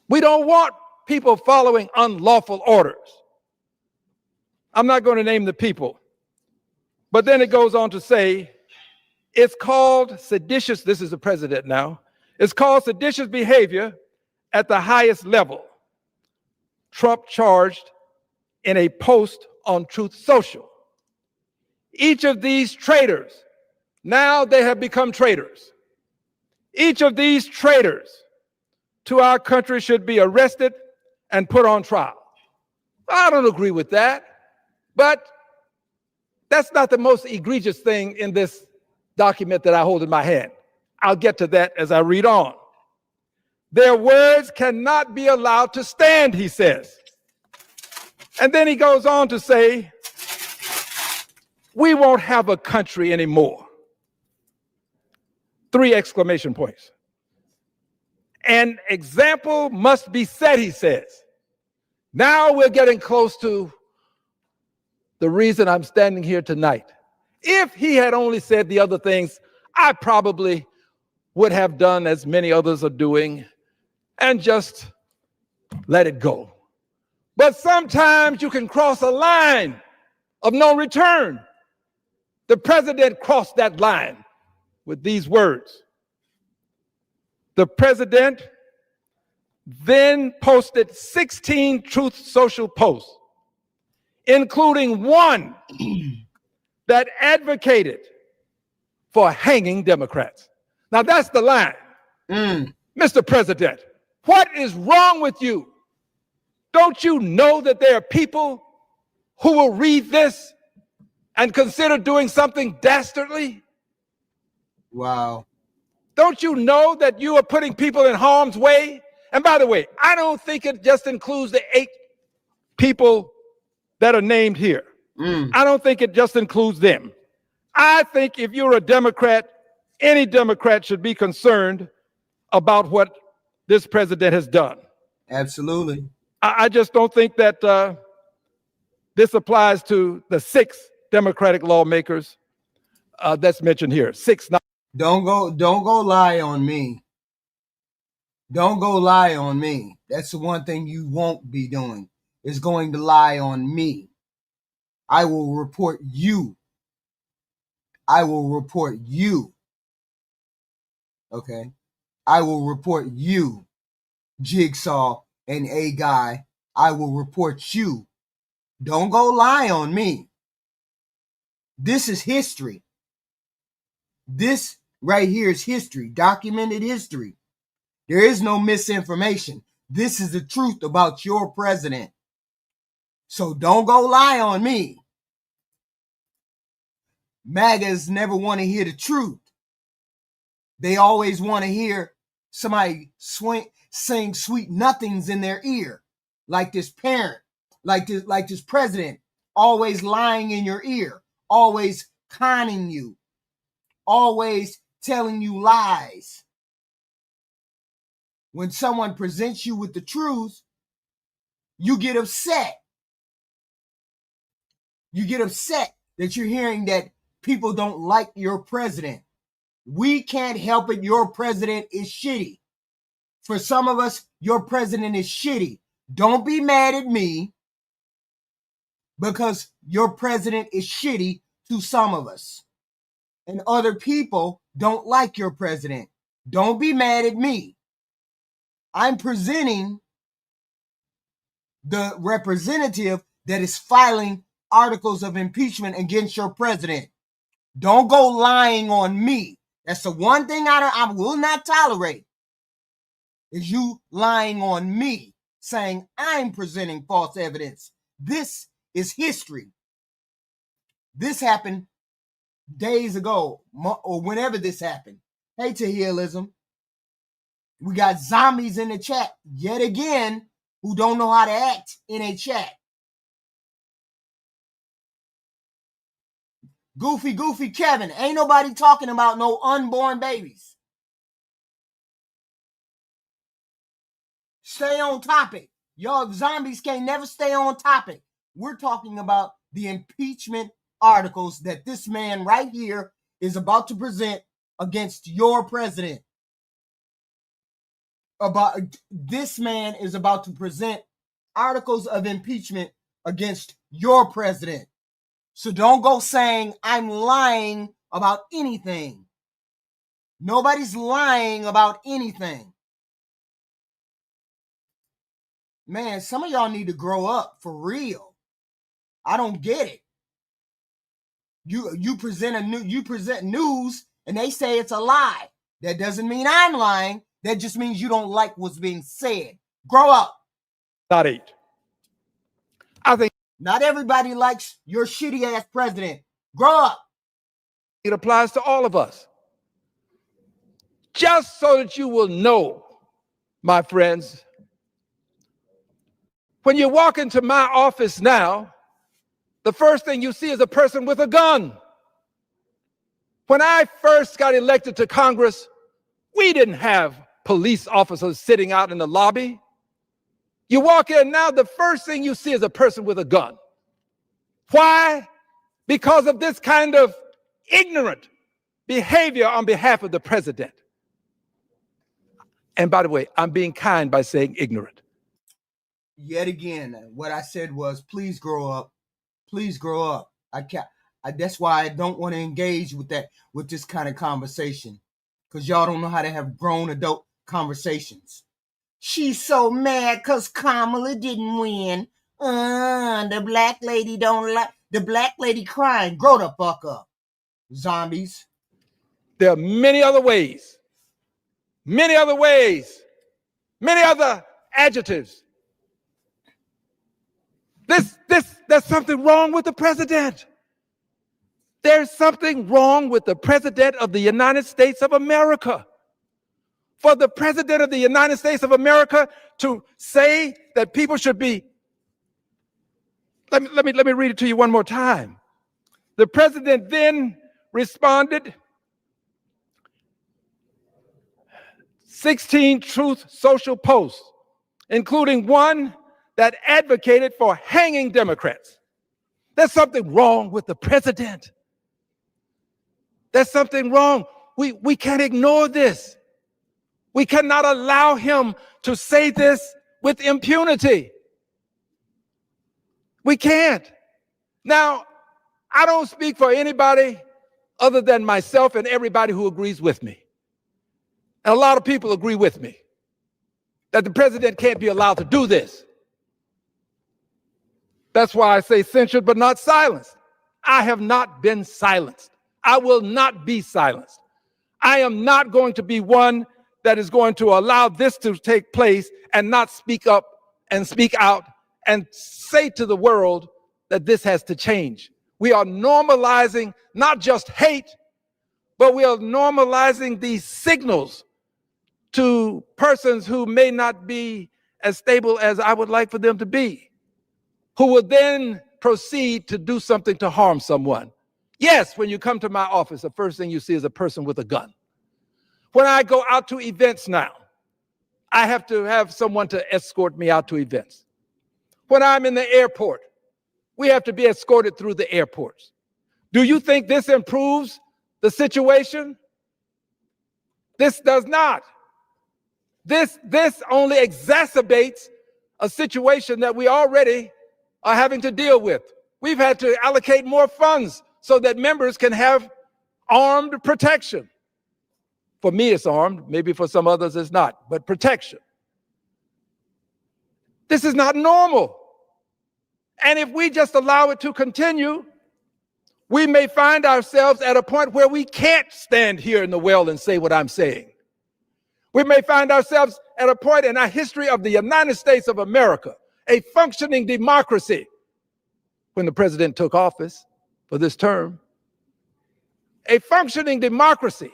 We don't want people following unlawful orders. I'm not going to name the people. But then it goes on to say, it's called seditious, this is the president now, it's called seditious behavior at the highest level. Trump charged in a post on Truth Social. Each of these traitors, now they have become traitors. Each of these traitors to our country should be arrested and put on trial. I don't agree with that, but that's not the most egregious thing in this document that I hold in my hand. I'll get to that as I read on. Their words cannot be allowed to stand, he says. And then he goes on to say, we won't have a country anymore. 3 exclamation points. An example must be set, he says. Now we're getting close to the reason I'm standing here tonight. If he had only said the other things, I probably would have done as many others are doing and just let it go. But sometimes you can cross a line of no return. The president crossed that line with these words. The president then posted 16 Truth Social posts, including one that advocated for hanging Democrats. Now that's the line. Mr. President, what is wrong with you? Don't you know that there are people who will read this and consider doing something dastardly? Wow. Don't you know that you are putting people in harm's way? And by the way, I don't think it just includes the 8 people that are named here. I don't think it just includes them. I think if you're a Democrat, any Democrat should be concerned about what this president has done. Absolutely. I just don't think that this applies to the 6 Democratic lawmakers that's mentioned here. 6. Don't go lie on me. Don't go lie on me. That's the one thing you won't be doing, is going to lie on me. I will report you. I will report you. Okay? I will report you, Jigsaw and A Guy. I will report you. Don't go lie on me. This is history. This right here is history, documented history. There is no misinformation. This is the truth about your president. So don't go lie on me. MAGAs never want to hear the truth. They always want to hear somebody sing sweet nothings in their ear, like this parent, like this president, always lying in your ear, always conning you, always telling you lies. When someone presents you with the truth, you get upset. You get upset that you're hearing that people don't like your president. We can't help it. Your president is shitty. For some of us, your president is shitty. Don't be mad at me because your president is shitty to some of us. And other people don't like your president. Don't be mad at me. I'm presenting the representative that is filing articles of impeachment against your president. Don't go lying on me. That's the one thing I will not tolerate, is you lying on me, saying I'm presenting false evidence. This is history. This happened days ago, or whenever this happened. Hey, Tahilism. We got zombies in the chat yet again who don't know how to act in a chat. Goofy Kevin. Ain't nobody talking about no unborn babies. Stay on topic. Y'all zombies can't never stay on topic. We're talking about the impeachment articles that this man right here is about to present against your president. This man is about to present articles of impeachment against your president. So don't go saying I'm lying about anything. Nobody's lying about anything. Man, some of y'all need to grow up for real. I don't get it. You present news and they say it's a lie. That doesn't mean I'm lying. That just means you don't like what's being said. Grow up. Not 8. I think not everybody likes your shitty ass president. Grow up. It applies to all of us. Just so that you will know, my friends, when you walk into my office now, the first thing you see is a person with a gun. When I first got elected to Congress, we didn't have police officers sitting out in the lobby. You walk in now, the first thing you see is a person with a gun. Why? Because of this kind of ignorant behavior on behalf of the president. And by the way, I'm being kind by saying ignorant. Yet again, what I said was, please grow up. Please grow up. That's why I don't want to engage with this kind of conversation, because y'all don't know how to have grown adult conversations. She's so mad because Kamala didn't win. The black lady don't like the black lady crying. Grow the fuck up, zombies. There are many other ways, many other adjectives. There's something wrong with the president. There's something wrong with the president of the United States of America. For the president of the United States of America to say that people should be, let me read it to you one more time. The president then responded, 16 Truth Social posts, including one that advocated for hanging Democrats. There's something wrong with the president. There's something wrong. We can't ignore this. We cannot allow him to say this with impunity. We can't. Now, I don't speak for anybody other than myself and everybody who agrees with me. And a lot of people agree with me that the president can't be allowed to do this. That's why I say censured but not silenced. I have not been silenced. I will not be silenced. I am not going to be one that is going to allow this to take place and not speak up and speak out and say to the world that this has to change. We are normalizing not just hate, but we are normalizing these signals to persons who may not be as stable as I would like for them to be, who will then proceed to do something to harm someone. Yes, when you come to my office, the first thing you see is a person with a gun. When I go out to events now, I have to have someone to escort me out to events. When I'm in the airport, we have to be escorted through the airports. Do you think this improves the situation? This does not. This only exacerbates a situation that we already are having to deal with. We've had to allocate more funds so that members can have armed protection. For me, it's armed. Maybe for some others, it's not, but protection. This is not normal. And if we just allow it to continue, we may find ourselves at a point where we can't stand here in the well and say what I'm saying. We may find ourselves at a point in our history of the United States of America, a functioning democracy, when the president took office for this term, a functioning democracy,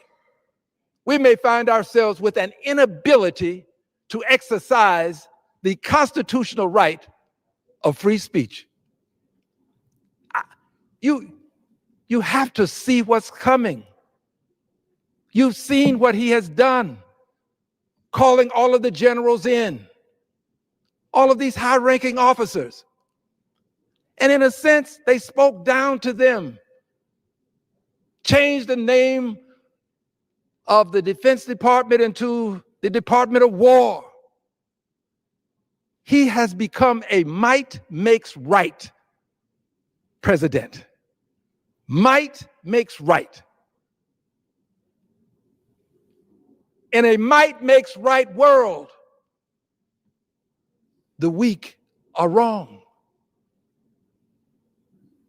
we may find ourselves with an inability to exercise the constitutional right of free speech. You have to see what's coming. You've seen what he has done, calling all of the generals in, all of these high-ranking officers. And in a sense, they spoke down to them, changed the name of the Defense Department into the Department of War. He has become a might makes right president. Might makes right. In a might makes right world, the weak are wrong.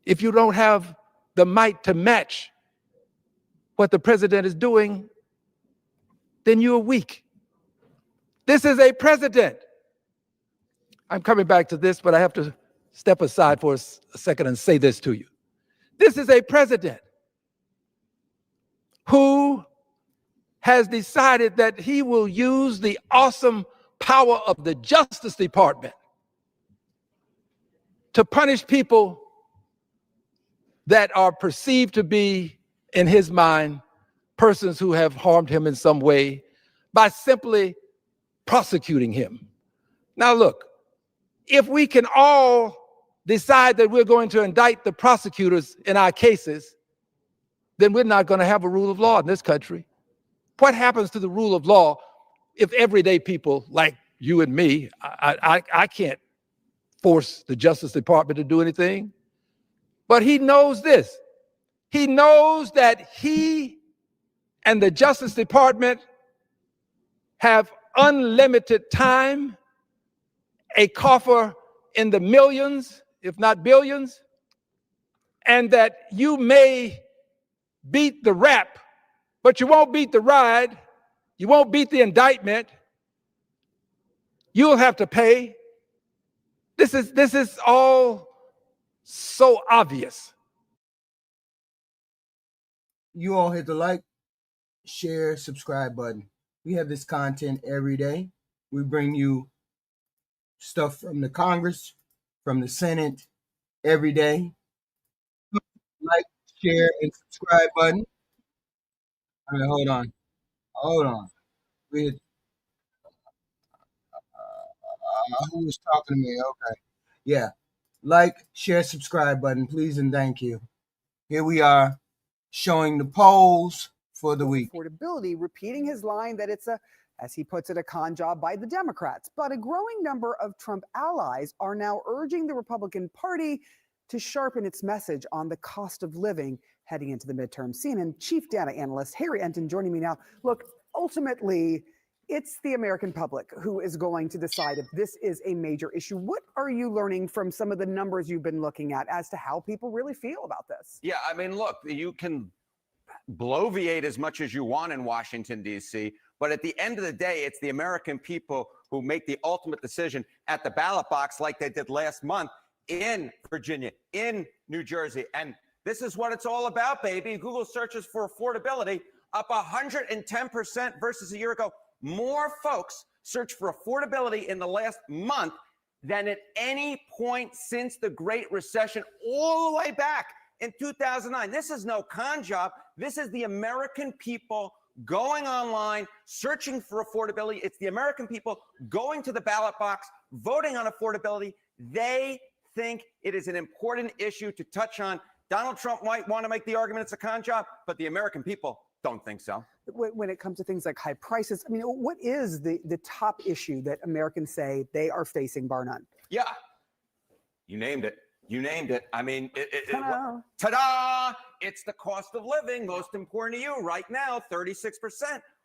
If you don't have the might to match what the president is doing, then you're weak. This is a president. I'm coming back to this, but I have to step aside for a second and say this to you. This is a president who has decided that he will use the awesome power of the Justice Department to punish people that are perceived to be, in his mind, persons who have harmed him in some way by simply prosecuting him. Now look, if we can all decide that we're going to indict the prosecutors in our cases, then we're not going to have a rule of law in this country. What happens to the rule of law if everyday people like you and me, I can't force the Justice Department to do anything, but he knows this. He knows that he and the Justice Department have unlimited time, a coffer in the millions, if not billions, and that you may beat the rap, but you won't beat the ride, you won't beat the indictment, you'll have to pay. This is all so obvious. You all hit the like, share, subscribe button. We have this content every day. We bring you stuff from the Congress, from the Senate, every day. Like, share, and subscribe button. All right, hold on. We hit, who was talking to me? Okay, yeah. Like, share, subscribe button, please and thank you. Here we are, showing the polls for the week. Affordability, repeating his line that it's a, as he puts it, a con job by the Democrats. But a growing number of Trump allies are now urging the Republican Party to sharpen its message on the cost of living heading into the midterm. CNN chief data analyst Harry Enton joining me now. Look, ultimately, it's the American public who is going to decide if this is a major issue. What are you learning from some of the numbers you've been looking at as to how people really feel about this? Yeah, I mean, look, you can bloviate as much as you want in Washington, D.C., but at the end of the day, it's the American people who make the ultimate decision at the ballot box like they did last month in Virginia, in New Jersey. And this is what it's all about, baby. Google searches for affordability up 110% versus a year ago. More folks search for affordability in the last month than at any point since the Great Recession, all the way back in 2009. This is no con job. This is the American people going online, searching for affordability. It's the American people going to the ballot box, voting on affordability. They think it is an important issue to touch on. Donald Trump might want to make the argument it's a con job, but the American people don't think so. When it comes to things like high prices, I mean, what is the top issue that Americans say they are facing, bar none? Yeah, you named it. You named it. I mean, ta-da! It's the cost of living, most important to you right now, 36%.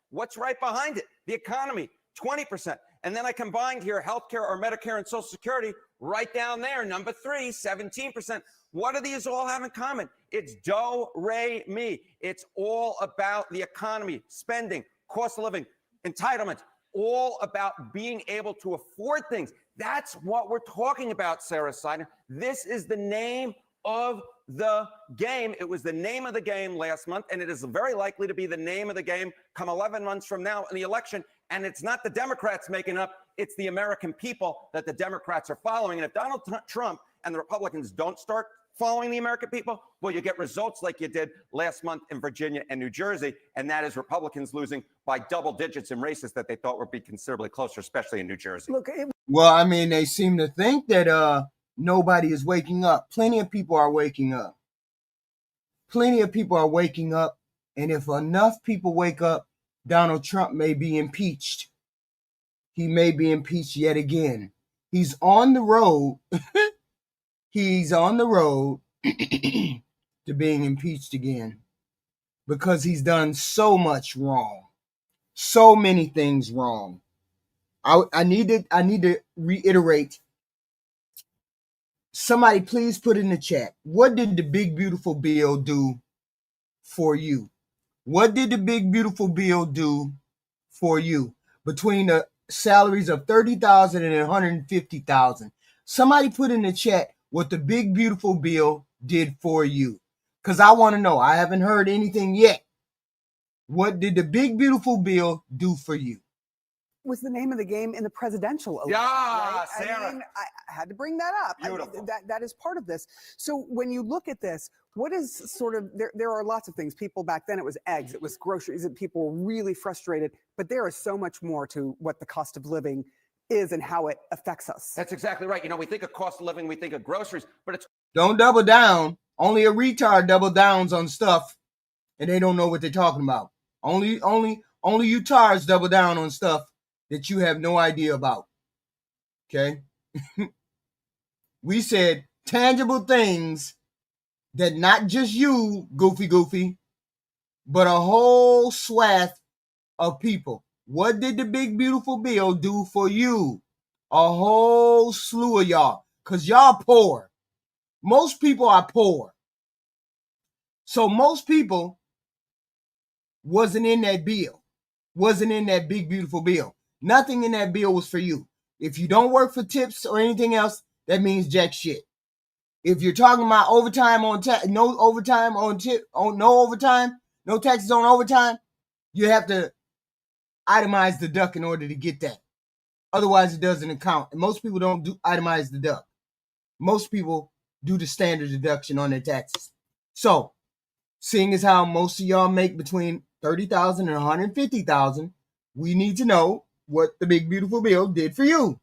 What's right behind it? The economy, 20%. And then I combined here healthcare or Medicare and Social Security right down there. Number 3, 17%. What do these all have in common? It's do, re, mi. It's all about the economy, spending, cost of living, entitlement, all about being able to afford things. That's what we're talking about, Sarah Sidner. This is the name of the game. It was the name of the game last month, and it is very likely to be the name of the game come 11 months from now in the election. And it's not the Democrats making up, it's the American people that the Democrats are following. And if Donald Trump and the Republicans don't start following the American people, well, you get results like you did last month in Virginia and New Jersey, and that is Republicans losing by double digits in races that they thought would be considerably closer, especially in New Jersey. Look, Well, I mean, they seem to think that nobody is waking up. Plenty of people are waking up. Plenty of people are waking up, and if enough people wake up, Donald Trump may be impeached. He may be impeached yet again. He's on the road. He's on the road to being impeached again because he's done so much wrong. So many things wrong. I need to reiterate. Somebody please put in the chat. What did the big beautiful bill do for you? What did the big beautiful bill do for you? Between the salaries of $30,000 and $150,000. Somebody put in the chat what the big beautiful bill did for you. Because I want to know. I haven't heard anything yet. What did the big beautiful bill do for you? Was the name of the game in the presidential election. Yeah, right? Sarah. I mean, I had to bring that up. Beautiful. That is part of this. So when you look at this, what is sort of, there are lots of things. People back then, it was eggs, it was groceries, and people were really frustrated. But there is so much more to what the cost of living is and how it affects us. That's exactly right. You know, we think of cost of living, we think of groceries, but it's Don't double down. Only a retard double downs on stuff and they don't know what they're talking about. Only you tards double down on stuff that you have no idea about. Okay? We said tangible things that not just you, goofy, but a whole swath of people. What did the big beautiful bill do for you? A whole slew of y'all. Because y'all poor. Most people are poor. So most people wasn't in that bill. Wasn't in that big beautiful bill. Nothing in that bill was for you. If you don't work for tips or anything else, that means jack shit. If you're talking about overtime on no overtime on tip, on no overtime, no taxes on overtime, you have to itemize the duck in order to get that. Otherwise, it doesn't account. And most people don't do itemize the duck. Most people do the standard deduction on their taxes. So, seeing as how most of y'all make between $30,000 and $150,000, we need to know what the big beautiful bill did for you.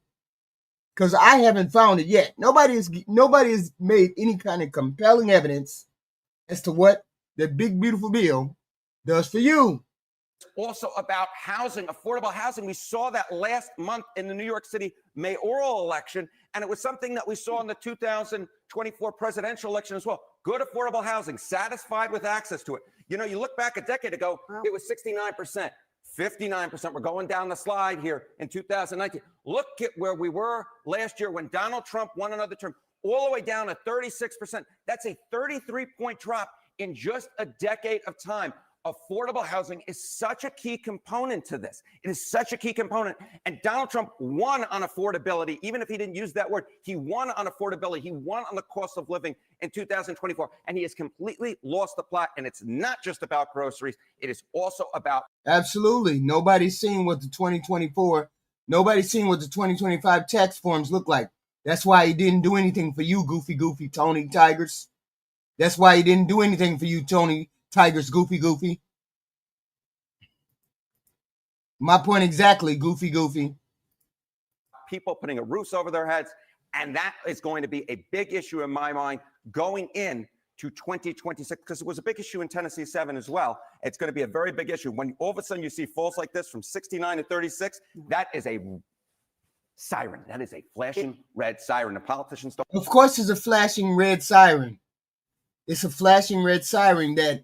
Because I haven't found it yet. Nobody has made any kind of compelling evidence as to what the big beautiful bill does for you. also about housing, affordable housing. We saw that last month in the New York City mayoral election, and it was something that we saw in the 2024 presidential election as well. Good affordable housing, satisfied with access to it. You know, you look back a decade ago, it was 69%. 59%. We're going down the slide here in 2019. Look at where we were last year when Donald Trump won another term, all the way down to 36%. That's a 33-point drop in just a decade of time. Affordable housing is such a key component to this. It is such a key component. And Donald Trump won on affordability, even if he didn't use that word. He won on affordability. He won on the cost of living in 2024. And he has completely lost the plot. And it's not just about groceries. It is also about. Absolutely. Nobody's seen what the 2025 tax forms look like. That's why he didn't do anything for you, goofy, Tony Tigers. That's why he didn't do anything for you, Tony Tigers, goofy. My point exactly, goofy. People putting a roof over their heads. And that is going to be a big issue in my mind going in to 2026, because it was a big issue in Tennessee 7 as well. It's going to be a very big issue. When all of a sudden you see falls like this from 69 to 36, that is a siren. That is a flashing red siren. The politicians don't. Of course, it's a flashing red siren. It's a flashing red siren that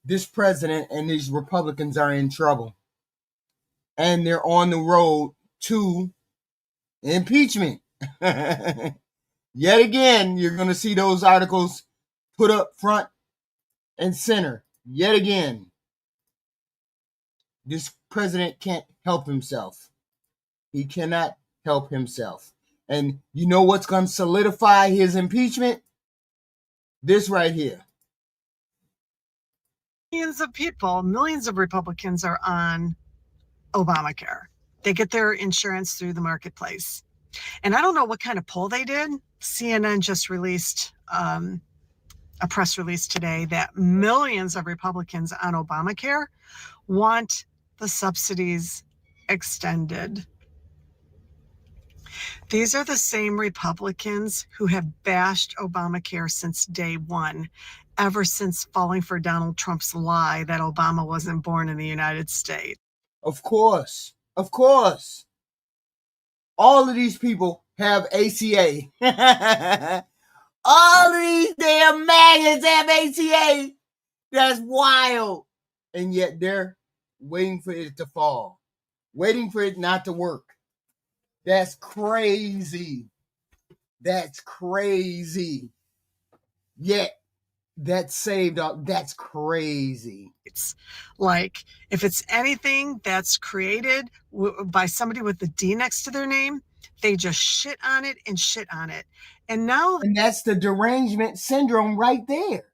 this president and these Republicans are in trouble. And they're on the road to Impeachment. Yet again, you're going to see those articles put up front and center. Yet again. This president can't help himself. He cannot help himself. And you know what's going to solidify his impeachment? This right here. Millions of people, millions of Republicans are on Obamacare. They get their insurance through the marketplace. And I don't know what kind of poll they did. CNN just released a press release today that millions of Republicans on Obamacare want the subsidies extended. These are the same Republicans who have bashed Obamacare since day one, ever since falling for Donald Trump's lie that Obama wasn't born in the United States. Of course. Of course. All of these people have ACA. All of these damn maggots have ACA. That's wild. And yet they're waiting for it to fall. Waiting for it not to work. That's crazy. That's crazy. Yet that saved up. That's crazy. It's like if it's anything that's created by somebody with the D next to their name, they just shit on it and shit on it. And now, and that's the derangement syndrome right there.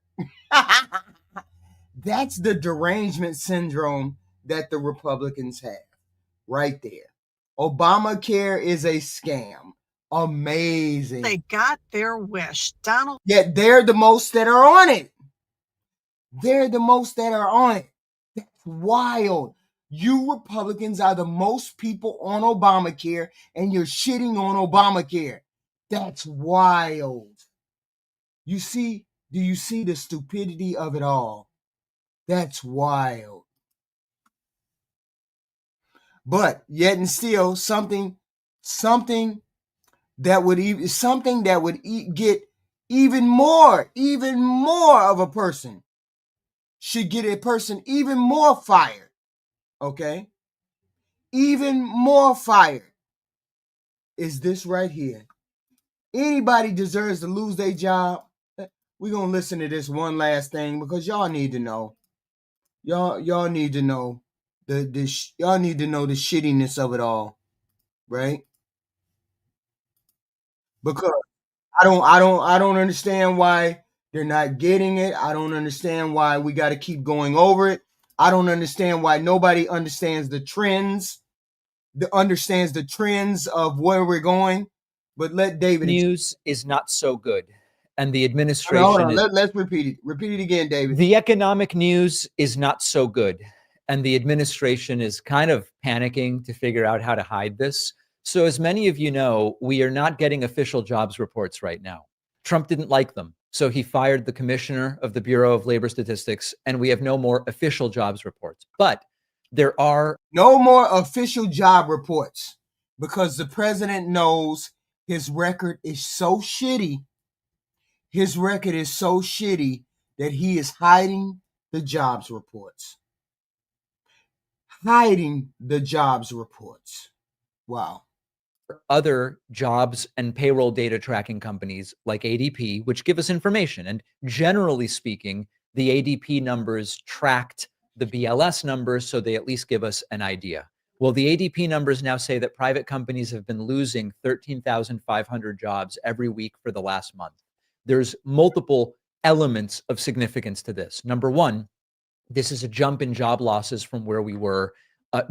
That's the derangement syndrome that the Republicans have right there. Obamacare is a scam. Amazing. they got their wish. Donald Yet they're the most that are on it. They're the most that are on it. That's wild. You Republicans are the most people on Obamacare, and you're shitting on Obamacare. That's wild. Do you see the stupidity of it all? That's wild. But yet and still, something that would get even more of a person should get a person even more fired. Okay? Even more fired is this right here. Anybody deserves to lose their job. We're going to listen to this one last thing because y'all need to know. Y'all need to know y'all need to know the shittiness of it all, right? Because I don't understand why they're not getting it. I don't understand why we got to keep going over it. I don't understand why nobody understands the trends of where we're going. But let David. News is not so good. And the administration. Hold on. Let's repeat it. Repeat it again, David. The economic news is not so good. And the administration is kind of panicking to figure out how to hide this. So as many of you know, we are not getting official jobs reports right now. Trump didn't like them. So he fired the commissioner of the Bureau of Labor Statistics, and we have no more official jobs reports. But there are no more official job reports because the president knows his record is so shitty. His record is so shitty that he is hiding the jobs reports. Hiding the jobs reports. Wow. Other jobs and payroll data tracking companies like ADP, which give us information. And generally speaking, the ADP numbers tracked the BLS numbers, so they at least give us an idea. Well, the ADP numbers now say that private companies have been losing 13,500 jobs every week for the last month. There's multiple elements of significance to this. Number one, this is a jump in job losses from where we were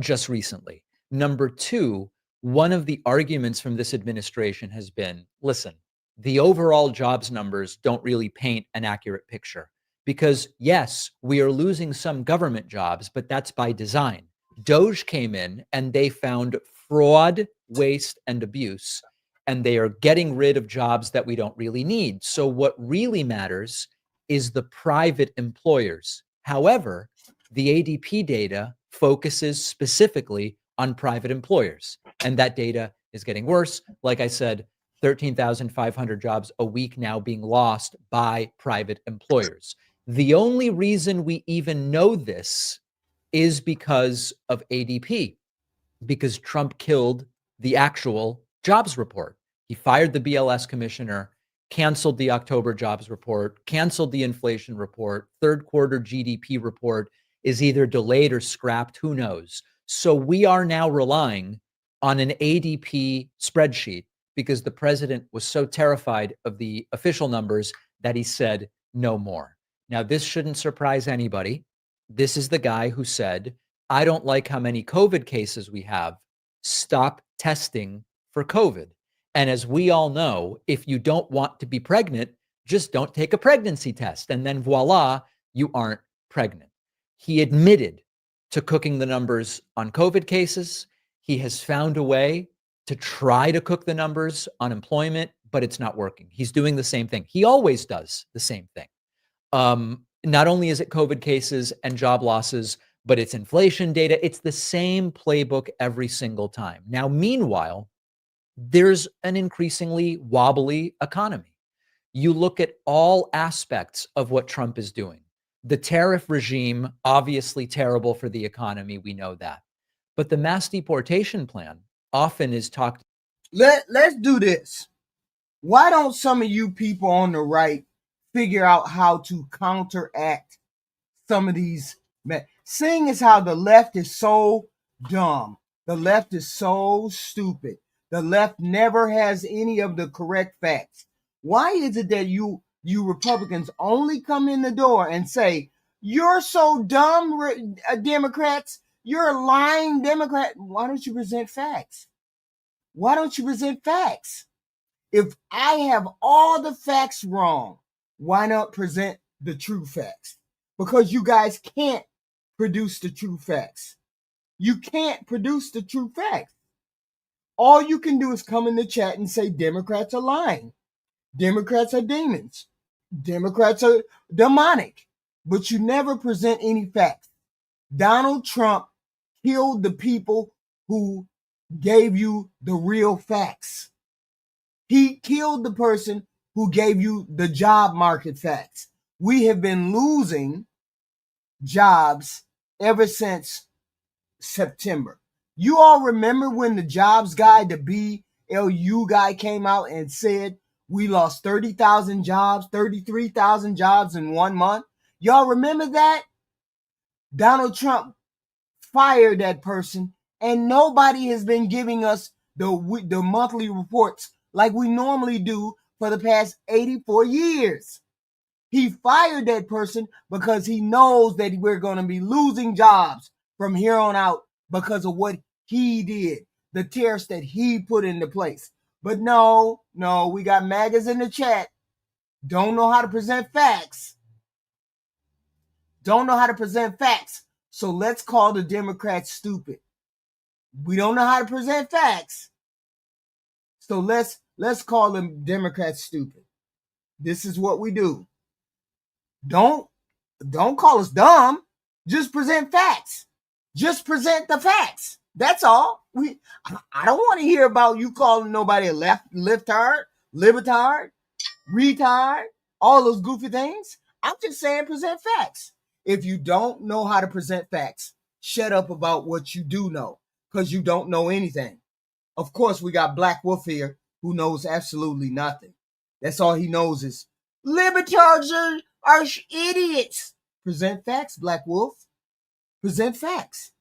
just recently. Number two, one of the arguments from this administration has been, listen, the overall jobs numbers don't really paint an accurate picture because yes, we are losing some government jobs, but that's by design. DOGE came in and they found fraud, waste, and abuse, and they are getting rid of jobs that we don't really need. So what really matters is the private employers. However, the ADP data focuses specifically on private employers, and that data is getting worse. Like I said, 13,500 jobs a week now being lost by private employers. The only reason we even know this is because of ADP, because Trump killed the actual jobs report. He fired the BLS commissioner, canceled the October jobs report, canceled the inflation report. Third quarter GDP report is either delayed or scrapped, who knows? So we are now relying on an ADP spreadsheet because the president was so terrified of the official numbers that he said no more. Now, this shouldn't surprise anybody. This is the guy who said, I don't like how many COVID cases we have. Stop testing for COVID. And as we all know, if you don't want to be pregnant, just don't take a pregnancy test. And then voila, you aren't pregnant. He admitted to cooking the numbers on COVID cases. He has found a way to try to cook the numbers on employment, but it's not working. He's doing the same thing. He always does the same thing. Not only is it COVID cases and job losses, but it's inflation data. It's the same playbook every single time. Now, meanwhile, there's an increasingly wobbly economy. You look at all aspects of what Trump is doing. The tariff regime, obviously terrible for the economy. We know that. But the mass deportation plan often is talked. Let's do this. Why don't some of you people on the right figure out how to counteract some of these? Seeing as how the left is so dumb, the left is so stupid, the left never has any of the correct facts. Why is it that you Republicans only come in the door and say, you're so dumb, Democrats, you're a lying Democrat? Why don't you present facts? Why don't you present facts? If I have all the facts wrong, why not present the true facts? Because you guys can't produce the true facts. You can't produce the true facts. All you can do is come in the chat and say Democrats are lying. Democrats are demons. Democrats are demonic. But you never present any facts. Donald Trump killed the people who gave you the real facts. He killed the person who gave you the job market facts. We have been losing jobs ever since September. You all remember when the jobs guy, the BLU guy, came out and said we lost 30,000 jobs, 33,000 jobs in 1 month? Y'all remember that? Donald Trump fired that person, and nobody has been giving us the monthly reports like we normally do for the past 84 years. He fired that person because he knows that we're going to be losing jobs from here on out because of what he did, the tariffs that he put into place. But no, we got MAGAs in the chat. Don't know how to present facts. Don't know how to present facts. So let's call the Democrats stupid. We don't know how to present facts. So let's call them Democrats stupid. This is what we do. Don't call us dumb. Just present facts. Just present the facts. That's all. I don't want to hear about you calling nobody a leftard, libertard, retard, all those goofy things. I'm just saying present facts. If you don't know how to present facts, shut up about what you do know, because you don't know anything. Of course, we got Black Wolf here who knows absolutely nothing. That's all he knows is libertards are idiots. Present facts, Black Wolf. Present facts.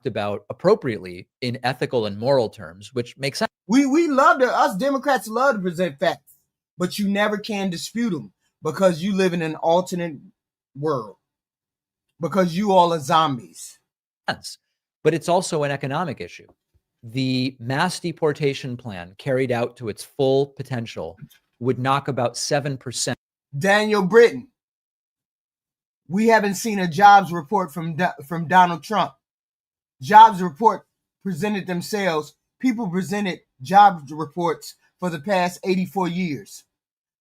About appropriately in ethical and moral terms, which makes sense. We love to, us Democrats love to present facts, but you never can dispute them because you live in an alternate world, because you all are zombies. But it's also an economic issue. The mass deportation plan carried out to its full potential would knock about 7%. Daniel Britton, we haven't seen a jobs report from Donald Trump. Jobs report presented themselves. People presented jobs reports for the past 84 years.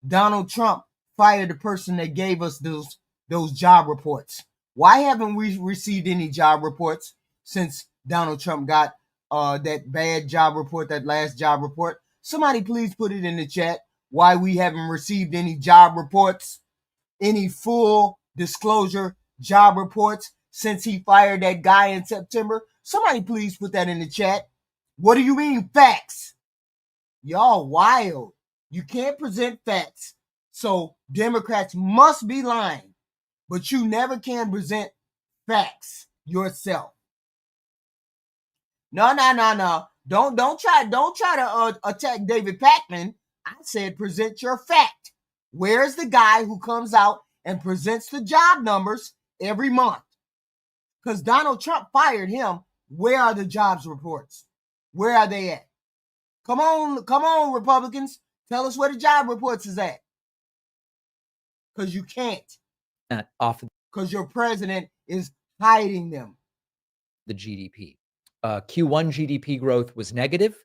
Donald Trump fired the person that gave us those job reports. Why haven't we received any job reports since Donald Trump got that bad job report, that last job report? Somebody please put it in the chat why we haven't received any job reports, any full disclosure job reports since he fired that guy in September. Somebody please put that in the chat. What do you mean facts? Y'all wild. You can't present facts. So Democrats must be lying, but you never can present facts yourself. No. Don't try to attack David Pakman. I said present your fact. Where's the guy who comes out and presents the job numbers every month? Because Donald Trump fired him. Where are the jobs reports? Where are they at? Come on, Republicans. Tell us where the job reports is at. Because you can't. Because your president is hiding them. The GDP. Q1 GDP growth was negative.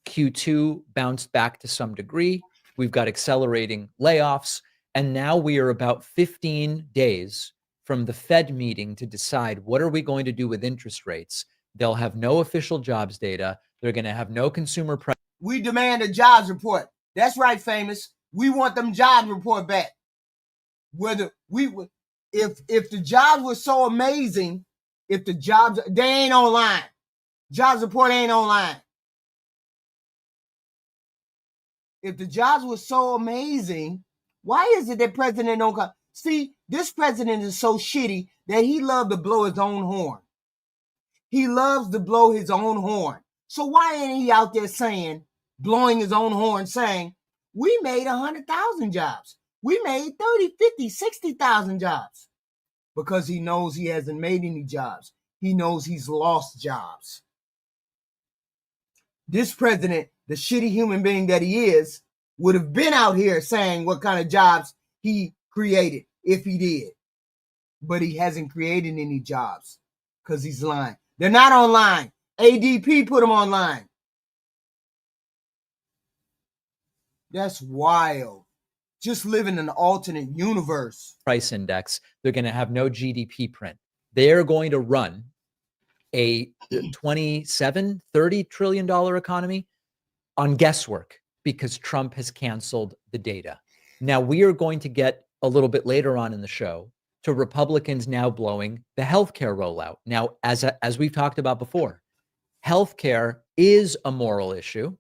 Q2 bounced back to some degree. We've got accelerating layoffs. And now we are about 15 days from the Fed meeting to decide what are we going to do with interest rates. They'll have no official jobs data. They're going to have no consumer price. We demand a jobs report. That's right, Famous. We want them jobs report back. Whether if the jobs were so amazing, if the jobs, they ain't online. Jobs report ain't online. If the jobs were so amazing, why is it that president don't come? See, this president is so shitty that he loves to blow his own horn. He loves to blow his own horn. So why ain't he out there saying, blowing his own horn, saying, we made 100,000 jobs. We made 30, 50, 60,000 jobs. Because he knows he hasn't made any jobs. He knows he's lost jobs. This president, the shitty human being that he is, would have been out here saying what kind of jobs he created if he did. But he hasn't created any jobs because he's lying. They're not online. ADP put them online. That's wild. Just live in an alternate universe. Price index. They're going to have no GDP print. They're going to run a $27-30 trillion economy on guesswork because Trump has canceled the data. Now we are going to get a little bit later on in the show to Republicans now blowing the healthcare rollout. Now, as we've talked about before, healthcare is a moral issue.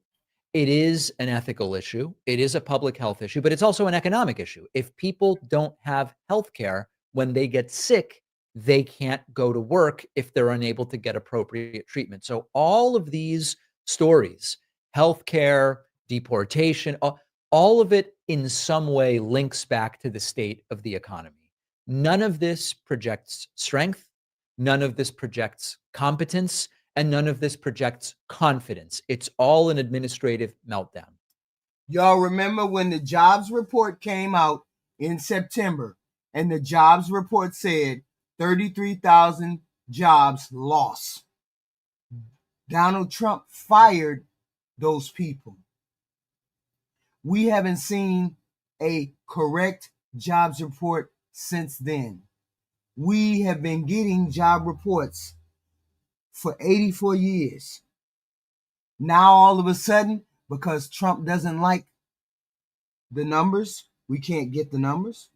It is an ethical issue. It is a public health issue, but it's also an economic issue. If people don't have healthcare when they get sick, they can't go to work if they're unable to get appropriate treatment. So all of these stories, healthcare, deportation, all of it in some way links back to the state of the economy. None of this projects strength. None of this projects competence. And none of this projects confidence. It's all an administrative meltdown. Y'all remember when the jobs report came out in September and the jobs report said 33,000 jobs lost. Donald Trump fired those people. We haven't seen a correct jobs report since then. We have been getting job reports for 84 years. Now, all of a sudden, because Trump doesn't like the numbers, we can't get the numbers.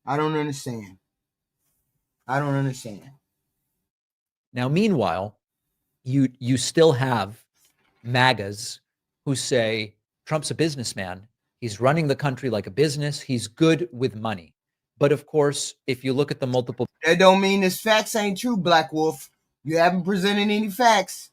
I don't understand. Now, meanwhile, you still have MAGAs who say Trump's a businessman. He's running the country like a business. He's good with money. But of course, if you look at the multiple... That don't mean this facts ain't true, Black Wolf. You haven't presented any facts.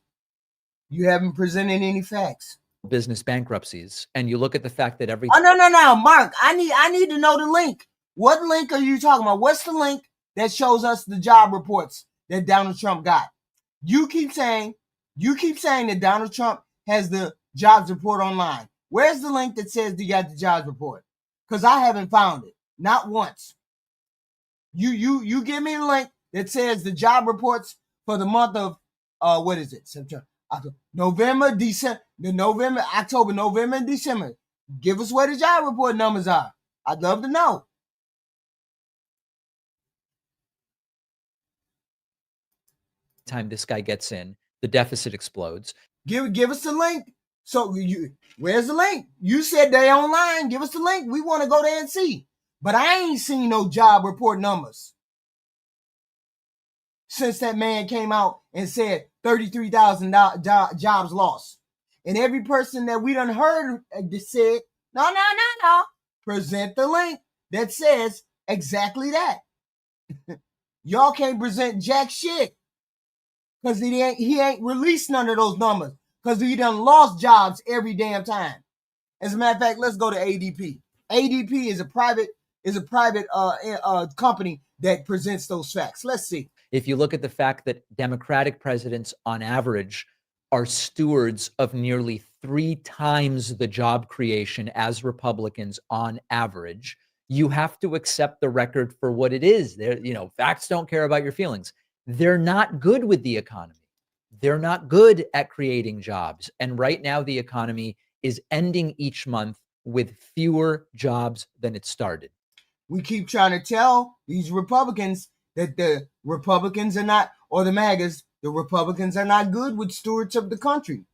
Business bankruptcies. And you look at the fact that every... Oh, no. Mark, I need to know the link. What link are you talking about? What's the link that shows us the job reports that Donald Trump got? You keep saying that Donald Trump has the jobs report online. Where's the link that says you got the jobs report? Because I haven't found it. Not once. You give me the link that says the job reports for the month of what is it? September, October, November, December, October, November, and December. Give us where the job report numbers are. I'd love to know. Time this guy gets in, the deficit explodes. Give us the link. So where's the link? You said they online. Give us the link. We want to go there and see. But I ain't seen no job report numbers since that man came out and said 33,000 jobs lost. And every person that we done heard said, no. Present the link that says exactly that. Y'all can't present jack shit because he ain't released none of those numbers because he done lost jobs every damn time. As a matter of fact, let's go to ADP. ADP is a private company that presents those facts. Let's see. If you look at the fact that Democratic presidents on average are stewards of nearly 3 times the job creation as Republicans on average, you have to accept the record for what it is. Facts don't care about your feelings. They're not good with the economy. They're not good at creating jobs. And right now, the economy is ending each month with fewer jobs than it started. We keep trying to tell these Republicans that the Republicans are not, or the MAGAs, the Republicans are not good with stewards of the country.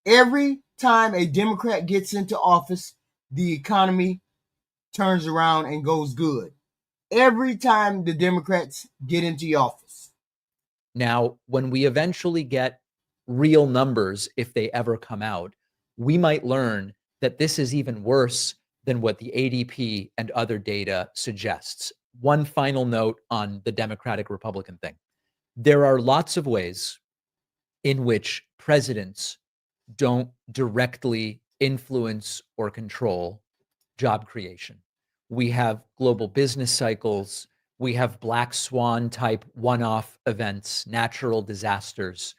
Every time a Democrat gets into office, the economy turns around and goes good. Every time the Democrats get into office. Now, when we eventually get real numbers, if they ever come out, we might learn that this is even worse than what the ADP and other data suggests. One final note on the Democratic-Republican thing. There are lots of ways in which presidents don't directly influence or control job creation. We have global business cycles. We have black swan type one-off events, natural disasters.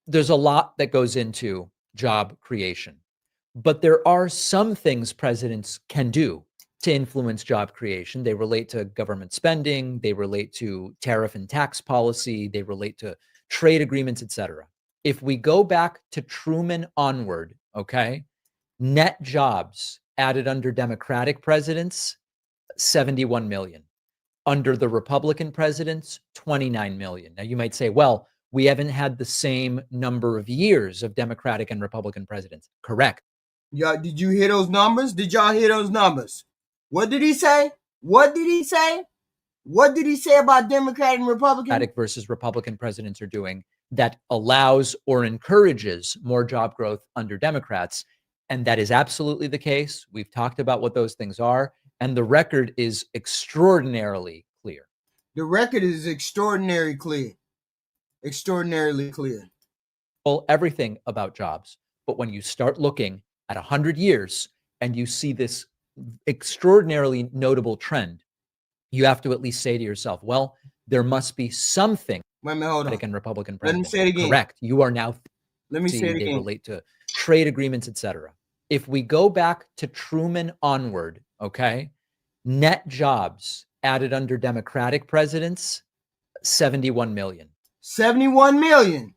There's a lot that goes into job creation. But there are some things presidents can do to influence job creation. They relate to government spending, they relate to tariff and tax policy, they relate to trade agreements, etc. If we go back to Truman onward, okay, net jobs added under Democratic presidents, 71 million. Under the Republican presidents, 29 million. Now you might say, well, we haven't had the same number of years of Democratic and Republican presidents. Correct. Y'all, did you hear those numbers? Did y'all hear those numbers? What did he say? What did he say? What did he say about Democrat and Republican? Democratic versus Republican presidents are doing that allows or encourages more job growth under Democrats. And that is absolutely the case. We've talked about what those things are. And the record is extraordinarily clear. The record is extraordinarily clear. Extraordinarily clear. Well, everything about jobs. But when you start looking at 100 years and you see this extraordinarily notable trend, you have to at least say to yourself, well, there must be something. Wait a minute, hold on. And Republican Let me president. say it again. Correct. You are now. Let me say it They again. relate to trade agreements, etc. If we go back to Truman onward, okay, net jobs added under Democratic presidents, 71 million. 71 million.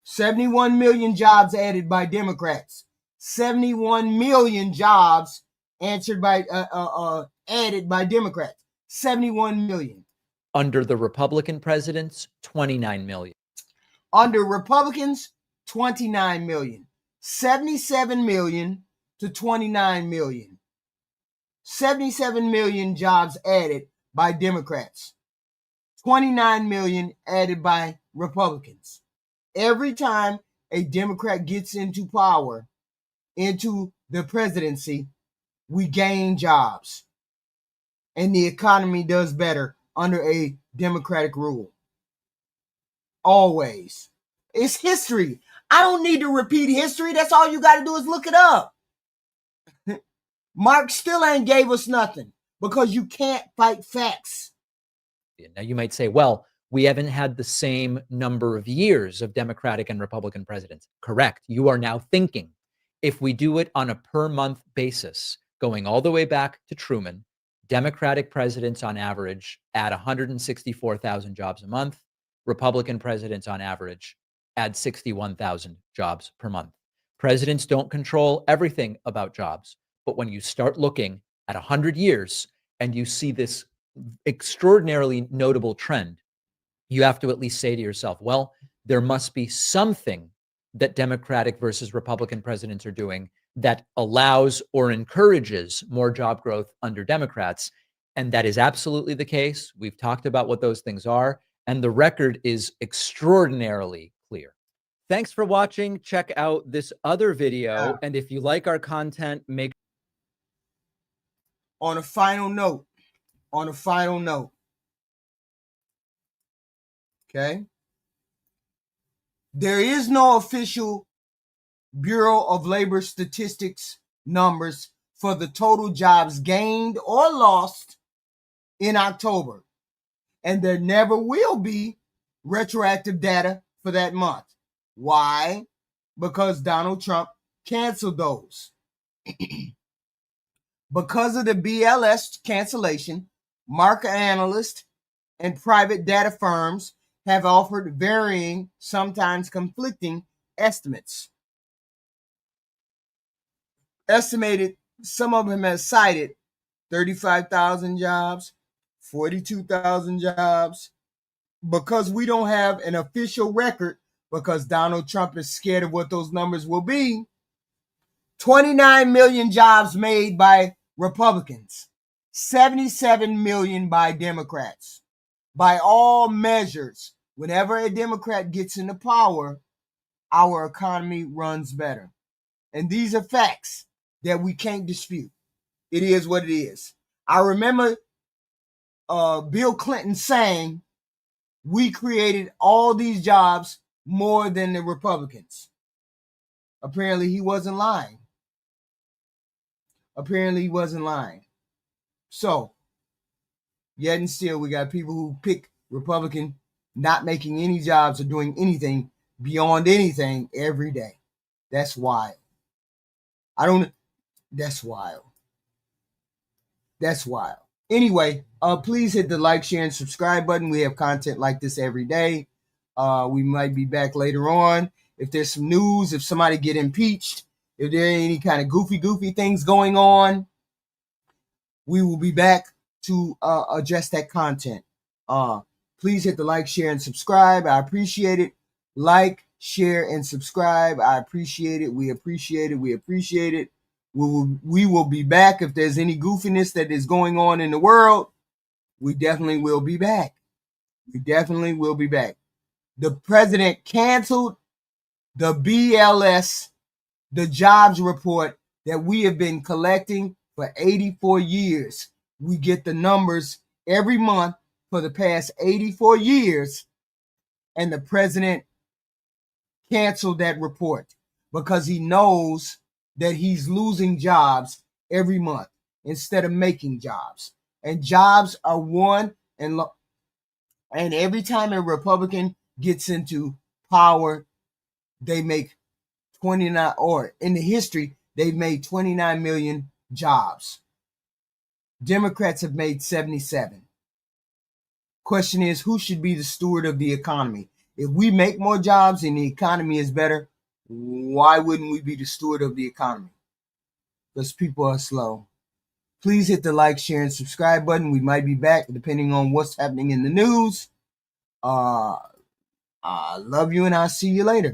71 million jobs added by Democrats. 71 million jobs added by Democrats. 71 million. Under the Republican presidents, 29 million. Under Republicans, 29 million. 77 million to 29 million. 77 million jobs added by Democrats. 29 million added by Republicans. Every time a Democrat gets into power, into the presidency, we gain jobs. And the economy does better under a Democratic rule. Always. It's history. I don't need to repeat history. That's all you got to do is look it up. Mark still ain't gave us nothing because you can't fight facts. Now you might say, well, we haven't had the same number of years of Democratic and Republican presidents. Correct. You are now thinking, if we do it on a per month basis, going all the way back to Truman, Democratic presidents on average add 164,000 jobs a month. Republican presidents on average add 61,000 jobs per month. Presidents don't control everything about jobs, but when you start looking at 100 years and you see this extraordinarily notable trend, you have to at least say to yourself, well, there must be something that Democratic versus Republican presidents are doing that allows or encourages more job growth under Democrats. And that is absolutely the case. We've talked about what those things are. and the record is extraordinarily clear. Thanks for watching. Check out this other video, and if you like our content, make On a final note, okay? There is no official Bureau of Labor Statistics numbers for the total jobs gained or lost in October. And there never will be retroactive data for that month. Why? Because Donald Trump canceled those. Because of the BLS cancellation, market analysts and private data firms have offered varying, sometimes conflicting estimates. Some of them have cited 35,000 jobs, 42,000 jobs, because we don't have an official record, because Donald Trump is scared of what those numbers will be. 29 million jobs made by Republicans, 77 million by Democrats. By all measures, whenever a Democrat gets into power, our economy runs better. And these are facts that we can't dispute. It is what it is. I remember Bill Clinton saying, we created all these jobs more than the Republicans. Apparently he wasn't lying. So, yet and still, we got people who pick Republican not making any jobs or doing anything beyond anything every day. That's wild. That's wild. Anyway, please hit the like, share, and subscribe button. We have content like this every day. We might be back later on. If there's some news, if somebody get impeached, if there are any kind of goofy things going on, we will be back to address that content. Please hit the like, share, and subscribe. I appreciate it. Like, share, and subscribe. I appreciate it. We appreciate it. We will be back. If there's any goofiness that is going on in the world, we definitely will be back. The president canceled the BLS, the jobs report that we have been collecting for 84 years. We get the numbers every month for the past 84 years, and the president canceled that report because he knows that he's losing jobs every month instead of making jobs. And jobs are won, and every time a Republican gets into power, they make 29, or in the history, they've made 29 million jobs. Democrats have made 77. Question is, who should be the steward of the economy? If we make more jobs and the economy is better, why wouldn't we be the steward of the economy? Because people are slow. Please hit the like, share, and subscribe button. We might be back depending on what's happening in the news. I love you, and I'll see you later.